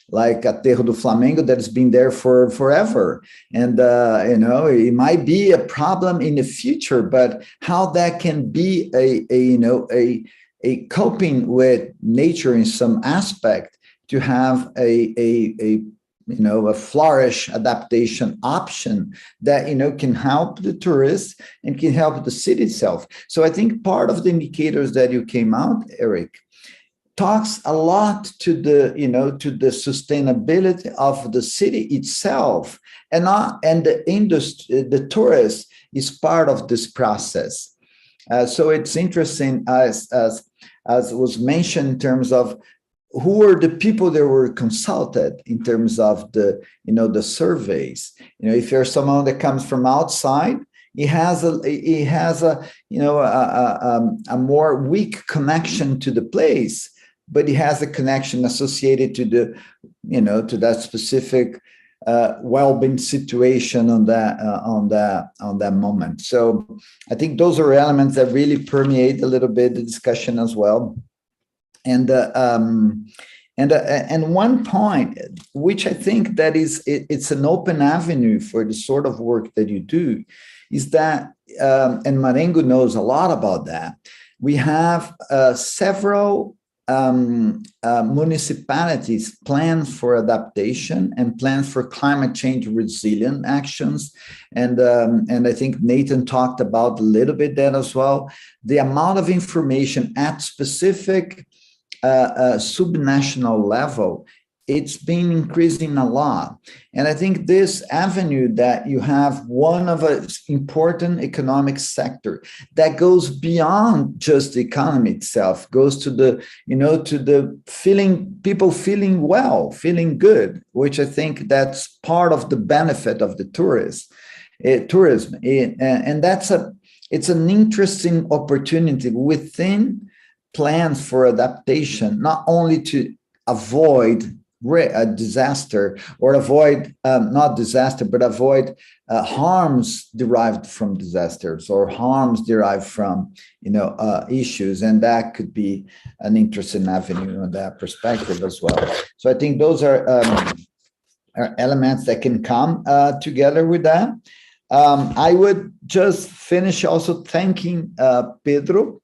A: like Aterro do Flamengo that has been there for forever, and it might be a problem in the future, but how that can be a coping with nature in some aspect, to have a flourish adaptation option that can help the tourists and can help the city itself. So I think part of the indicators that you came out, Erick, talks a lot to the sustainability of the city itself, and the industry, the tourist is part of this process. So it's interesting, as was mentioned, in terms of who were the people that were consulted in terms of the surveys. If you're someone that comes from outside, he has a more weak connection to the place, but he has a connection associated to to that specific well-being situation on that moment. So I think those are elements that really permeate a little bit the discussion as well. And one point, which I think that it's an open avenue for the sort of work that you do, is that, and Marengo knows a lot about that, we have several municipalities plans for adaptation and plans for climate change resilient actions. And I think Nathan talked about a little bit that as well. The amount of information at specific subnational level it's been increasing a lot. And I think this avenue that you have one of an important economic sector that goes beyond just the economy itself, goes to the, to the people feeling well, feeling good, which I think that's part of the benefit of the tourism. And it's an interesting opportunity within plans for adaptation, not only to avoid a disaster or avoid avoid harms derived from disasters or harms derived from issues, and that could be an interesting avenue on that perspective as well. So I think those are elements that can come together with that. I would just finish also thanking Pedro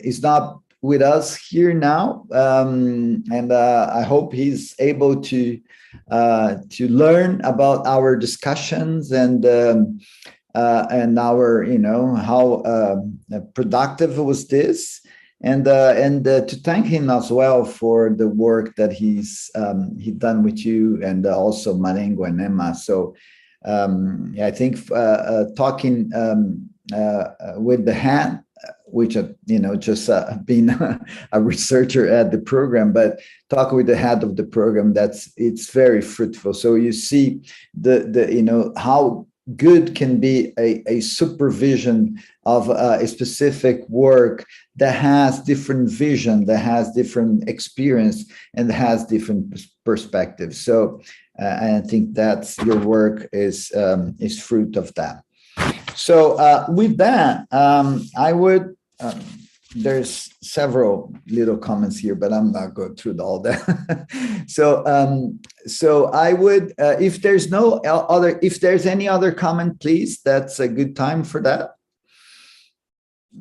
A: he's not with us here now, and I hope he's able to learn about our discussions and our how productive was this, and to thank him as well for the work that he's done with you, and also Marengo and Emma. So I think talking with the hand, which just being a researcher at the program, but talk with the head of the program, it's very fruitful. So you see the how good can be a supervision of a specific work that has different vision, that has different experience, and has different perspectives. So I think that's your work is fruit of that. So with that, I would. There's several little comments here, but I'm not going through all that. So I would, if there's any other comment, please. That's a good time for that.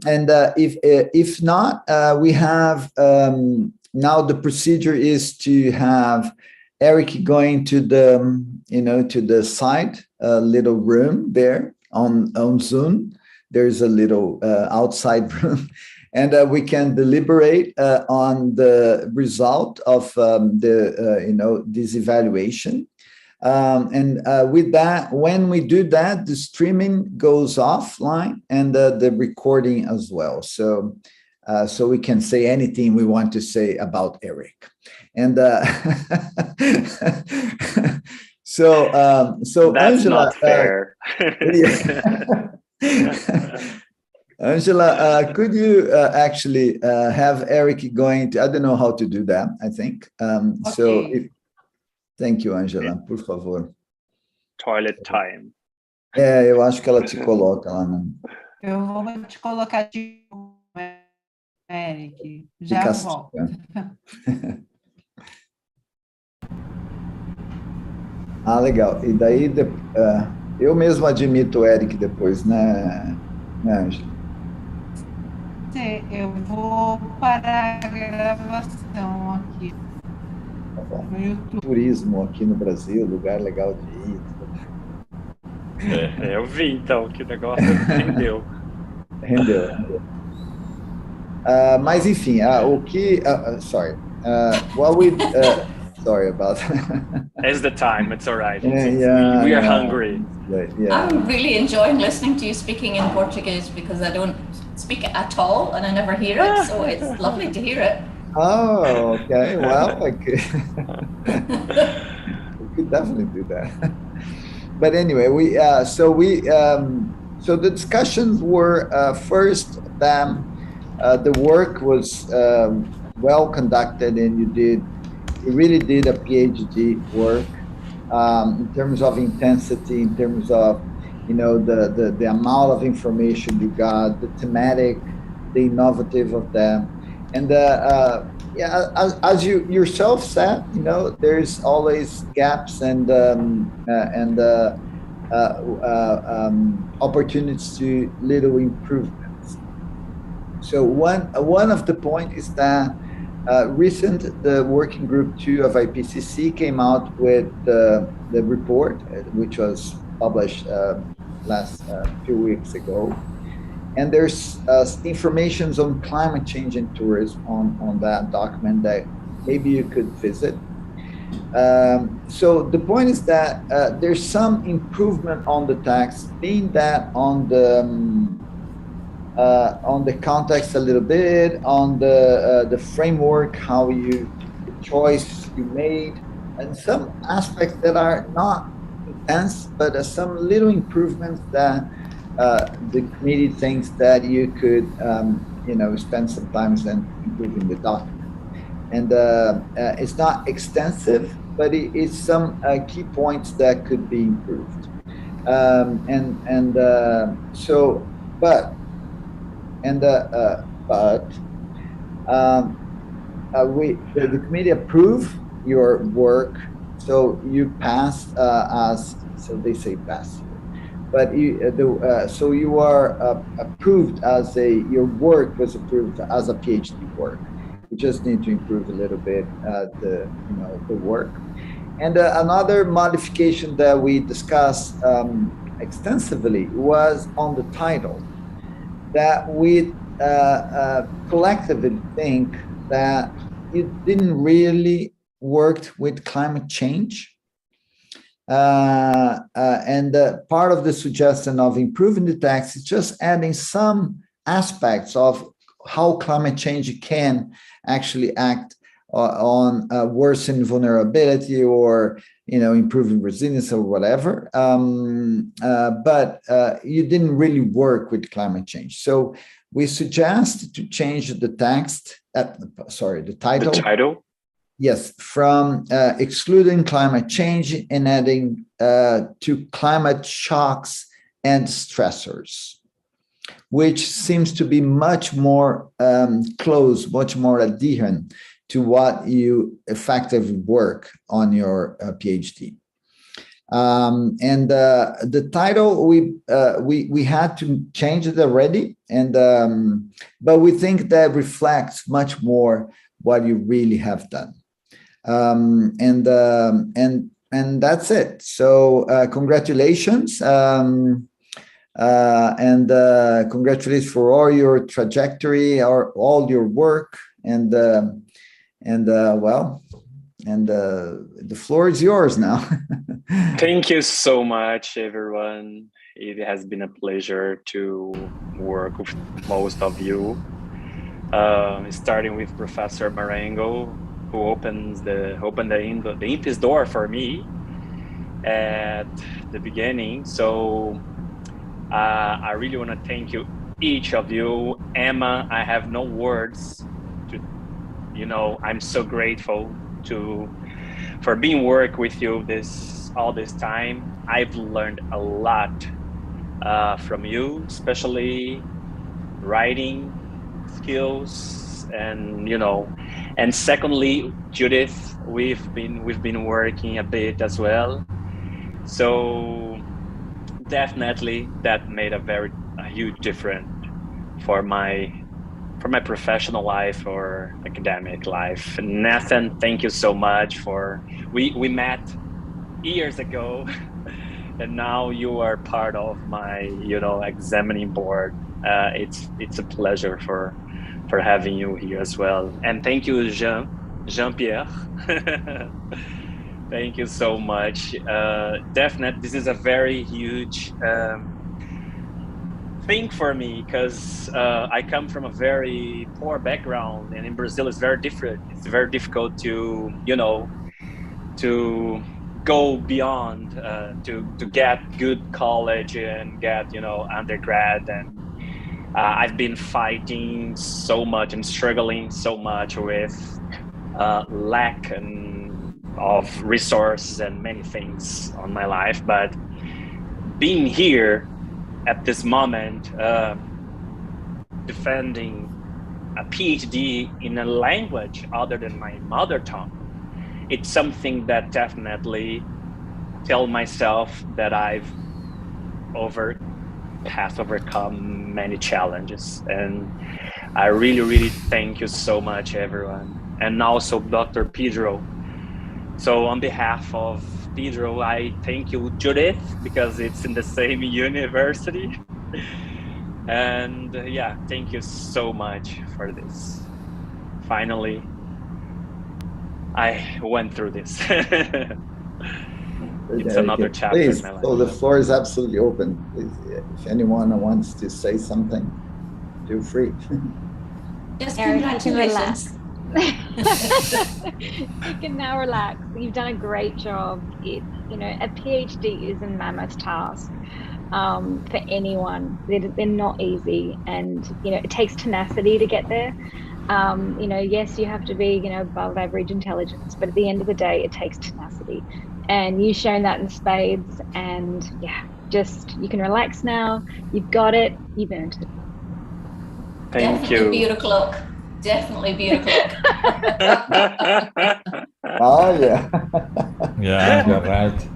A: And if not, we have now the procedure is to have Erick going to the side, little room there on Zoom. There's a little outside room, and we can deliberate on the result of this evaluation. And with that, when we do that, the streaming goes offline and the recording as well. So we can say anything we want to say about Erick. And so
B: that's
A: Angela,
B: not fair.
A: Angela, could you actually have Erick going to, I don't know how to do that, I think. Okay. So, thank you, Angela, por favor.
B: Toilet time.
A: Eu acho que ela te coloca lá.
G: Eu vou te colocar de Erick. Já volto.
A: Legal. E daí, eu mesmo admito o Erick depois, né, Angela?
G: Sim, eu vou parar a gravação aqui.
A: Tá bom. No YouTube. Turismo aqui no Brasil, lugar legal de ir.
B: Eu vi, então, que o negócio rendeu.
A: Rendeu. Mas, enfim, o que... sorry. What we... sorry about that.
B: It's the time. It's all right.
A: Yeah,
B: we are hungry.
A: Yeah.
F: I'm really enjoying listening to you speaking in Portuguese because I don't speak it at all and I never hear it. So it's lovely to hear it.
A: Oh, okay. Well, I could definitely do that. But anyway, so the discussions were first the work was well conducted, and you really did a PhD work in terms of intensity, in terms of the amount of information you got, the thematic, the innovative of them, and as you yourself said, there's always gaps and opportunities to little improvements. So one of the points is that the working group 2 of IPCC came out with the report, which was published last few weeks ago. And there's information on climate change and tourism on that document that maybe you could visit. So the point is that there's some improvement on the text, being that on the context a little bit, on the framework, how the choice you made, and some aspects that are not intense, but some little improvements that the committee thinks that you could, spend some time then improving the document. And it's not extensive, but it's some key points that could be improved. The committee approved your work, so you passed as, so they say pass, but so you are approved as your work was approved as a PhD work. You just need to improve a little bit the work. And another modification that we discussed extensively was on the title, that we collectively think that you didn't really work with climate change. And part of the suggestion of improving the text is just adding some aspects of how climate change can actually act on worsening vulnerability or improving resilience or whatever. But you didn't really work with climate change. So we suggest to change the text, the title.
B: The title?
A: Yes, from excluding climate change and adding to climate shocks and stressors, which seems to be much more close, much more adherent to what you effectively work on your PhD. And the title, we had to change it already, and but we think that reflects much more what you really have done. And that's it. So congratulations, and congratulations for all your trajectory, or all your work, and the floor is yours now.
B: Thank you so much, everyone. It has been a pleasure to work with most of you, starting with Professor Marengo, who opened the Inpe's door for me at the beginning. So I really want to thank you, each of you. Emma, I have no words to, I'm so grateful for being work with you all this time. I've learned a lot from you, especially writing skills, and secondly, Judith, we've been working a bit as well. So definitely that made a huge difference for my professional life or academic life. Nathan, thank you so much we met years ago, and now you are part of my examining board. It's a pleasure for having you here as well. And thank you, Jean-Pierre. Thank you so much. Definitely, this is a very huge thing for me, because I come from a very poor background, and in Brazil it's very different. It's very difficult to go beyond to get good college and get undergrad, and I've been fighting so much and struggling so much with lack of resources and many things on my life. But being here at this moment, defending a PhD in a language other than my mother tongue, it's something that definitely tell myself that I've overcome many challenges. And I really, really thank you so much, everyone. And also Dr. Pedro. So on behalf of Pedro, I thank you, Judith, because it's in the same university. And yeah, thank you so much for this. Finally, I went through this. It's
A: Very
B: another
A: good.
B: chapter
A: Please,
B: in my life.
A: so the floor is absolutely open. Please, if anyone wants to say something, feel free.
F: Just
E: Erick, you can relax.
F: congratulations.
E: You can now relax. You've done a great job. A PhD is a mammoth task for anyone. They're not easy, and it takes tenacity to get there. Yes, you have to be above average intelligence, but at the end of the day, it takes tenacity, and you've shown that in spades. And you can relax now. You've got it. You've earned it.
B: Thank
F: Definitely
B: you.
F: beat o'clock. Definitely beat o'clock.
A: Oh, yeah.
D: Yeah, you're right.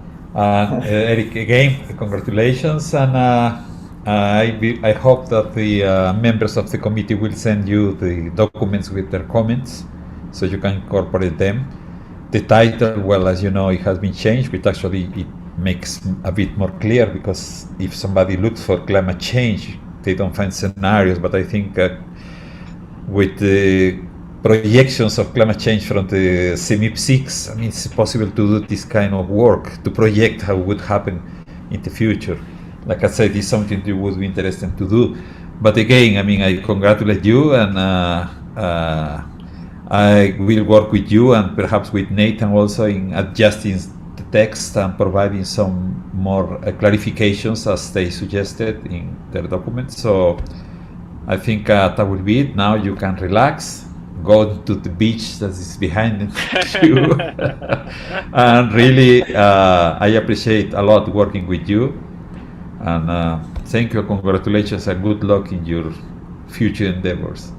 D: Erick, again, congratulations, and I hope that the members of the committee will send you the documents with their comments, so you can incorporate them. The title, well, as you know, it has been changed, but actually it makes a bit more clear, because if somebody looks for climate change, they don't find scenarios. But I think with the projections of climate change from the CMIP 6, I mean, it's possible to do this kind of work, to project how it would happen in the future. Like I said, it's something that would be interesting to do. But again, I mean, I congratulate you, and I will work with you and perhaps with Nathan also in adjusting the text and providing some more clarifications as they suggested in their documents. So I think that will be it. Now you can relax, go to the beach that is behind you. And really, I appreciate a lot working with you. And thank you, congratulations, and good luck in your future endeavors.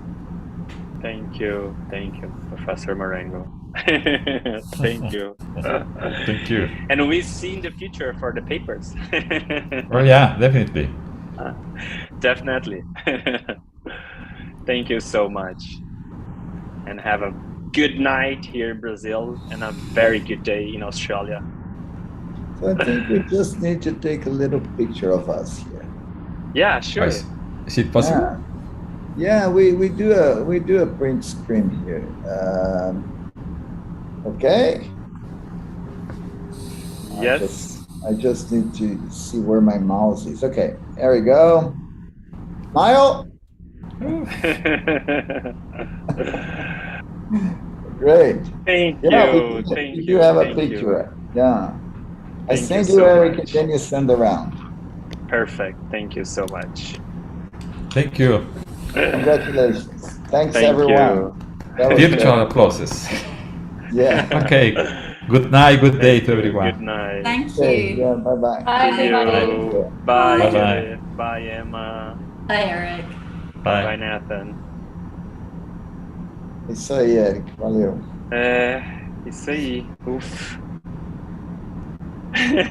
B: Thank you, Professor Marengo. Thank you.
D: Thank you.
B: And we see in the future for the papers.
D: Oh yeah, definitely.
B: Definitely. Thank you so much. And have a good night here in Brazil and a very good day in Australia.
A: So I think we just need to take a little picture of us here.
B: Yeah, sure.
D: Is it possible?
A: Yeah, we do a print screen here. Okay.
B: Yes.
A: I just need to see where my mouse is. Okay, there we go. Smile. Great.
B: Thank
A: Yeah,
B: you.
A: we do have a picture. Yeah. I send you, Erick, and then you send around.
B: Perfect. Thank you so much.
D: Thank you.
A: Congratulations. Thanks,
B: Thank
A: everyone.
D: Virtual applauses.
A: Yeah.
D: Okay. Good night. Good day to everyone.
B: Good night.
F: Thank
A: Okay,
F: you.
A: yeah, bye-bye.
E: Bye,
B: See you.
E: everybody.
B: Bye,
D: Bye-bye.
B: Judith. Bye, Emma.
F: Bye, Erick.
B: Bye,
D: Bye.
B: Nathan.
A: Isso aí, Erick. Valeu.
B: Isso aí. Uf.